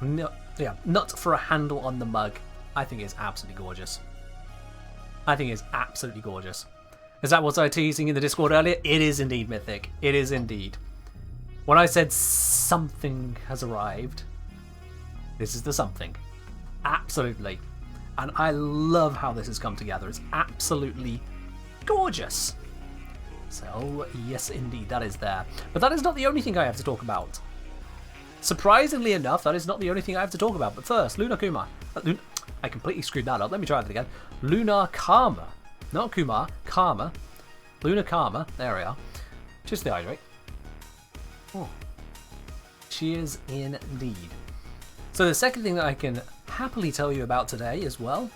S1: nut for a handle on the mug. I think it's absolutely gorgeous. I think it's absolutely gorgeous. Is that what I was teasing in the Discord earlier? It is indeed, Mythic. It is indeed. When I said something has arrived, this is the something. Absolutely. And I love how this has come together. It's absolutely gorgeous. So, yes, indeed, that is there. But that is not the only thing I have to talk about. Surprisingly enough, that is not the only thing I have to talk about. But first, Lunar Kumar. I completely screwed that up. Let me try that again. Lunar Karma. Not Kumar, Karma. Lunar Karma. There we are. Just the hydrate. Oh. Cheers indeed. So the second thing that I can happily tell you about today as well,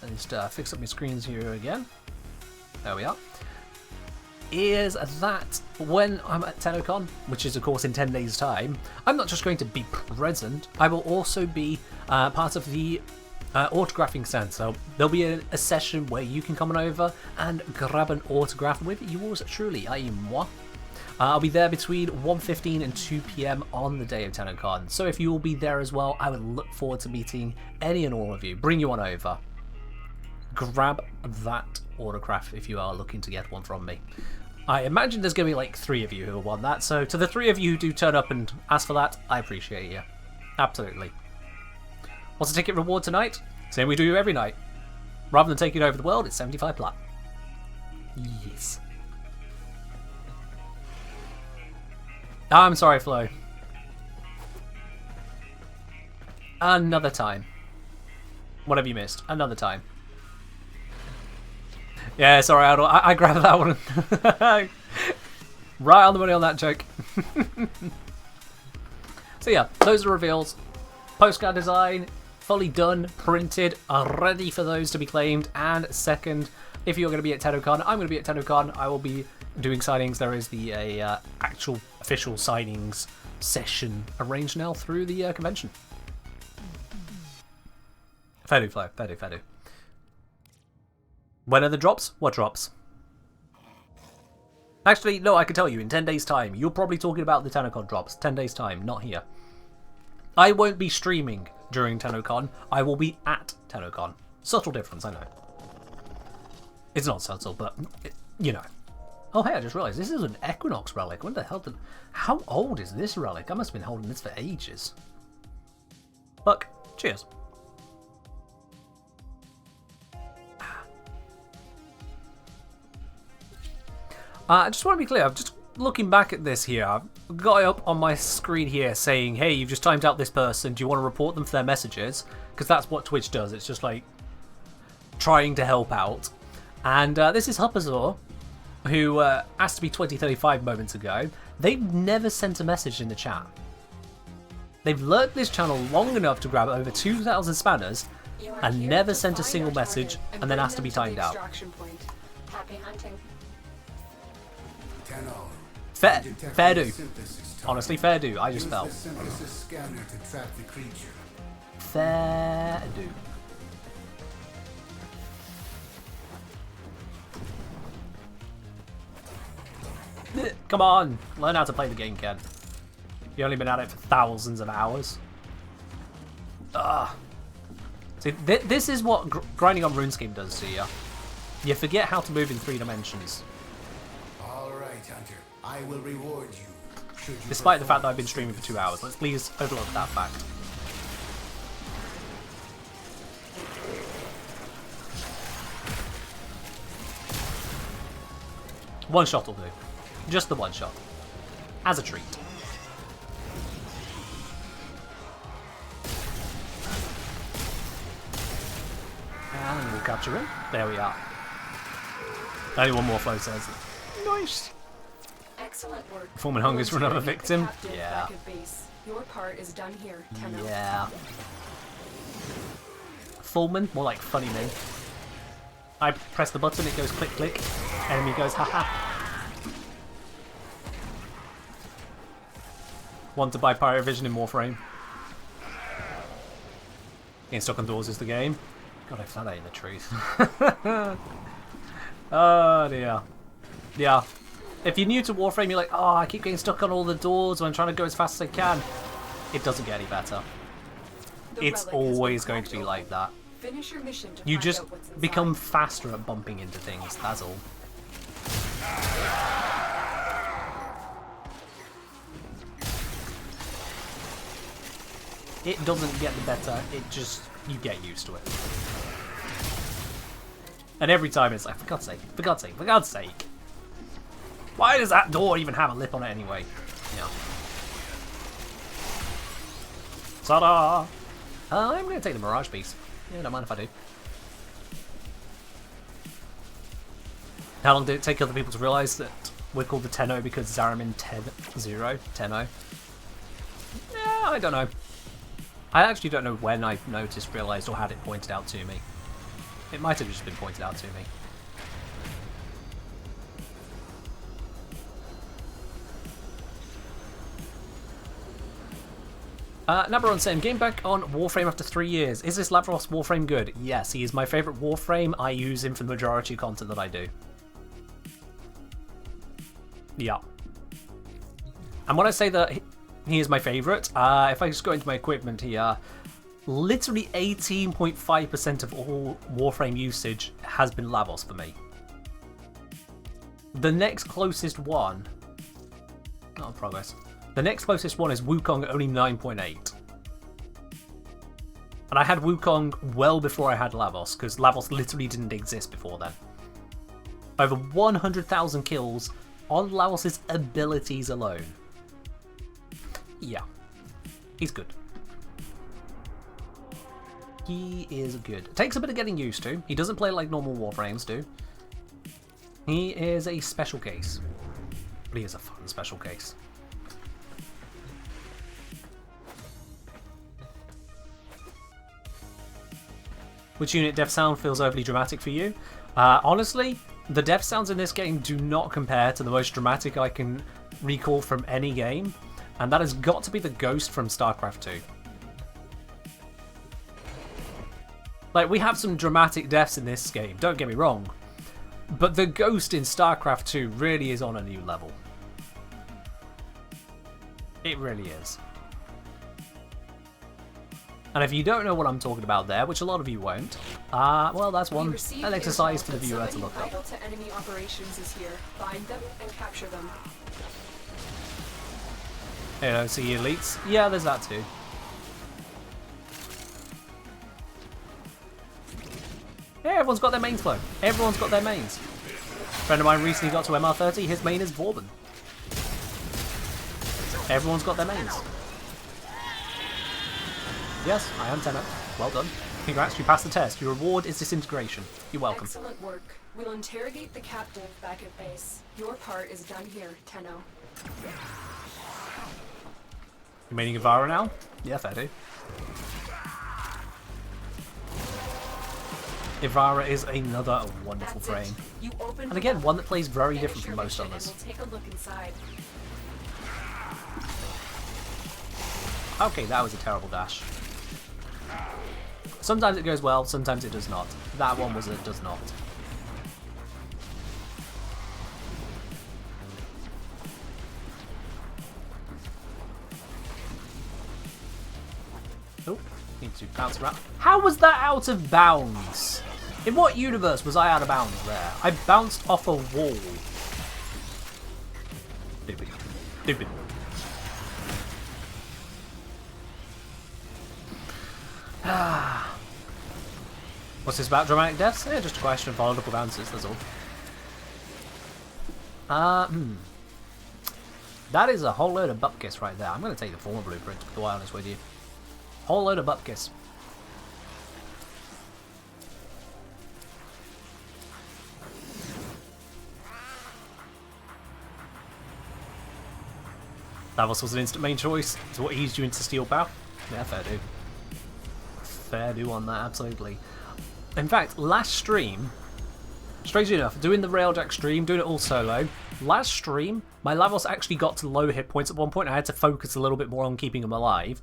S1: and just fix up my screens here again. There we are. Is that when I'm at TennoCon, which is of course in 10 days time, I'm not just going to be present, I will also be part of the autographing stand. So there'll be a session where you can come on over and grab an autograph with yours truly, i.e. moi. I'll be there between 1:15 and 2 PM on the day of TennoCon. So if you will be there as well, I would look forward to meeting any and all of you. Bring you on over. Grab that autograph if you are looking to get one from me. I imagine there's going to be like 3 of you who will want that. So to the 3 of you who do turn up and ask for that, I appreciate you. Absolutely. What's the ticket reward tonight? Same we do every night. Rather than taking over the world, it's 75 plat. Yes. I'm sorry, Flo. Another time. What have you missed? Another time. Yeah, sorry, I grabbed that one. Right on the money on that joke. So yeah, those are reveals. Postcard design, fully done, printed, ready for those to be claimed. And second, if you're going to be at TennoCon, I'm going to be at TennoCon. I will be doing signings. There is the actual official signings session arranged now through the convention. Fair do, Flo. Fair do, fair do. When are the drops? What drops? Actually, no, I can tell you, in 10 days' time, you're probably talking about the TennoCon drops. 10 days' time, not here. I won't be streaming during TennoCon. I will be at TennoCon. Subtle difference, I know. It's not subtle, but, you know. Oh, hey, I just realised this is an Equinox relic. What the hell did... How old is this relic? I must have been holding this for ages. Look, cheers. I just want to be clear, I'm just looking back at this here. I've got it up on my screen here saying, hey, you've just timed out this person. Do you want to report them for their messages? Because that's what Twitch does. It's just like trying to help out. And this is Huppazor, who asked to be 2035 moments ago. They've never sent a message in the chat. They've lurked this channel long enough to grab over 2,000 spanners and never sent a single message and then asked to be timed out.
S3: Happy hunting.
S1: Fair do. Honestly, fair do. I just felt. Fair do. Come on, learn how to play the game, Ken. You've only been at it for thousands of hours. Ugh. See, this is what grinding on RuneScape does to you. You forget how to move in 3 dimensions.
S5: Hunter, I will reward you.
S1: Despite the fact that I've been streaming for 2 hours, let's please overlook that fact. One shot will do. Just the one shot. As a treat. And we'll capture him. There we are. Only one more flow says. Nice.
S4: Excellent work.
S1: Performing hungers for another victim. Yeah.
S4: Your part is done here, Tenno.
S1: Yeah. Fullman, more like funny me. I press the button, it goes click click. Enemy goes haha. Want to buy Pirate Vision in Warframe? Getting stuck on doors is the game. God, if that ain't the truth. Oh dear. Yeah. If you're new to Warframe, you're like, oh, I keep getting stuck on all the doors when I'm trying to go as fast as I can. It doesn't get any better. It's always going to be like that.
S4: Finish your mission to
S1: You
S4: find
S1: just
S4: out what's inside.
S1: become faster at bumping into things, that's all. It doesn't get better, it just, you get used to it. And every time it's like, for God's sake, for God's sake, for God's sake. Why does that door even have a lip on it anyway? Yeah. Ta-da! I'm going to take the Mirage piece. Yeah, don't mind if I do. How long did it take other people to realise that we're called the 10-0 because Zaramin 10-0? 10-0? Yeah, I don't know. I actually don't know when I noticed, realised, or had it pointed out to me. It might have just been pointed out to me. Nabaron saying, game back on Warframe after 3 years. Is this Lavros Warframe good? Yes, he is my favourite Warframe. I use him for the majority of content that I do. Yeah. And when I say that he is my favourite, if I just go into my equipment here, literally 18.5% of all Warframe usage has been Lavos for me. The next closest one... Not in progress. The next closest one is Wukong, only 9.8. And I had Wukong well before I had Lavos, because Lavos literally didn't exist before then. Over 100,000 kills on Lavos' abilities alone. Yeah. He's good. He is good. It takes a bit of getting used to. He doesn't play like normal Warframes do. He is a special case. But he is a fun special case. Which unit death sound feels overly dramatic for you? Honestly, the death sounds in this game do not compare to the most dramatic I can recall from any game, and that has got to be the Ghost from StarCraft 2. Like, we have some dramatic deaths in this game, don't get me wrong, but the Ghost in StarCraft 2 really is on a new level. It really is. And if you don't know what I'm talking about there, which a lot of you won't, well, that's an exercise for the viewer to look up.
S4: Vital to enemy operations is here. Find them and capture them.
S1: You know, see elites? Yeah, there's that too. Yeah, everyone's got their mains flow. Everyone's got their mains. A friend of mine recently got to MR30, his main is Vauban. Everyone's got their mains. Yes, I am Tenno. Well done. Congrats, you passed the test. Your reward is disintegration. You're welcome.
S4: Excellent work. We'll interrogate the captive back at base. Your part is done here, Tenno.
S1: You meaning Ivara now? Yeah, fair do. Ivara is another wonderful frame. And again, one that plays very different from most others.
S4: We'll take a look inside.
S1: Okay, that was a terrible dash. Sometimes it goes well, sometimes it does not. That one was it does not. Oh, need to bounce around. How was that out of bounds? In what universe was I out of bounds there? I bounced off a wall. Stupid. Stupid. What's this about dramatic deaths? Yeah, just a question of followed up with answers, that's all. That is a whole load of bupkis right there. I'm going to take the former blueprint, to be quite honest with you. Whole load of bupkis. Davos was an instant main choice. It's what eased you into Steel Bow. Yeah, fair do. Fair do on that, absolutely. In fact, last stream, strangely enough, doing the Railjack stream, doing it all solo, last stream, my Lavos actually got to low hit points at one point. I had to focus a little bit more on keeping him alive.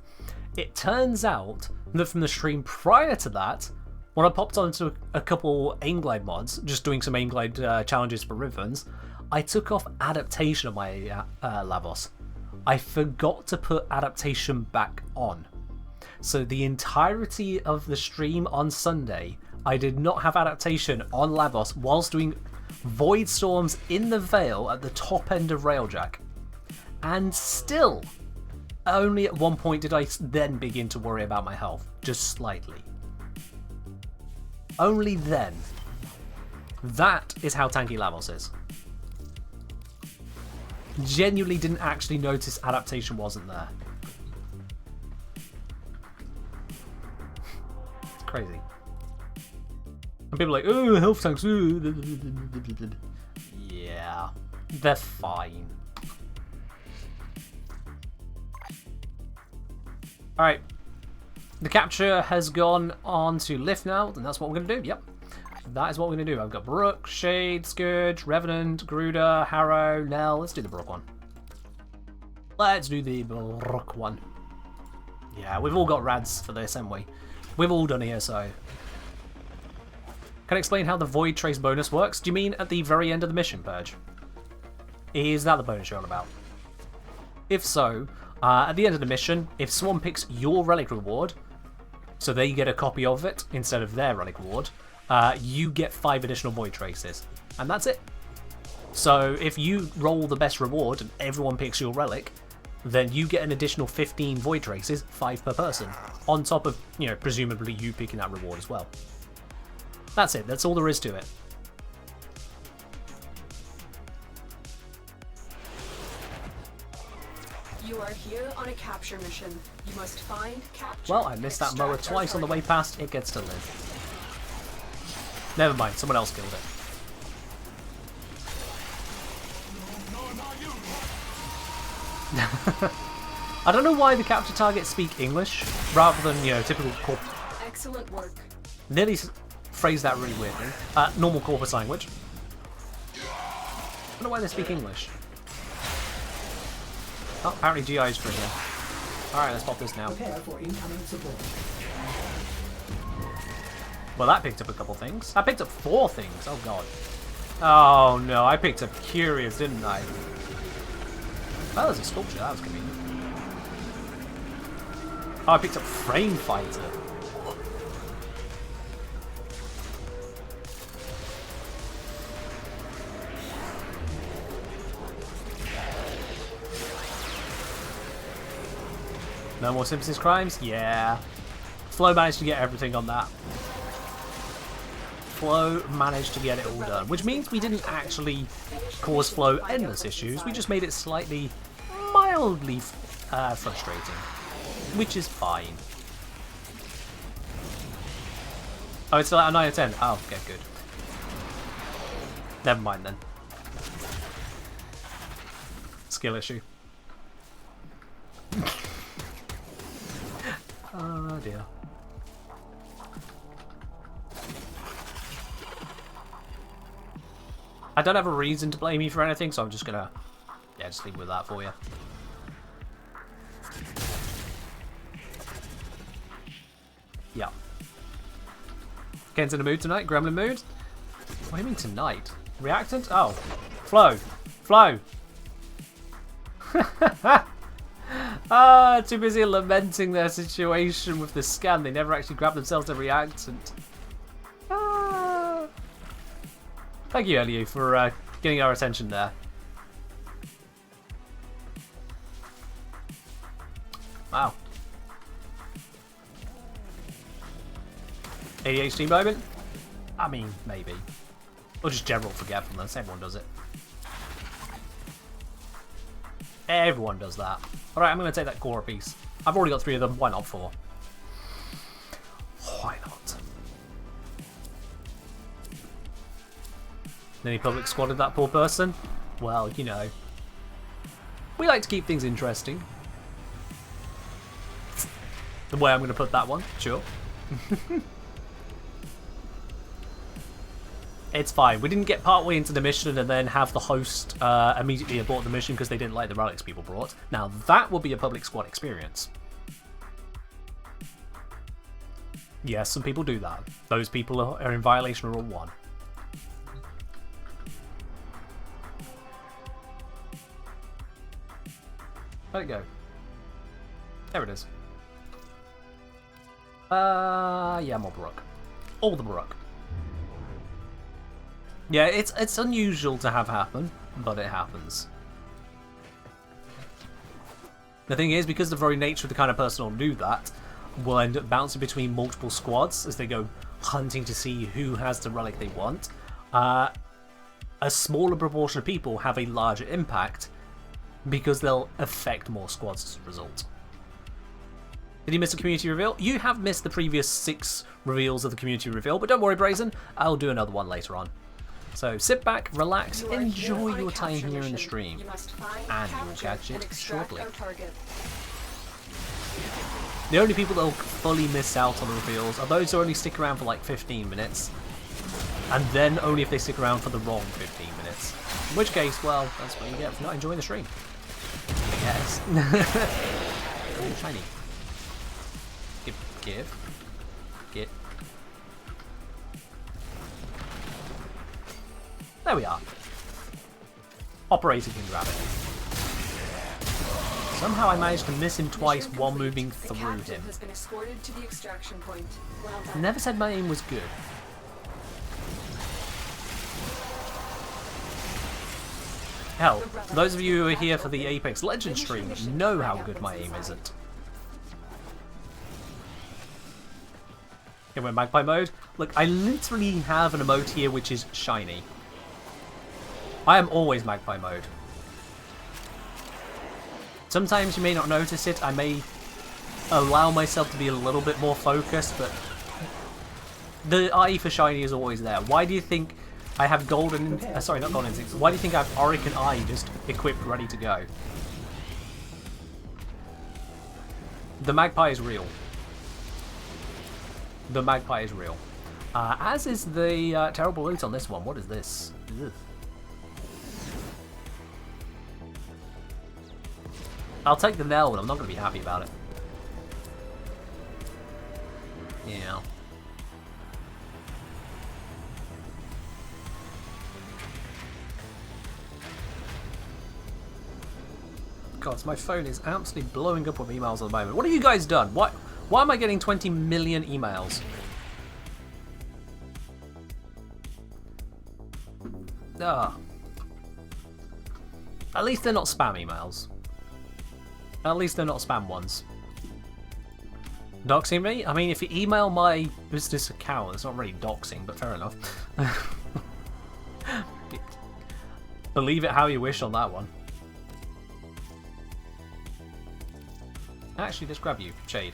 S1: It turns out that from the stream prior to that, when I popped onto a couple aim-glide mods, just doing some aim-glide challenges for Ribbons, I took off adaptation of my Lavos. I forgot to put adaptation back on. So the entirety of the stream on Sunday, I did not have adaptation on Lavos whilst doing Void Storms in the Vale at the top end of Railjack. And still, only at one point did I then begin to worry about my health, just slightly. Only then. That is how tanky Lavos is. Genuinely didn't actually notice adaptation wasn't there. It's crazy. And people are like, oh, health tanks. Yeah, they're fine. Alright. The capture has gone on to lift now, and that's what we're going to do. Yep. That is what we're going to do. I've got Brook, Shade, Scourge, Revenant, Gruder, Harrow, Nell. Let's do the Brook one. Let's do the Brook one. Yeah, we've all got rads for this, haven't we? We've all done it here, so... Can I explain how the Void Trace bonus works? Do you mean at the very end of the mission, Purge? Is that the bonus you're on about? If so, at the end of the mission, if someone picks your relic reward, so they get a copy of it instead of their relic reward, you get 5 additional Void Traces. And that's it. So if you roll the best reward and everyone picks your relic, then you get an additional 15 Void Traces, 5 per person, on top of, you know, presumably you picking that reward as well. That's it. That's all there is to it.
S4: You are here on a capture mission. You must find, capture.
S1: Well, I missed that mower twice on the way past. It gets to live. Never mind. Someone else killed it. I don't know why the capture targets speak English rather than, you know, typical
S4: Excellent work.
S1: Nearly phrased that really weirdly. Normal corpus language. I don't know why they speak English. Oh, apparently GI is triggering. Alright, let's pop this now.
S6: Prepare for incoming support.
S1: Well, that picked up a couple things. I picked up 4 things. Oh, God. Oh, no. I picked up Curious, didn't I? Well, there's a sculpture. That was convenient. Oh, I picked up Frame Fighter. No more Sympathy's Crimes? Yeah. Flo managed to get everything on that. Flo managed to get it all done, which means we didn't actually cause Flo endless issues, we just made it slightly, mildly frustrating, which is fine. Oh, it's still at a 9 or 10? Oh, okay, good. Never mind then. Skill issue. Oh dear. I don't have a reason to blame you for anything, so I'm just gonna, yeah, just leave with that for you. Yeah. Ken's in the mood tonight? Gremlin mood? What do you mean tonight? Reactant? Oh. Flo. Flo. Too busy lamenting their situation with the scan. They never actually grabbed themselves a reactant. Thank you, Eliu, for getting our attention there. Wow. ADHD moment? I mean, maybe. Or just general forgetfulness. Everyone does it. Everyone does that. Alright, I'm going to take that core piece. I've already got 3 of them. Why not 4? Why not? Then he public squatted that poor person? Well, you know. We like to keep things interesting. The way I'm going to put that one. Sure. It's fine. We didn't get partway into the mission and then have the host immediately abort the mission because they didn't like the relics people brought. Now that will be a public squad experience. Yes, some people do that. Those people are in violation of Rule 1. Where'd it go? There it is. Yeah, more Baroque. All the Baroque. Yeah, it's unusual to have happen, but it happens. The thing is, because the very nature of the kind of person who'll do that will end up bouncing between multiple squads as they go hunting to see who has the relic they want. A smaller proportion of people have a larger impact because they'll affect more squads as a result. Did you miss a community reveal? You have missed the previous 6 reveals of the community reveal, but don't worry, Brazen, I'll do another one later on. So sit back, relax, enjoy your time here in the stream, and you will catch it shortly. The only people that will fully miss out on the reveals are those who only stick around for like 15 minutes, and then only if they stick around for the wrong 15 minutes. In which case, well, that's what you get for not enjoying the stream. Yes. Ooh, shiny. Get. There we are. Operator can grab it. Somehow I managed to miss him twice while moving through him.
S4: Has been escorted to the extraction point. Well
S1: I
S4: done.
S1: never said my aim was good. Hell, those of you who are here for the Apex Legends stream know how good my aim isn't. It went magpie mode. Look, I literally have an emote here which is shiny. I am always magpie mode. Sometimes you may not notice it. I may allow myself to be a little bit more focused, but the eye for shiny is always there. Why do you think I have golden... sorry, not golden instincts. Why do you think I have Orican Eye just equipped, ready to go? The magpie is real. The magpie is real. As is the terrible loot on this one. What is this? Ugh. I'll take the nail, but I'm not going to be happy about it. Yeah. God, so my phone is absolutely blowing up with emails at the moment. What have you guys done? Why am I getting 20 million emails? Ah. At least they're not spam emails. At least they're not spam ones. Doxing me? I mean, if you email my business account, it's not really doxing, but fair enough. Believe it how you wish on that one. Actually, just grab you, Shade.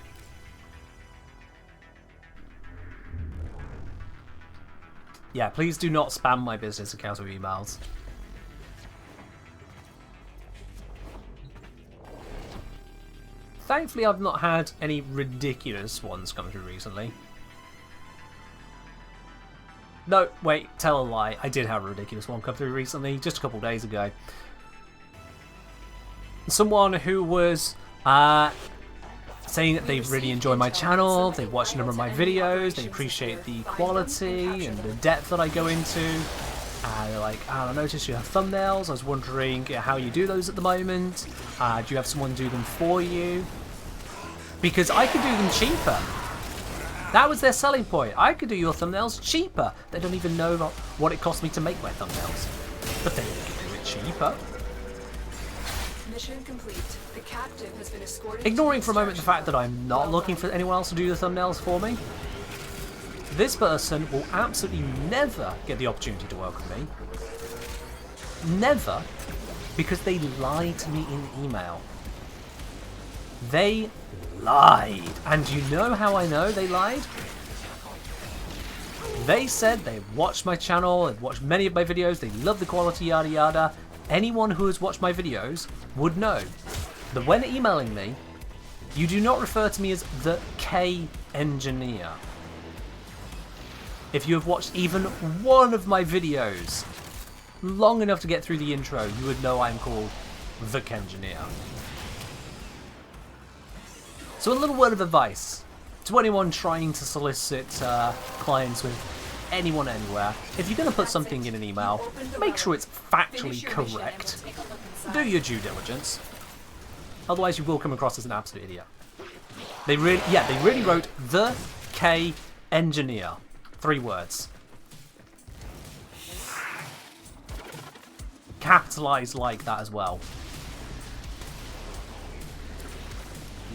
S1: Yeah, please do not spam my business account with emails. Thankfully, I've not had any ridiculous ones come through recently. No, wait, tell a lie. I did have a ridiculous one come through recently, just a couple days ago. Someone who was saying that they really enjoy my channel, they've watched a number of my videos, they appreciate the quality and the depth that I go into. They're like, I noticed you have thumbnails, I was wondering how you do those at the moment. Do you have someone do them for you? Because I could do them cheaper. That was their selling point. I could do your thumbnails cheaper. They don't even know what it cost me to make my thumbnails. But they can do it cheaper.
S4: Mission complete. The captive has been escorted.
S1: Ignoring for a moment the fact that I'm not looking for anyone else to do the thumbnails for me, this person will absolutely never get the opportunity to work with me. Never. Because they lied to me in the email. They lied. And you know how I know they lied? They said they watched my channel, they've watched many of my videos, they love the quality, yada yada. Anyone who has watched my videos would know that when emailing me, you do not refer to me as the K engineer. If you have watched even one of my videos long enough to get through the intro, you would know I'm called the Kengineer. So a little word of advice To anyone trying to solicit clients with anyone anywhere, if you're going to put something in an email, make sure it's factually correct. Do your due diligence. Otherwise you will come across as an absolute idiot. They really wrote the K engineer. 3 words. Capitalized like that as well.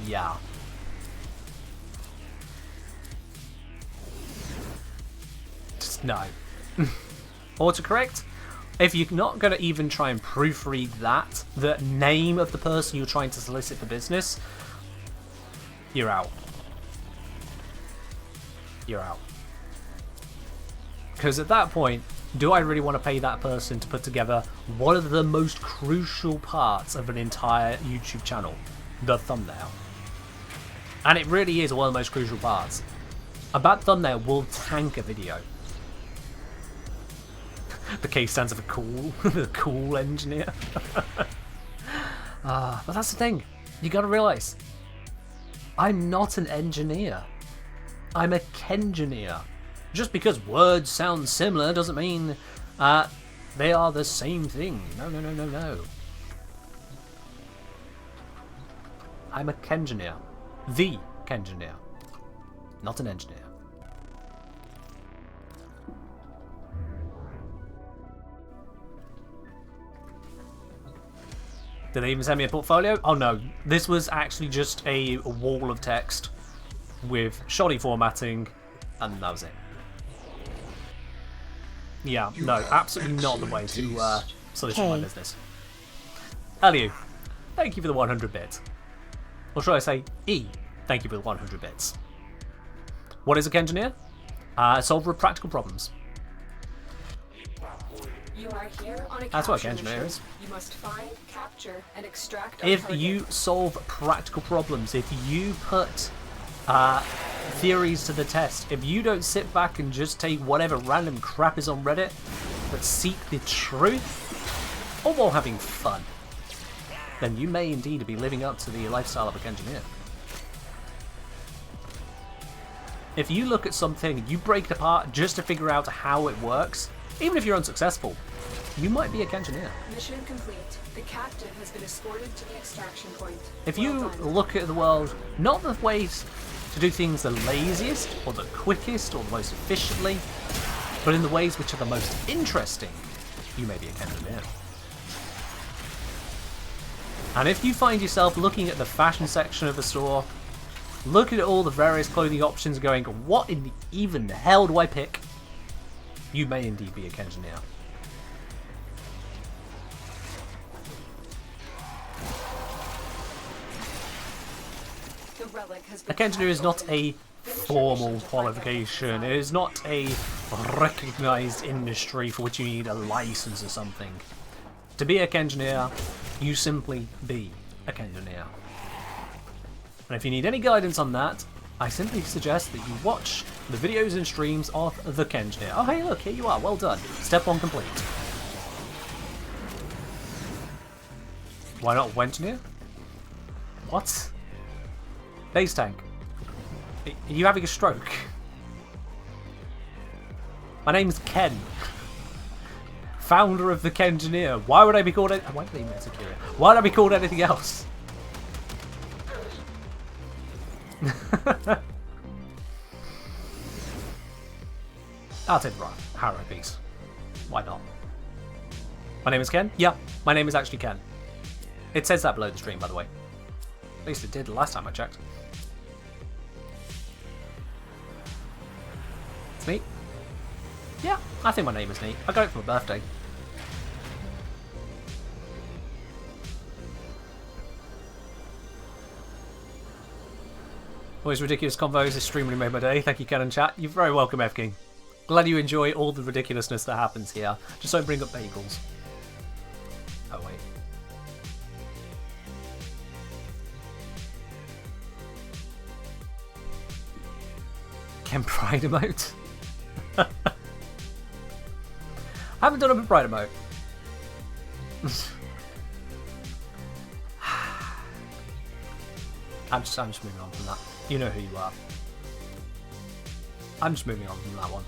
S1: Yeah. Just no. Autocorrect? If you're not going to even try and proofread that, the name of the person you're trying to solicit for business, you're out. You're out. Because at that point, do I really want to pay that person to put together one of the most crucial parts of an entire YouTube channel? The thumbnail. And it really is one of the most crucial parts. A bad thumbnail will tank a video. The K stands for cool. The cool engineer. But that's the thing. You gotta realise. I'm not an engineer. I'm a kengineer. Just because words sound similar doesn't mean they are the same thing. No, no, no, no, no. I'm a kengineer. The kengineer. Not an engineer. Did they even send me a portfolio? Oh no, this was actually just a wall of text with shoddy formatting, and that was it. Yeah, no, absolutely not the way to solicit my business. Elliot, thank you for the 100 bits. Or should I say, E, thank you for the 100 bits. What is a kengineer? A solver of practical problems.
S4: You are here on a
S1: That's what a
S4: capture
S1: kengineer
S4: mission.
S1: is.
S4: You must find, capture, and extract our
S1: If
S4: target.
S1: you solve practical problems, if you put theories to the test, if you don't sit back and just take whatever random crap is on Reddit, but seek the truth, all while having fun, then you may indeed be living up to the lifestyle of a engineer. If you look at something, you break it apart just to figure out how it works, even if you're unsuccessful, you might be a engineer.
S4: Mission complete. The captain has been escorted to the extraction point.
S1: If
S4: Well
S1: you
S4: done.
S1: look at the world, not the ways to do things the laziest, or the quickest, or the most efficiently, but in the ways which are the most interesting, you may be an engineer. And if you find yourself looking at the fashion section of the store, looking at all the various clothing options going, what in the even hell do I pick? You may indeed be a engineer.
S4: The relic has
S1: A
S4: been
S1: engineer is not a
S4: Finish your
S1: formal
S4: mission to find out
S1: qualification.
S4: what's
S1: It is not a recognised industry for which you need a license or something. To be a engineer, you simply be a engineer. And if you need any guidance on that, I simply suggest that you watch the videos and streams of the Kengineer. Oh hey look, here you are, well done. Step 1 complete. Why not Wengineer? What? Base tank. Are you having a stroke? My name's Ken. Founder of the Kengineer. Why would I be called why did they even secure it? Why would I be called anything else? I'll take the Harrow piece. Why not? My name is Ken? Yeah, my name is actually Ken. It says that below the stream, by the way. At least it did the last time I checked. It's neat. Yeah, I think my name is neat. I got it for my birthday. Always ridiculous convos, extremely made my day. Thank you, Ken and chat. You're very welcome, F King. Glad you enjoy all the ridiculousness that happens here. Just don't bring up bagels. Oh wait. Ken Pride emote? I haven't done a Pride emote. I'm just moving on from that. You know who you are. I'm just moving on from that one.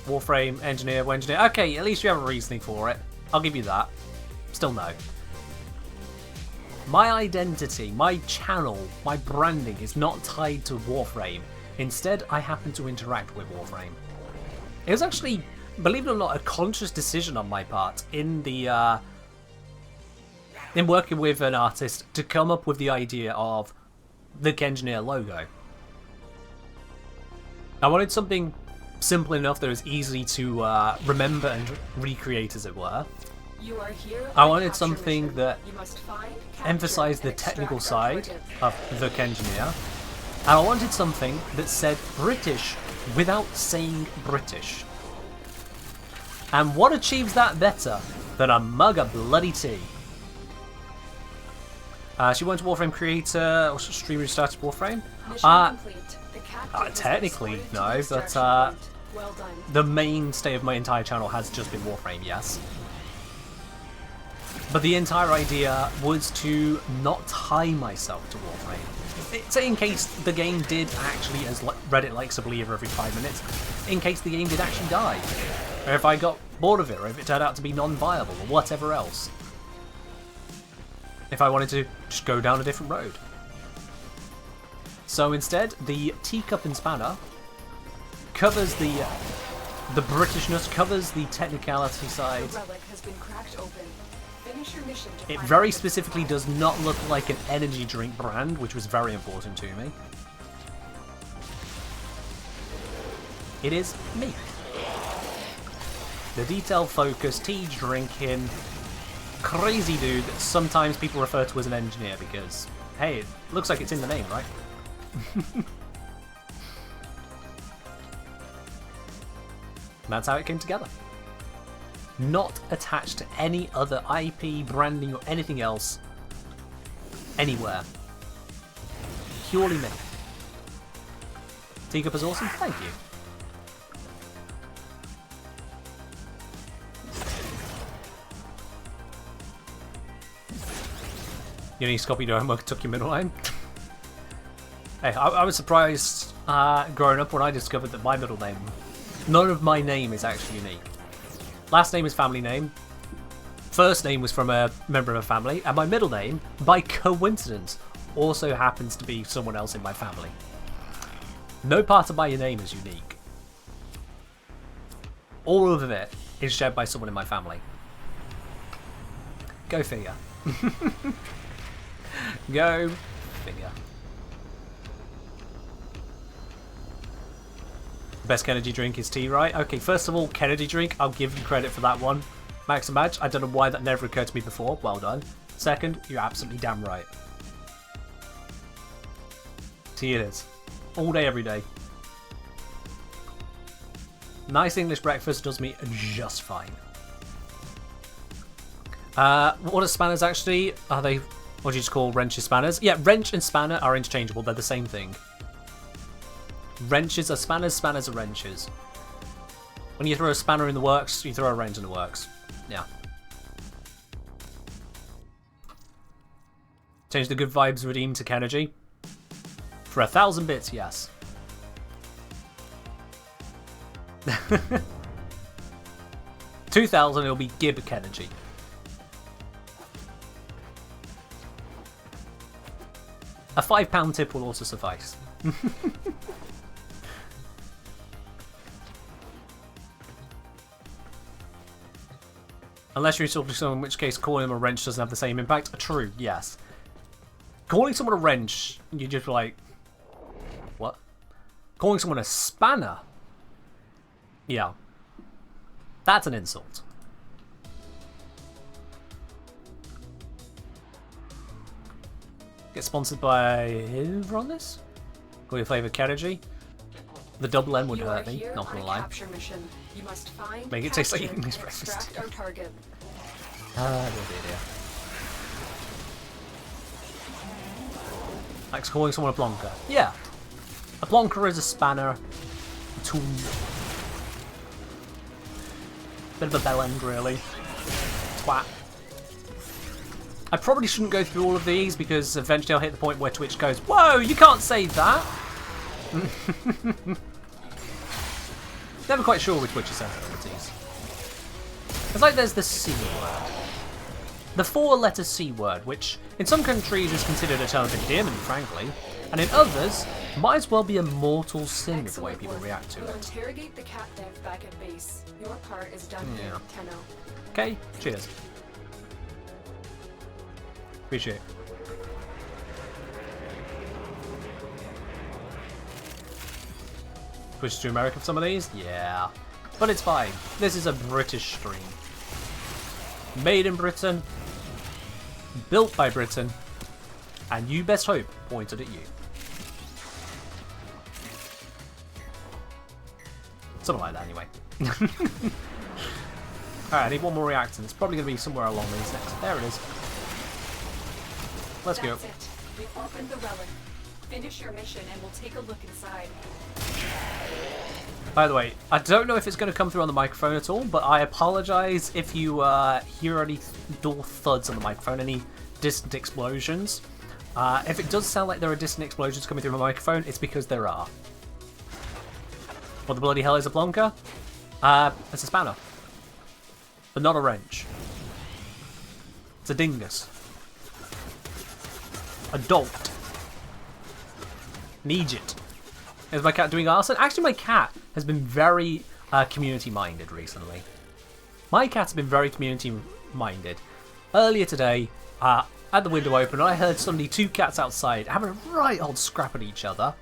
S1: Warframe, engineer, engineer. Okay, at least you have a reasoning for it. I'll give you that. Still no. My identity, my channel, my branding is not tied to Warframe. Instead, I happen to interact with Warframe. It was actually, believe it or not, a conscious decision on my part in the in working with an artist to come up with the idea of the Engineer logo. I wanted something simple enough that it was easy to remember and recreate, as it were.
S4: You are here
S1: I
S4: on a
S1: wanted
S4: capture
S1: something
S4: mission.
S1: that
S4: You must find, capture,
S1: emphasised the
S4: and extract
S1: technical
S4: our
S1: side
S4: target.
S1: of the Engineer, and I wanted something that said British without saying British. And what achieves that better than a mug of bloody tea? She went to Warframe creator, or streamer who started Warframe.
S4: Mission complete. The captive has been
S1: Technically,
S4: escorted to
S1: no,
S4: the
S1: but
S4: extraction point. Well done.
S1: the mainstay of my entire channel has just been Warframe, yes. But the entire idea was to not tie myself to Warframe. It's in case the game did actually, as Reddit likes to believe every 5 minutes, in case the game did actually die. Or if I got bored of it, or if it turned out to be non-viable, or whatever else. If I wanted to just go down a different road. So instead, the teacup and spanner covers the Britishness, covers the technicality side.
S4: The relic has been cracked open. Finish your mission to
S1: It
S4: find
S1: very
S4: it.
S1: specifically does not look like an energy drink brand, which was very important to me. It is me. The detail-focused, tea-drinking, crazy dude that sometimes people refer to as an engineer because, hey, it looks like it's in the name, right? That's how it came together. Not attached to any other IP, branding, or anything else anywhere. Purely me. Teacup is awesome, thank you. You need to copy your homework, took your middle name. Hey, I was surprised growing up when I discovered that my middle name, none of my name is actually unique. Last name is family name. First name was from a member of a family, and my middle name, by coincidence, also happens to be someone else in my family. No part of my name is unique. All of it is shared by someone in my family. Go figure. Go figure. Best Kennedy drink is tea, right? Okay, first of all, Kennedy drink, I'll give you credit for that one. Max and Badge, I don't know why that never occurred to me before. Well done. Second, you're absolutely damn right. Tea it is. All day, every day. Nice English breakfast does me just fine. What are spanners actually? Are they, what do you just call wrenches spanners? Yeah, wrench and spanner are interchangeable. They're the same thing. Wrenches are spanners, spanners are wrenches. When you throw a spanner in the works, you throw a wrench in the works. Yeah. Change the good vibes redeemed to Kennedy. For 1,000 bits, yes. 2,000, it'll be Gib Kennedy. A £5 tip will also suffice. Unless you're insulting someone, in which case calling them a wrench doesn't have the same impact. True, yes. Calling someone a wrench, you're just like, what? Calling someone a spanner? Yeah. That's an insult. Get sponsored by who on this? Call your flavor Kennedy. The double N would hurt me, not gonna lie.
S4: You must find,
S1: Make it taste like
S4: capture,
S1: English
S4: and
S1: breakfast.
S4: extract our target.
S1: Ah, dear. Like calling someone a plonker. Yeah. A plonker is a spanner, a tool. Bit of a bell end, really. Twat. I probably shouldn't go through all of these because eventually I'll hit the point where Twitch goes, whoa, you can't say that! Never quite sure with Twitch's sensibilities. It's like there's the C word. The 4-letter C word, which in some countries is considered a term of endearment, frankly, and in others might as well be a mortal sin with the way people react to
S4: We'll
S1: it.
S4: interrogate the cat dev back at base. Your part is done here, Tenno.
S1: Okay, cheers. Appreciate it. Push to America for some of these? Yeah. But it's fine. This is a British stream. Made in Britain. Built by Britain. And you best hope pointed at you. Something like that anyway. Alright, I need one more reactor. It's probably going to be somewhere along these next. There it is. Let's go.
S4: That's it. We opened the relic. Finish your mission and we'll take a look inside.
S1: By the way, I don't know if it's going to come through on the microphone at all, but I apologise if you hear any door thuds on the microphone, any distant explosions. If it does sound like there are distant explosions coming through my microphone, it's because there are. What the bloody hell is a plonker? It's a spanner. But not a wrench. It's a dingus. A dolt. An Egypt. Is my cat doing arson? Actually, my cat has been very community-minded recently. My cat's been very community-minded. Earlier today, I had the window open and I heard suddenly 2 cats outside having a right old scrap at each other.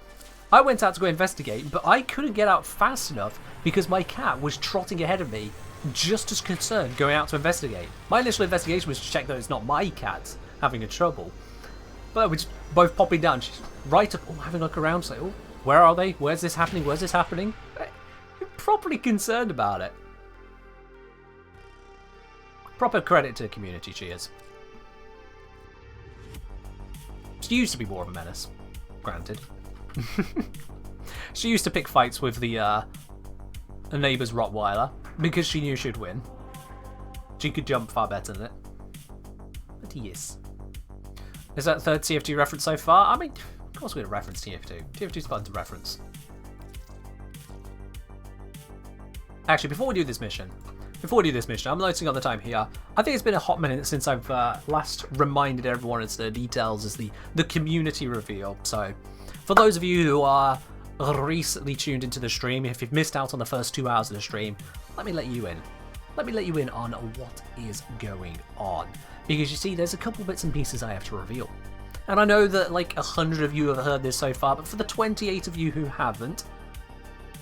S1: I went out to go investigate, but I couldn't get out fast enough because my cat was trotting ahead of me, just as concerned going out to investigate. My initial investigation was to check that it's not my cat having a trouble. But we're just both popping down. She's right up, having a look around, say, oh, where are they? Where's this happening? Where's this happening? You're properly concerned about it. Proper credit to the community, cheers. She used to be more of a menace, granted. She used to pick fights with the neighbour's Rottweiler because she knew she'd win. She could jump far better than it. But yes. Is that third TF2 reference so far? I mean, of course we're going to reference TF2. TF2's fun to reference. Actually, before we do this mission, I'm noticing on the time here. I think it's been a hot minute since I've last reminded everyone as the details as the community reveal. So, for those of you who are recently tuned into the stream, if you've missed out on the first 2 hours of the stream, let me let you in. Let me let you in on what is going on. Because you see, there's a couple bits and pieces I have to reveal. And I know that like 100 of you have heard this so far, but for the 28 of you who haven't,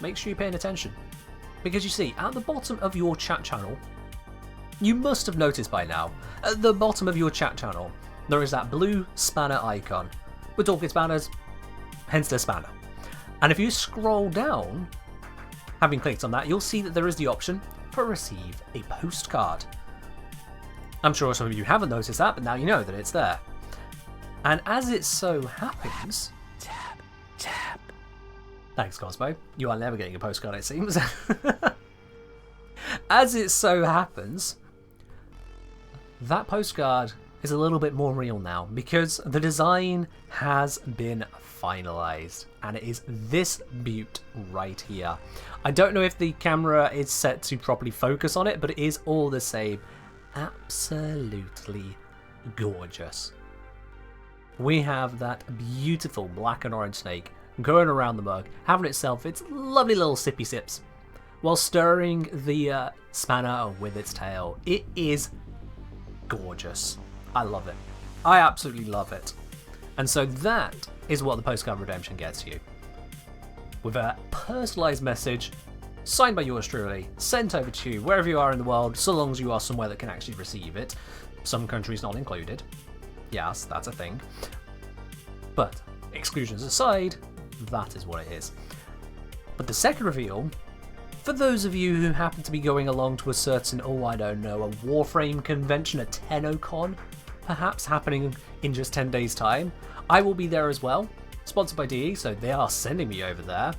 S1: make sure you're paying attention. Because you see, at the bottom of your chat channel, you must have noticed by now, at the bottom of your chat channel, there is that blue spanner icon. We're talking spanners, hence the spanner. And if you scroll down, having clicked on that, you'll see that there is the option for receive a postcard. I'm sure some of you haven't noticed that, but now you know that it's there. And as it so happens... Tab. Thanks, Cosmo. You are never getting a postcard, it seems. As it so happens, that postcard is a little bit more real now because the design has been finalized and it is this beaut right here. I don't know if the camera is set to properly focus on it, but it is all the same. Absolutely gorgeous. We have that beautiful black and orange snake going around the mug, having itself its lovely little sippy sips, while stirring the spanner with its tail. It is gorgeous. I love it. I absolutely love it. And so that is what the postcard redemption gets you. With a personalised message, signed by yours truly, sent over to you wherever you are in the world, so long as you are somewhere that can actually receive it. Some countries not included. Yes, that's a thing. But exclusions aside, that is what it is. But the second reveal, for those of you who happen to be going along to a certain, oh I don't know, a Warframe convention, a TennoCon, perhaps happening in just 10 days time, I will be there as well. Sponsored by DE, so they are sending me over there.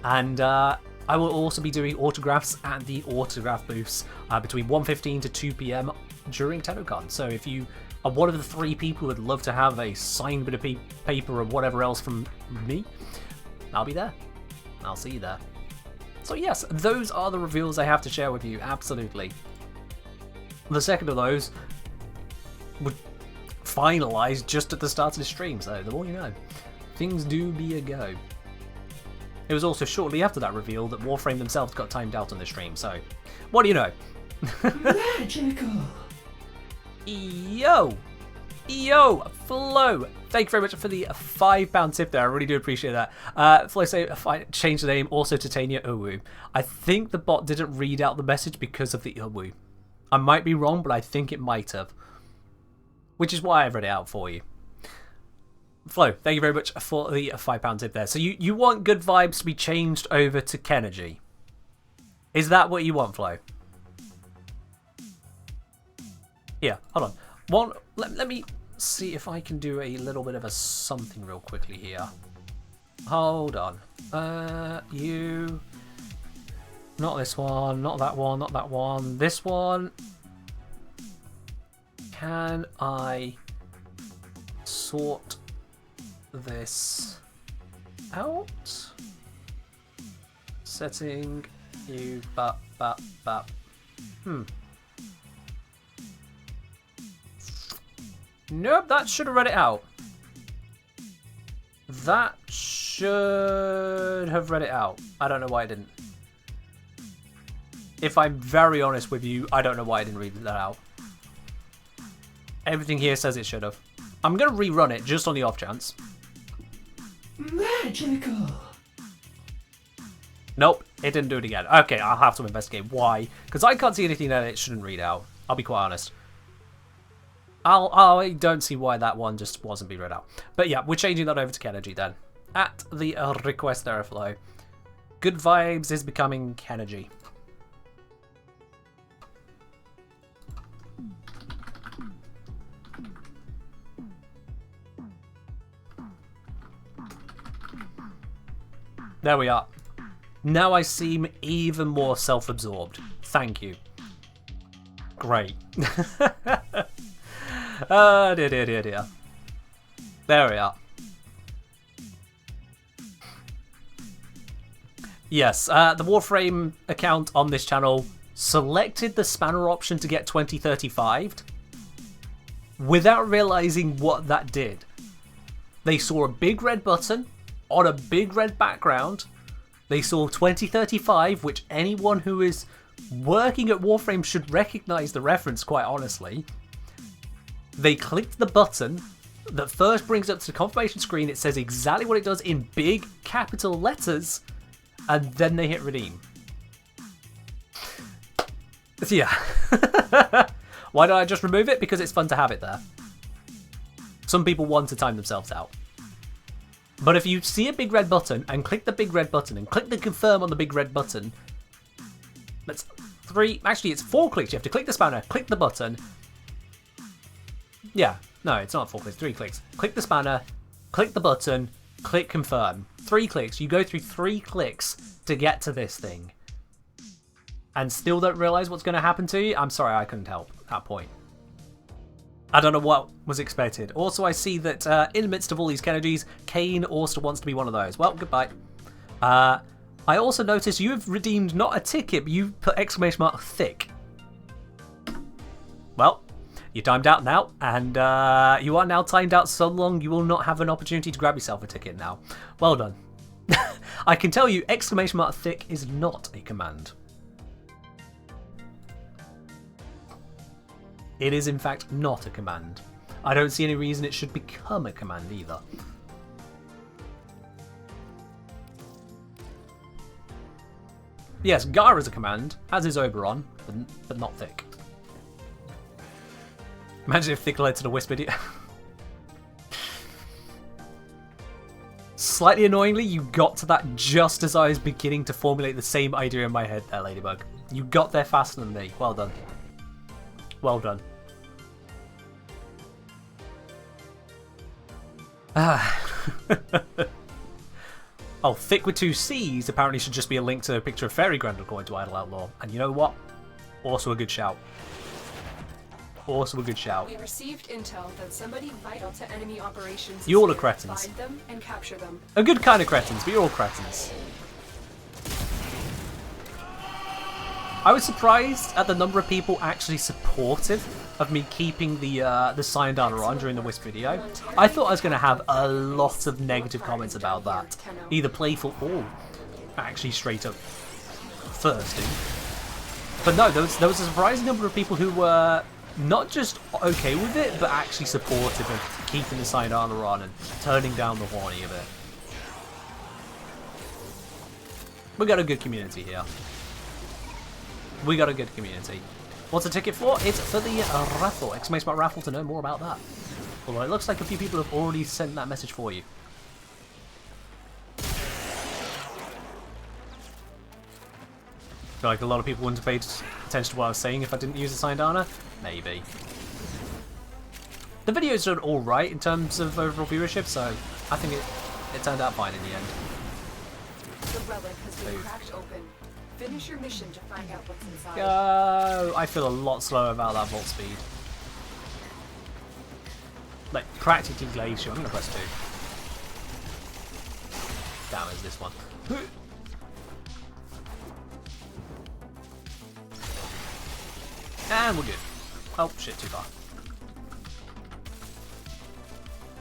S1: And I will also be doing autographs at the autograph booths between 1:15 to 2 PM during TennoCon. So if you are one of the 3 people who would love to have a signed bit of paper or whatever else from me, I'll be there. I'll see you there. So yes, those are the reveals I have to share with you, absolutely. The second of those would finalise just at the start of the stream, so the more you know. Things do be a go. It was also shortly after that reveal that Warframe themselves got timed out on the stream, so what do you know?
S6: Magical.
S1: Yo, Flo, thank you very much for the £5 tip there. I really do appreciate that. Flo say change the name also to Tanya Uwu. I think the bot didn't read out the message because of the Uwu. I might be wrong, but I think it might have, which is why I've read it out for you. Flo, thank you very much for the £5 tip there. So you want good vibes to be changed over to Kenergy? Is that what you want, Flo? Yeah, hold on. Let me see if I can do a little bit of a something real quickly here. Hold on. You... Not this one, not that one, not that one. This one. Can I sort this out? Setting you bap. Nope, that should have read it out. That should have read it out. I don't know why I didn't. If I'm very honest with you, I don't know why I didn't read that out. Everything here says it should have. I'm going to rerun it just on the off chance.
S6: Magical.
S1: Nope, it didn't do it again. Okay, I'll have to investigate why. Because I can't see anything that it shouldn't read out. I'll be quite honest. I don't see why that one just wasn't being read out. But yeah, we're changing that over to Kenergy then. At the request Airflow. Good Vibes is becoming Kenergy. There we are. Now I seem even more self-absorbed. Thank you. Great. Dear. There we are. Yes, the Warframe account on this channel selected the spanner option to get 2035'd without realizing what that did. They saw a big red button on a big red background. They saw 2035, which anyone who is working at Warframe should recognize the reference, quite honestly. They clicked the button that first brings up to the confirmation screen. It says exactly what it does in big capital letters, and then they hit redeem. So yeah. Why don't I just remove it? Because it's fun to have it there. Some people want to time themselves out. But if you see a big red button and click the big red button and click the confirm on the big red button, that's 3, actually it's 4 clicks. You have to click the spanner, click the button. Yeah, no, it's not 4 clicks, 3 clicks. Click the spanner, click the button, click confirm. 3 clicks. You go through 3 clicks to get to this thing. And still don't realize what's going to happen to you? I'm sorry, I couldn't help at that point. I don't know what was expected. Also, I see that in the midst of all these Kennedys, Kane also wants to be one of those. Well, goodbye. I also noticed you have redeemed not a ticket, but you put exclamation mark thick. Well, you're timed out now, and you are now timed out so long you will not have an opportunity to grab yourself a ticket now. Well done. I can tell you exclamation mark thick is not a command. It is in fact not a command. I don't see any reason it should become a command either. Yes, Gar is a command, as is Oberon, but not thick. Imagine if thick led to the Wisp video. Slightly annoyingly, you got to that just as I was beginning to formulate the same idea in my head there, Ladybug. You got there faster than me. Well done. Well done. Oh, thick with 2 C's apparently should just be a link to a picture of Fairy Grand according to Idle Outlaw. And you know what? Also a good shout. Also a good shout.
S4: We received intel that somebody vital to enemy operations.
S1: You all are
S4: is here.
S1: cretins.
S4: Find them and capture them.
S1: A good kind of cretins, but you're all cretins. I was surprised at the number of people actually supportive of me keeping the signed armor on during the Wisp video. I thought I was going to have a lot of negative comments about that, either playful or actually straight up thirsty. But no, there was a surprising number of people who were not just okay with it, but actually supportive of keeping the signed armor on and turning down the horny a bit. We got a good community here. We got a good community. What's the ticket for? It's for the raffle. Exclamation mark raffle to know more about that. Although it looks like a few people have already sent that message for you. I feel like a lot of people wouldn't have paid attention to what I was saying if I didn't use the signed armor. Maybe. The video's done alright in terms of overall viewership, so I think it turned out fine in the end.
S4: The relic has been cracked open. Finish your mission to find out what's inside.
S1: Go! I feel a lot slower about that vault speed. Like, practically glacial. I'm gonna press 2. Damn, is this one. And we're good. Oh, shit, too far.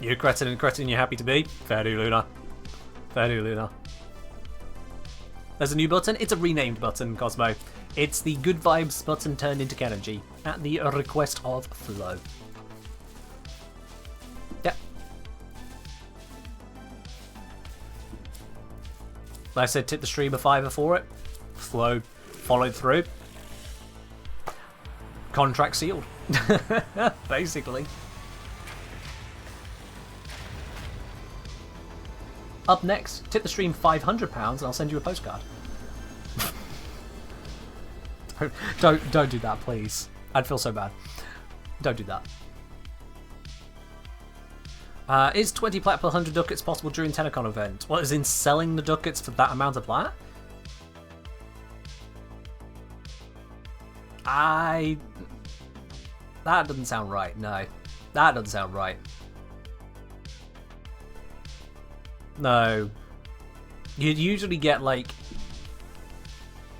S1: You cretin and cretin you're happy to be? Fair do, Luna. Fair do, Luna. There's a new button. It's a renamed button, Cosmo. It's the Good Vibes button turned into Energy at the request of Flo. Yep. I said tip the stream a $5 for it. Flo followed through. Contract sealed. Basically. Up next, tip the stream £500 and I'll send you a postcard. don't do that, please. I'd feel so bad. Don't do that. Is 20 plat per 100 ducats possible during Tenacon event? What, is in selling the ducats for that amount of plat? That doesn't sound right, no. That doesn't sound right. No. You'd usually get like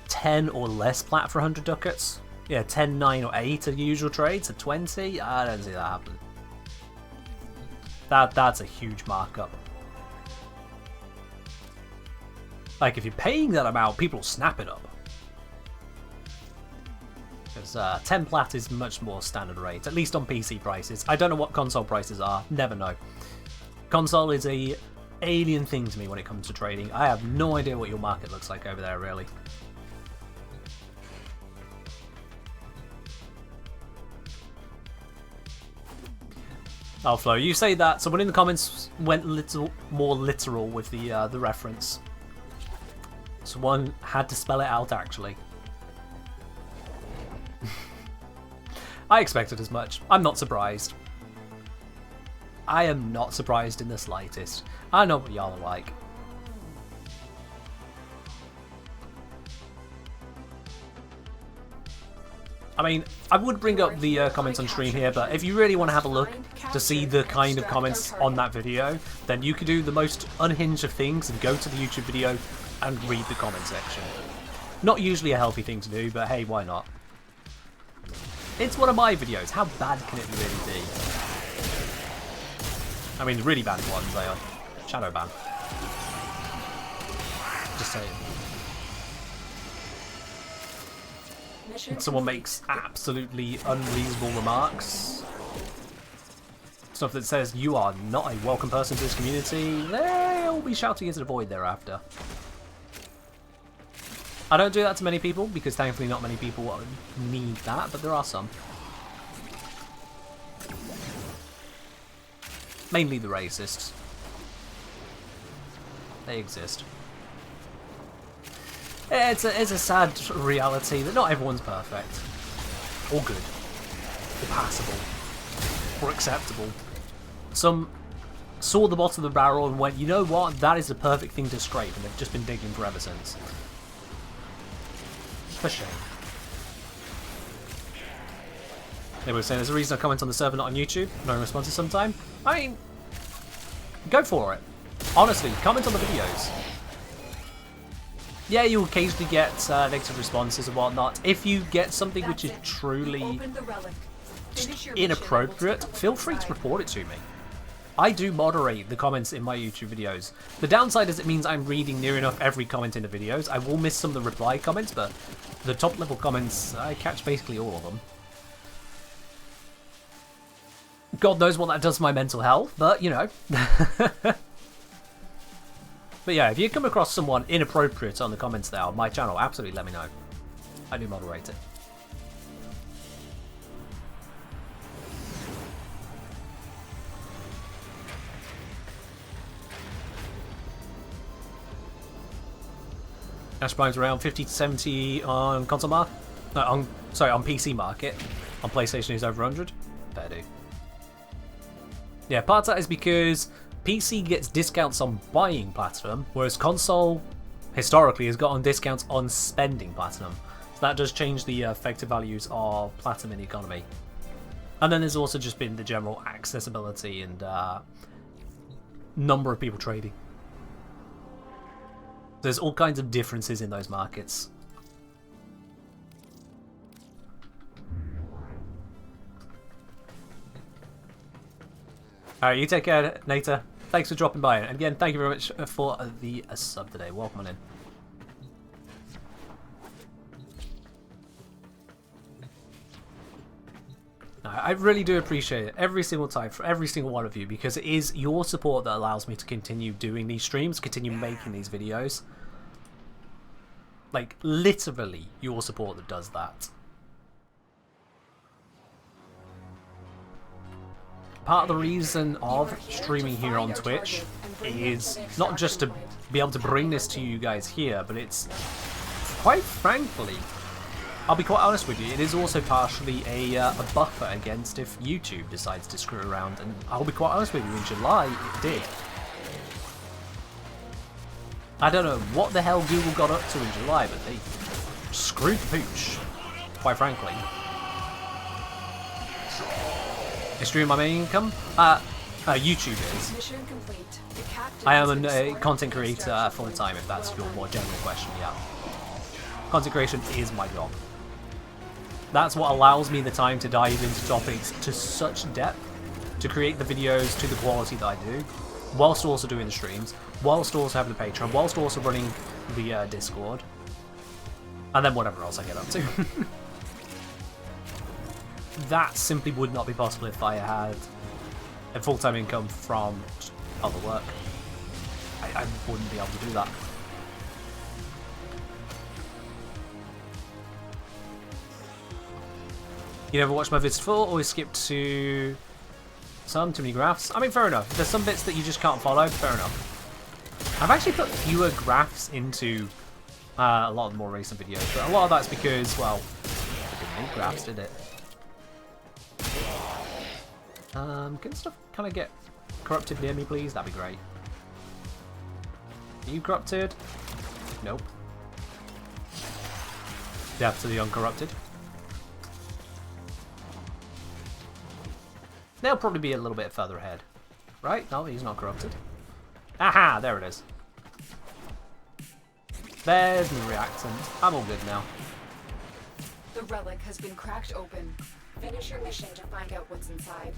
S1: 10 or less plat for 100 ducats. Yeah, 10, 9 or 8 are the usual trades. So 20, I don't see that happen. That's a huge markup. Like if you're paying that amount, people will snap it up. Because 10 plat is much more standard rate, at least on PC prices. I don't know what console prices are, never know. Console is a alien thing to me when it comes to trading. I have no idea what your market looks like over there, really. Oh, Flo, you say that. Someone in the comments went little more literal with the reference. Someone had to spell it out, actually. I expected as much. I'm not surprised. I am not surprised in the slightest. I know what y'all are like. I mean, I would bring up the comments on stream here, but if you really want to have a look to see the kind of comments on that video, then you could do the most unhinged of things and go to the YouTube video and read the comment section. Not usually a healthy thing to do, but hey, why not? It's one of my videos. How bad can it really be? I mean, the really bad ones, they are shadow ban. Just saying. Someone makes absolutely unreasonable remarks. Stuff that says you are not a welcome person to this community. They'll be shouting into the void thereafter. I don't do that to many people because thankfully not many people need that, but there are some. Mainly the racists. They exist. It's a sad reality that not everyone's perfect. Or good. Or passable. Or acceptable. Some saw the bottom of the barrel and went, you know what, that is the perfect thing to scrape, and they've just been digging for ever since. For shame. They were saying there's a reason I comment on the server, not on YouTube. No responses sometime. I mean, go for it. Honestly, comment on the videos. Yeah, you occasionally get negative responses and whatnot. If you get something which is truly inappropriate, feel free to report it to me. I do moderate the comments in my YouTube videos. The downside is it means I'm reading near enough every comment in the videos. I will miss some of the reply comments, but the top level comments, I catch basically all of them. God knows what that does to my mental health, but you know. But yeah, if you come across someone inappropriate on the comments there on my channel, absolutely let me know. I do moderate it. Ash Prime's around 50 to 70 on console market. No, on PC market. On PlayStation is over 100. Fair do. Yeah, part of that is because PC gets discounts on buying platinum, whereas console historically has gotten discounts on spending platinum. So that does change the effective values of platinum in the economy. And then there's also just been the general accessibility and number of people trading. There's all kinds of differences in those markets. Alright, you take care, Nata. Thanks for dropping by. And again, thank you very much for the sub today. Welcome on in. I really do appreciate it every single time for every single one of you, because it is your support that allows me to continue doing these streams, continue making these videos. Like, literally your support that does that. Part of the reason of streaming here on Twitch is not just to be able to bring this to you guys here, but it's, quite frankly, I'll be quite honest with you, it is also partially a buffer against if YouTube decides to screw around, and I'll be quite honest with you, in July it did. I don't know what the hell Google got up to in July, but they screwed the pooch, quite frankly. Is streaming my main income? YouTube is.
S4: Mission complete.
S1: I am a content creator full time, if that's your more general question, yeah. Content creation is my job. That's what allows me the time to dive into topics to such depth, to create the videos to the quality that I do, whilst also doing the streams, whilst also having the Patreon, whilst also running the Discord, and then whatever else I get up to. That simply would not be possible if I had a full-time income from other work. I wouldn't be able to do that. You never watched my vids full, always skip to some, too many graphs. I mean, fair enough. There's some bits that you just can't follow, fair enough. I've actually put fewer graphs into a lot of the more recent videos, but a lot of that's because, well, it didn't need graphs, did it? Can stuff kind of get corrupted near me, please? That'd be great. Are you corrupted? Nope. Death to the uncorrupted. They'll probably be a little bit further ahead. Right? No, he's not corrupted. Aha! There it is. There's the reactant. I'm all good now.
S4: The relic has been cracked open. Finish your mission to find out what's inside.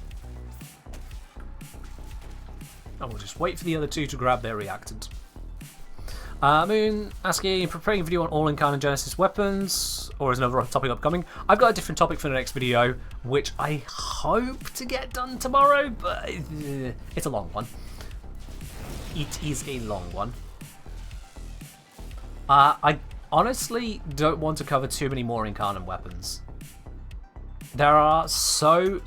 S1: And we'll just wait for the other two to grab their reactant. Moon asking, preparing a video on all Incarnate Genesis weapons, or is another topic upcoming? I've got a different topic for the next video, which I hope to get done tomorrow, but it's a long one. It is a long one. I honestly don't want to cover too many more Incarnate weapons. There are so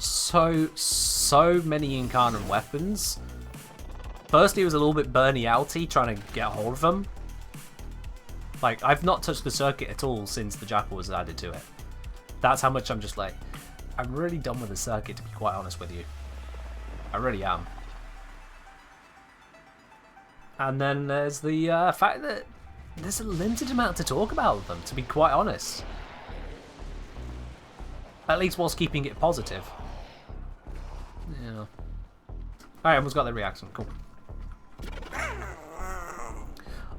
S1: many Incarnate weapons. Firstly, it was a little bit burny outy trying to get a hold of them. Like, I've not touched the circuit at all since the Jackal was added to it. That's how much I'm just like, I'm really done with the circuit, to be quite honest with you. I really am. And then there's the fact that there's a limited amount to talk about with them, to be quite honest. At least whilst keeping it positive. Yeah. Alright, everyone's got their reaction. Cool.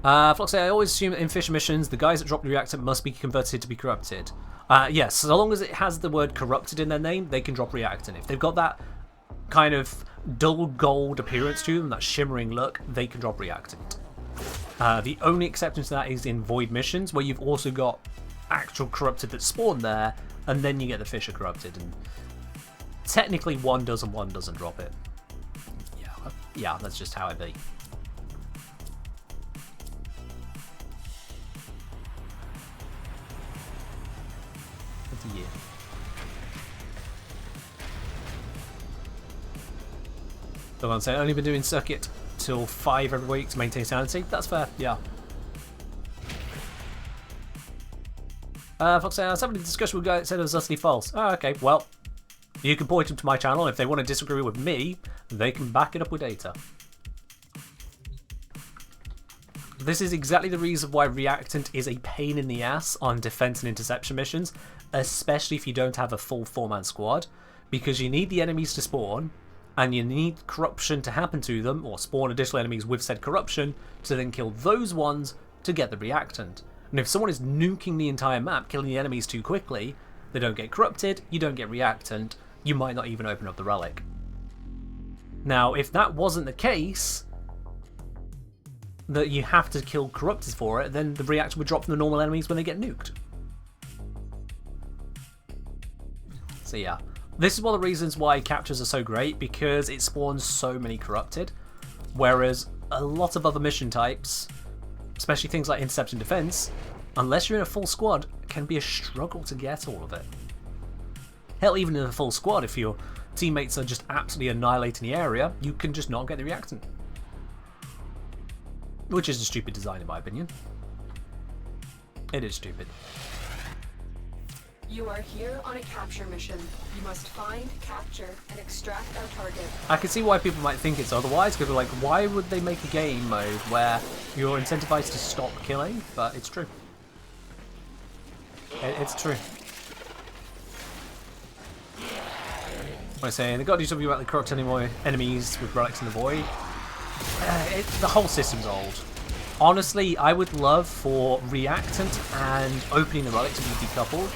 S1: Flux say, I always assume that in Fisher missions, the guys that drop the reactant must be converted to be corrupted. Yes, so long as it has the word corrupted in their name, they can drop reactant. If they've got that kind of dull gold appearance to them, that shimmering look, they can drop reactant. The only exception to that is in void missions, where you've also got actual corrupted that spawn there, and then you get the Fisher corrupted. And technically one does and one doesn't drop it. Yeah, that's just how it be. What's a year? The one saying, only been doing circuit till 5 every week to maintain sanity. That's fair, yeah. Fox said, I was having a discussion with a guy that said it was utterly false. Oh, okay, well, you can point them to my channel. If they want to disagree with me, they can back it up with data. This is exactly the reason why reactant is a pain in the ass on defense and interception missions, especially if you don't have a full 4-man squad, because you need the enemies to spawn, and you need corruption to happen to them, or spawn additional enemies with said corruption, to then kill those ones to get the reactant. And if someone is nuking the entire map, killing the enemies too quickly, they don't get corrupted, you don't get reactant, you might not even open up the relic. Now, if that wasn't the case, that you have to kill corruptors for it, then the reactant would drop from the normal enemies when they get nuked. So yeah, this is one of the reasons why captures are so great, because it spawns so many corrupted, whereas a lot of other mission types, especially things like interception defense, unless you're in a full squad, can be a struggle to get all of it. Hell, even in a full squad, if your teammates are just absolutely annihilating the area, you can just not get the reactant. Which is a stupid design in my opinion. It is stupid.
S4: You are here on a capture mission. You must find, capture, and extract our target.
S1: I can see why people might think it's otherwise, because they're like, why would they make a game mode where you're incentivized to stop killing? But it's true. It's true. I say, they've got to do something about the corrupt enemies with relics in the void. The whole system's old. Honestly, I would love for reactant and opening the relic to be decoupled.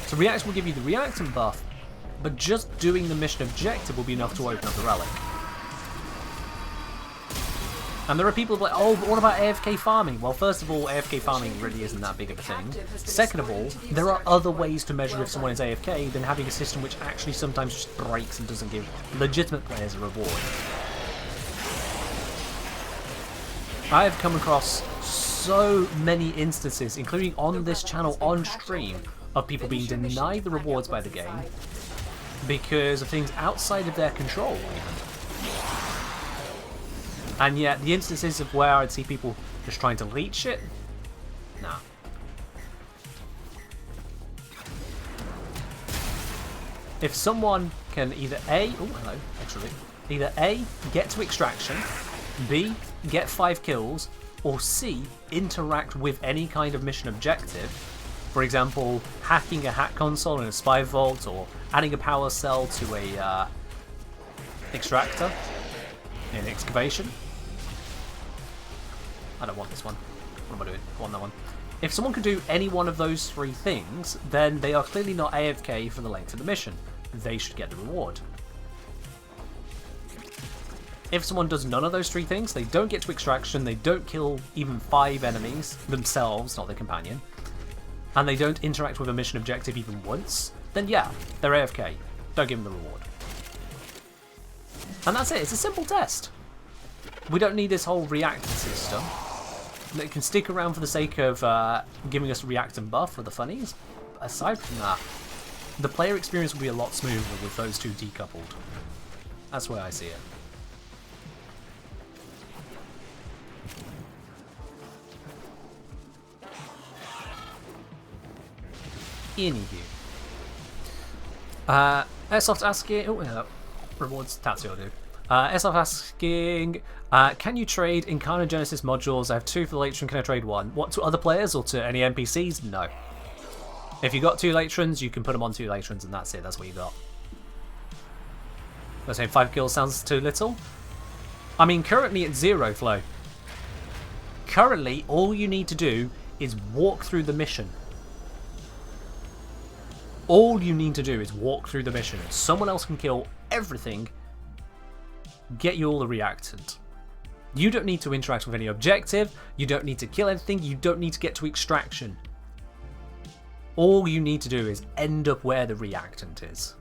S1: So reactant will give you the reactant buff, but just doing the mission objective will be enough to open up the relic. And there are people who are like, oh, but what about AFK farming? Well, first of all, AFK farming really isn't that big of a thing. Second of all, there are other ways to measure if someone is AFK than having a system which actually sometimes just breaks and doesn't give legitimate players a reward. I have come across so many instances, including on this channel on stream, of people being denied the rewards by the game because of things outside of their control even. And yet the instances of where I'd see people just trying to leech it, nah. If someone can either either A, get to extraction, B, get 5 kills, or C, interact with any kind of mission objective, for example, hacking a hack console in a spy vault, or adding a power cell to a extractor in excavation. I don't want this one. What am I doing? I want that one. If someone can do any one of those 3 things, then they are clearly not AFK for the length of the mission. They should get the reward. If someone does none of those 3 things, they don't get to extraction, they don't kill even 5 enemies themselves, not their companion, and they don't interact with a mission objective even once, then yeah, they're AFK. Don't give them the reward. And that's it. It's a simple test. We don't need this whole reactant system. It can stick around for the sake of giving us a reactant buff for the funnies. Aside from that, the player experience will be a lot smoother with those 2 decoupled. That's the way I see it. Anywho. Airsoft asking... Oh, yeah, rewards Tatsuo do. Airsoft asking... can you trade Incarna Genesis modules? I have 2 for the late stream. Can I trade 1? What, to other players or to any NPCs? No. If you got 2 Latrons, you can put them on 2 Latrons and that's it. That's what you got. Let's say 5 kills sounds too little. I mean, currently it's 0, Flo. Currently, all you need to do is walk through the mission. All you need to do is walk through the mission. Someone else can kill everything, get you all the reactant. You don't need to interact with any objective. You don't need to kill anything. You don't need to get to extraction. All you need to do is end up where the reactant is.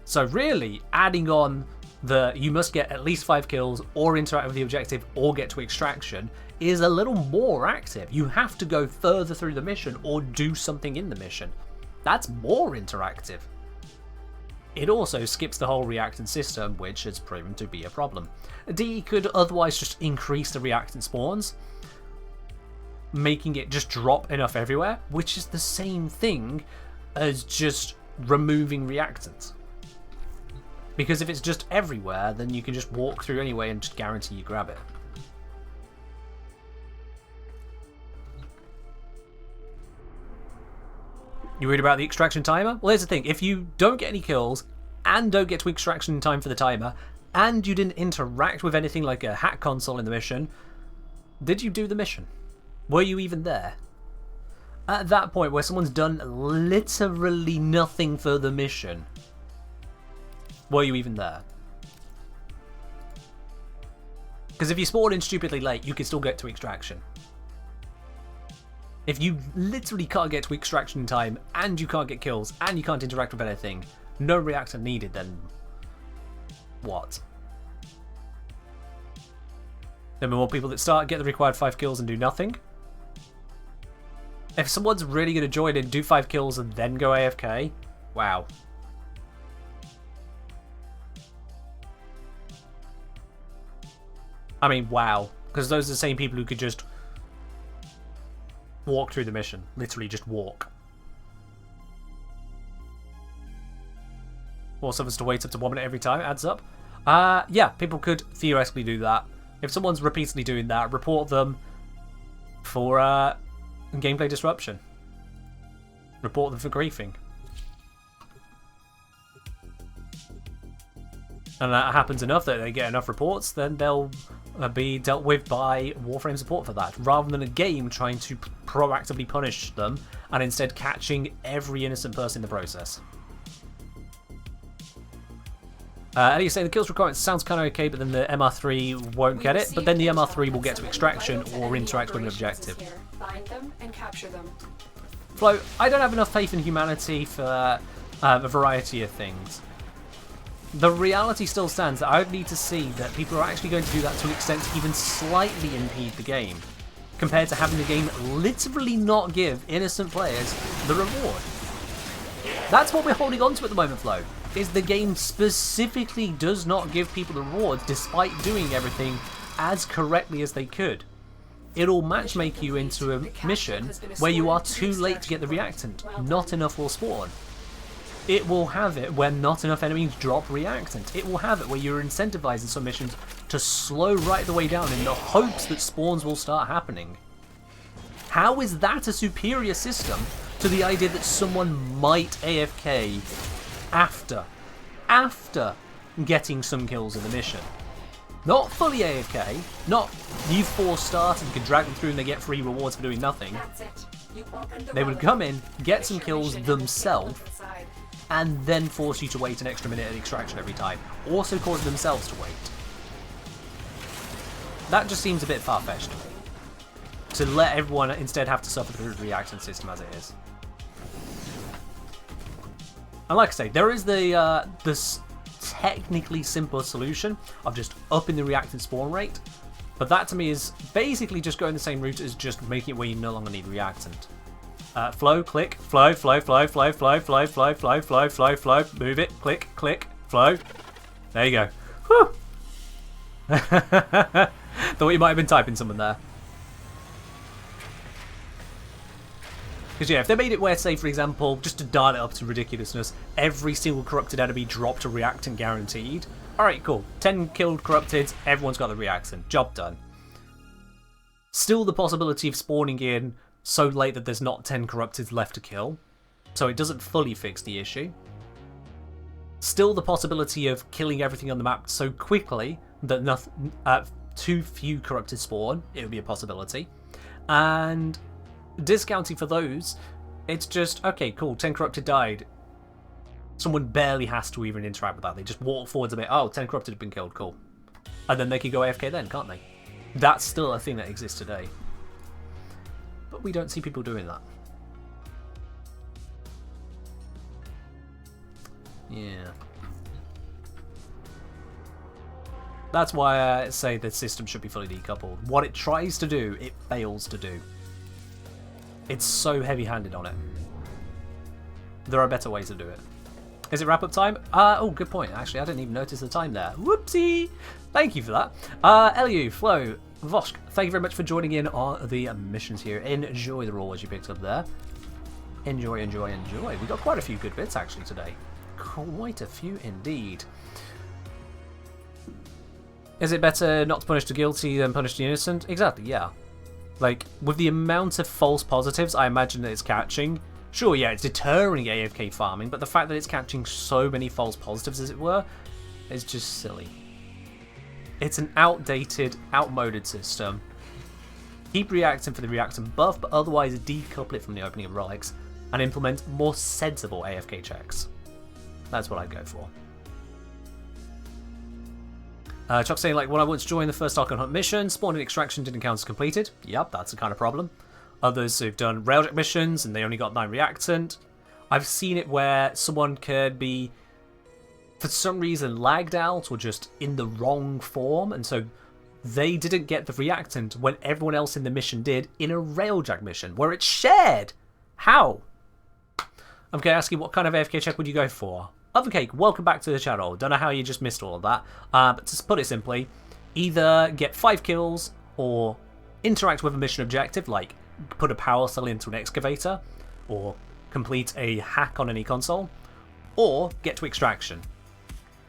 S1: So really, adding on the you must get at least 5 kills or interact with the objective or get to extraction is a little more active. You have to go further through the mission or do something in the mission. That's more interactive. It also skips the whole reactant system, which has proven to be a problem. D could otherwise just increase the reactant spawns, making it just drop enough everywhere, which is the same thing as just removing reactants. Because if it's just everywhere, then you can just walk through anyway and just guarantee you grab it. You worried about the extraction timer? Well, here's the thing. If you don't get any kills and don't get to extraction in time for the timer, and you didn't interact with anything like a hack console in the mission, did you do the mission? Were you even there? At that point where someone's done literally nothing for the mission, were you even there? Because if you spawn in stupidly late, you can still get to extraction. If you literally can't get to extraction in time, and you can't get kills, and you can't interact with anything, no reactor needed, then what? There are more people that start, get the required 5 kills and do nothing. If someone's really going to join in, do 5 kills and then go AFK, wow. I mean, wow. Because those are the same people who could just walk through the mission. Literally just walk. Or someone's to wait up to 1 minute every time, adds up. Yeah, people could theoretically do that. If someone's repeatedly doing that, report them for gameplay disruption. Report them for griefing. And that happens enough that they get enough reports, then they'll be dealt with by Warframe support for that, rather than a game trying to proactively punish them and instead catching every innocent person in the process. Elliot saying the kills requirement sounds kind of okay, but then the MR3 won't get it, but then the MR3 will get to extraction or interact with an objective.
S4: Find them and capture them.
S1: Flo, I don't have enough faith in humanity for a variety of things. The reality still stands that I would need to see that people are actually going to do that to an extent to even slightly impede the game, compared to having the game literally not give innocent players the reward. That's what we're holding on to at the moment, Flo, is the game specifically does not give people the rewards despite doing everything as correctly as they could. It'll matchmake you into a mission where you are too late to get the reactant, not enough will spawn. It will have it where not enough enemies drop reactant. It will have it where you're incentivizing some missions to slow right the way down in the hopes that spawns will start happening. How is that a superior system to the idea that someone might AFK after getting some kills in the mission? Not fully AFK, not you force start and you can drag them through and they get free rewards for doing nothing. They would come in, get some kills themselves, and then force you to wait an extra minute at extraction every time. Also cause themselves to wait. That just seems a bit far-fetched. To let everyone instead have to suffer through the reaction system as it is. And like I say, there is this technically simpler solution of just upping the reactant spawn rate. But that to me is basically just going the same route as just making it where you no longer need reactant. Flow, click, flow, flow, flow, flow, flow, flow, flow, flow, flow, flow, flow, move it, click, click, flow. There you go. Whew. Thought you might have been typing something there. Because yeah, if they made it where, say for example, just to dial it up to ridiculousness, every single corrupted enemy dropped a reactant guaranteed. Alright, cool. 10 killed corrupted, everyone's got the reactant. Job done. Still the possibility of spawning in so late that there's not 10 corrupted left to kill, so it doesn't fully fix the issue. Still the possibility of killing everything on the map so quickly that too few corrupted spawn, it would be a possibility. And discounting for those, it's just, okay, cool, 10 corrupted died. Someone barely has to even interact with that. They just walk forwards a bit, oh, 10 corrupted have been killed, cool. And then they can go AFK then, can't they? That's still a thing that exists today. But we don't see people doing that. Yeah. That's why I say the system should be fully decoupled. What it tries to do, it fails to do. It's so heavy-handed on it. There are better ways to do it. Is it wrap-up time? Oh, good point. Actually, I didn't even notice the time there. Whoopsie! Thank you for that. Eliu, Flo, Vosk, thank you very much for joining in on the missions here. Enjoy the roles you picked up there. Enjoy, enjoy, enjoy. We got quite a few good bits, actually, today. Quite a few indeed. Is it better not to punish the guilty than punish the innocent? Exactly, yeah. Like, with the amount of false positives I imagine that it's catching, sure, yeah, it's deterring AFK farming, but the fact that it's catching so many false positives, as it were, is just silly. It's an outdated, outmoded system. Keep reacting for the reactant buff, but otherwise decouple it from the opening of relics and implement more sensible AFK checks. That's what I'd go for. Chuck saying, like, when I once joined the first Archon Hunt mission, spawning extraction didn't count as completed. Yep, that's the kind of problem. Others who've done railjack missions and they only got 9 reactant. I've seen it where someone could be, for some reason, lagged out or just in the wrong form, and so they didn't get the reactant when everyone else in the mission did in a railjack mission, where it's shared. How? I'm going to ask you, what kind of AFK check would you go for? Ovencake, welcome back to the channel. Don't know how you just missed all of that. But to put it simply, either get 5 kills or interact with a mission objective, like put a power cell into an excavator, or complete a hack on any console, or get to extraction.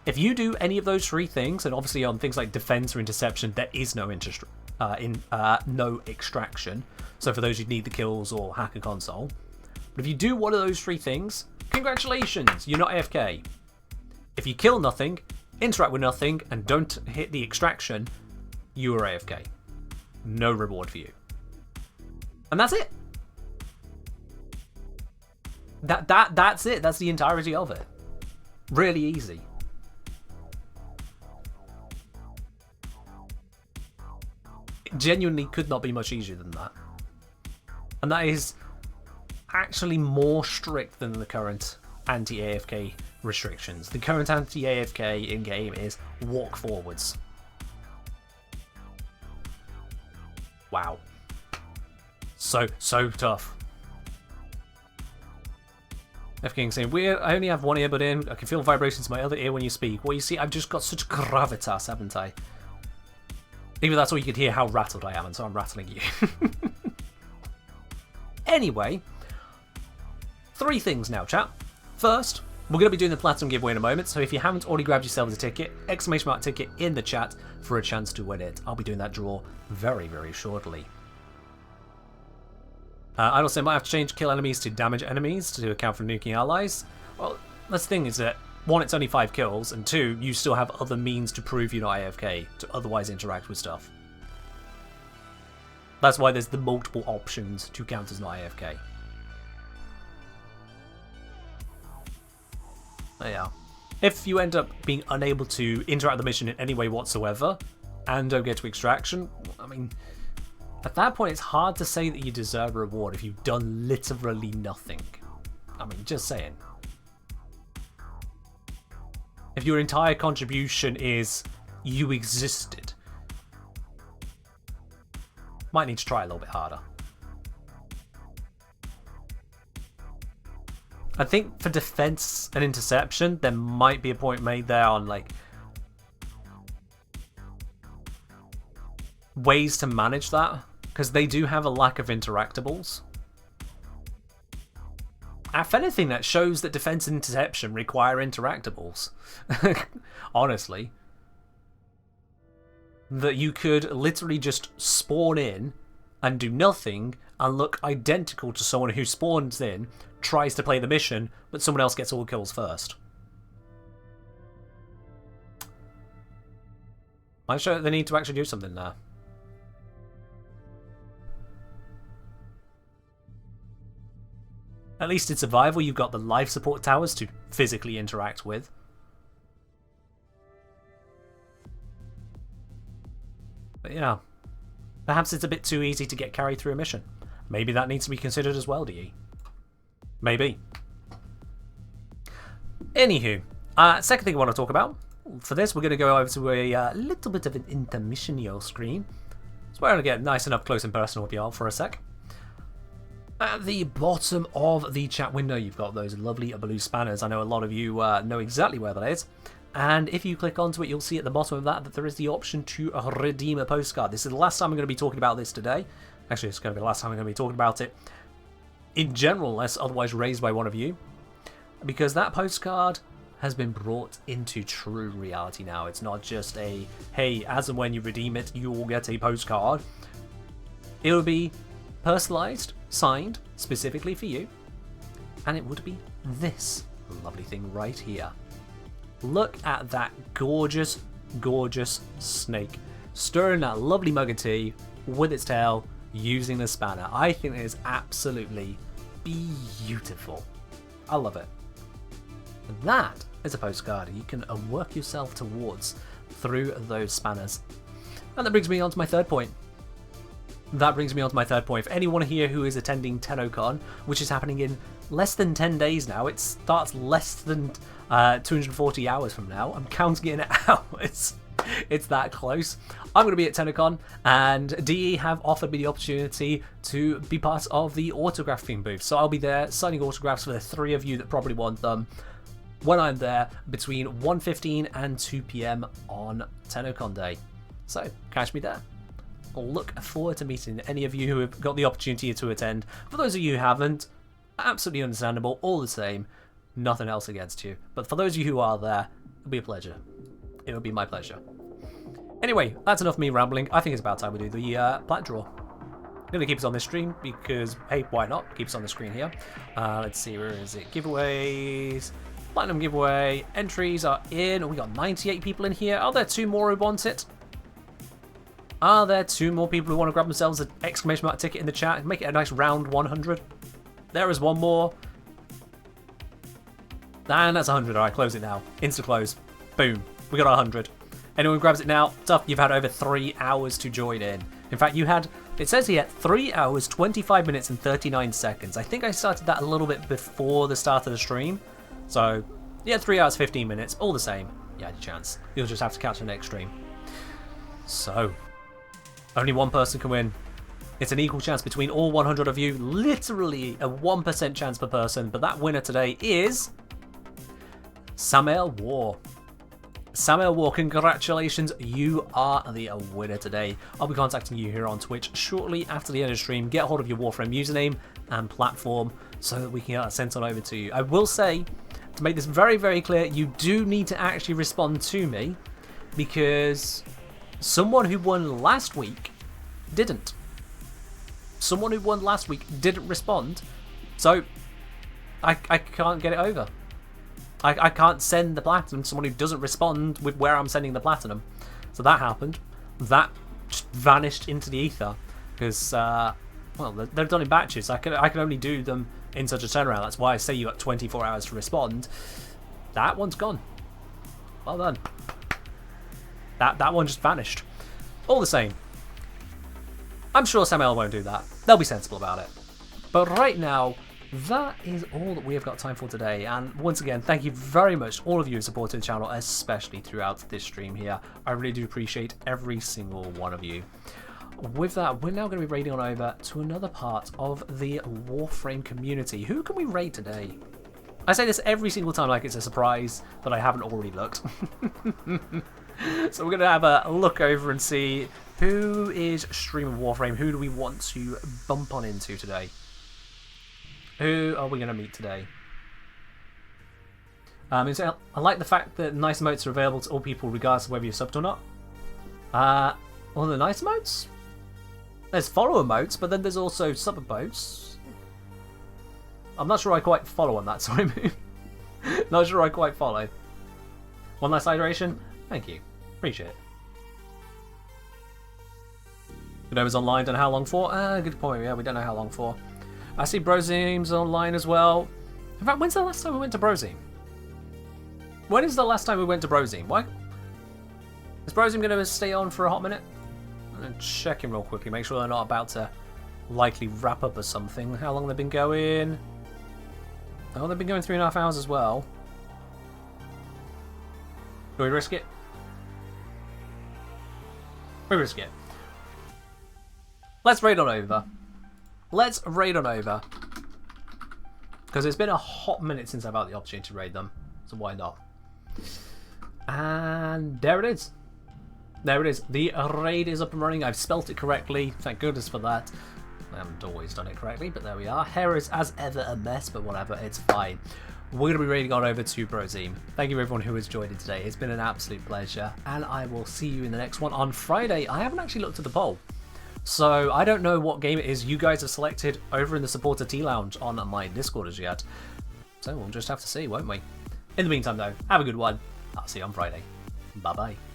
S1: If you do any of those 3 things, and obviously on things like defense or interception, there is no no extraction. So for those who need the kills or hack a console. But if you do one of those 3 things, congratulations, you're not AFK. If you kill nothing, interact with nothing, and don't hit the extraction, you are AFK. No reward for you. And that's it. That's it. That's the entirety of it. Really easy. It genuinely could not be much easier than that. And that is actually more strict than the current anti-AFK restrictions. The current anti-AFK in-game is walk forwards. Wow. So tough. F King saying, weird, I only have one earbud in. I can feel vibrations in my other ear when you speak. Well, you see, I've just got such gravitas, haven't I? Maybe that's all you could hear how rattled I am, and so I'm rattling you. Anyway, 3 things now, chat. First, we're going to be doing the Platinum giveaway in a moment, so if you haven't already grabbed yourselves a ticket, exclamation mark ticket in the chat for a chance to win it. I'll be doing that draw very, very shortly. I'd also might have to change kill enemies to damage enemies to account for nuking allies. Well, that's the thing is that, 1, it's only 5 kills, and 2, you still have other means to prove you're not AFK, to otherwise interact with stuff. That's why there's the multiple options to count as not AFK. Yeah. If you end up being unable to interact with the mission in any way whatsoever, and don't get to extraction, I mean, at that point it's hard to say that you deserve a reward if you've done literally nothing. I mean, just saying. If your entire contribution is you existed, might need to try a little bit harder. I think for defense and interception, there might be a point made there on like ways to manage that, because they do have a lack of interactables. If anything, that shows that defense and interception require interactables. Honestly. That you could literally just spawn in and do nothing and look identical to someone who spawns in, tries to play the mission, but someone else gets all the kills first. I'm sure they need to actually do something there. At least in survival, you've got the life support towers to physically interact with. But yeah, perhaps it's a bit too easy to get carried through a mission. Maybe that needs to be considered as well, DE. Maybe. Anywho, second thing I want to talk about. For this, we're going to go over to a little bit of an intermission screen. So we're going to get nice and up close and personal with y'all for a sec. At the bottom of the chat window, you've got those lovely blue spanners. I know a lot of you know exactly where that is. And if you click onto it, you'll see at the bottom of that there is the option to redeem a postcard. This is the last time I'm going to be talking about this today. Actually, it's going to be the last time I'm going to be talking about it in general, unless otherwise raised by one of you. Because that postcard has been brought into true reality now. It's not just a, hey, as and when you redeem it, you will get a postcard. It will be personalized, signed specifically for you, and it would be this lovely thing right here. Look at that gorgeous, gorgeous snake stirring that lovely mug of tea with its tail using the spanner. I think it is absolutely beautiful. I love it. And that is a postcard you can work yourself towards through those spanners. And that brings me on to my third point. For anyone here who is attending TennoCon, which is happening in less than 10 days now, it starts less than 240 hours from now. I'm counting it in hours. It's that close. I'm going to be at TennoCon, and DE have offered me the opportunity to be part of the autographing booth. So I'll be there signing autographs for the 3 of you that probably want them when I'm there between 1:15 and 2 PM on TennoCon day. So catch me there. I'll look forward to meeting any of you who have got the opportunity to attend. For those of you who haven't, absolutely understandable, all the same, nothing else against you. But for those of you who are there, it'll be a pleasure. It'll be my pleasure. Anyway, that's enough of me rambling. I think it's about time we do the plat draw. I'm going to keep it on this stream because, hey, why not? Keep it on the screen here. Let's see, where is it? Giveaways. Platinum giveaway. Entries are in. We got 98 people in here. Are there 2 more who want it? Are there 2 more people who want to grab themselves an exclamation mark ticket in the chat and make it a nice round 100? There is 1 more. And that's 100. Alright, close it now. Insta close. Boom. We got 100. Anyone who grabs it now, tough, you've had over 3 hours to join in. In fact, you had, it says here, 3 hours, 25 minutes and 39 seconds. I think I started that a little bit before the start of the stream. So, yeah, 3 hours, 15 minutes, all the same. You had your chance. You'll just have to catch the next stream. So, only 1 person can win. It's an equal chance between all 100 of you. Literally a 1% chance per person. But that winner today is Samael War. Samael War, congratulations. You are the winner today. I'll be contacting you here on Twitch shortly after the end of the stream. Get a hold of your Warframe username and platform so that we can get that sent on over to you. I will say, to make this very, very clear, you do need to actually respond to me because someone who won last week didn't. Someone who won last week didn't respond, so I can't get it over. I can't send the platinum to someone who doesn't respond with where I'm sending the platinum. So that happened. That just vanished into the ether because, well, they're done in batches. I can only do them in such a turnaround. That's why I say you got 24 hours to respond. That one's gone. Well done. That one just vanished. All the same, I'm sure Samuel won't do that. They'll be sensible about it. But right now, that is all that we have got time for today. And once again, thank you very much, all of you who supported the channel, especially throughout this stream here. I really do appreciate every single one of you. With that, we're now going to be raiding on over to another part of the Warframe community. Who can we raid today? I say this every single time like it's a surprise, but I haven't already looked. So we're going to have a look over and see who is streaming Warframe. Who do we want to bump on into today? Who are we going to meet today? I like the fact that nice emotes are available to all people regardless of whether you're subbed or not. All the nice emotes? There's follow emotes, but then there's also sub emotes. I'm not sure I quite follow on that, sorry, Moon. Not sure I quite follow. One last iteration? Thank you. Appreciate it. Nova's online, don't know how long for. Good point, yeah, we don't know how long for. I see Brozeem's online as well. In fact, when's the last time we went to Brozeem? When is the last time we went to Brozeem? Why? Is Brozeem going to stay on for a hot minute? I'm going to check in real quickly, make sure they're not about to likely wrap up or something. How long they've been going? Oh, they've been going 3.5 hours as well. Do we risk it? We risk it. Let's raid on over. Let's raid on over. Because it's been a hot minute since I've had the opportunity to raid them. So why not? And there it is. There it is. The raid is up and running. I've spelt it correctly. Thank goodness for that. I haven't always done it correctly, but there we are. Hair is as ever a mess, but whatever. It's fine. We're going to be raiding on over to Brozeem. Thank you everyone who has joined it today. It's been an absolute pleasure. And I will see you in the next one on Friday. I haven't actually looked at the poll. So I don't know what game it is you guys have selected over in the supporter T Lounge on my Discord as yet. So we'll just have to see, won't we? In the meantime though, have a good one. I'll see you on Friday. Bye bye.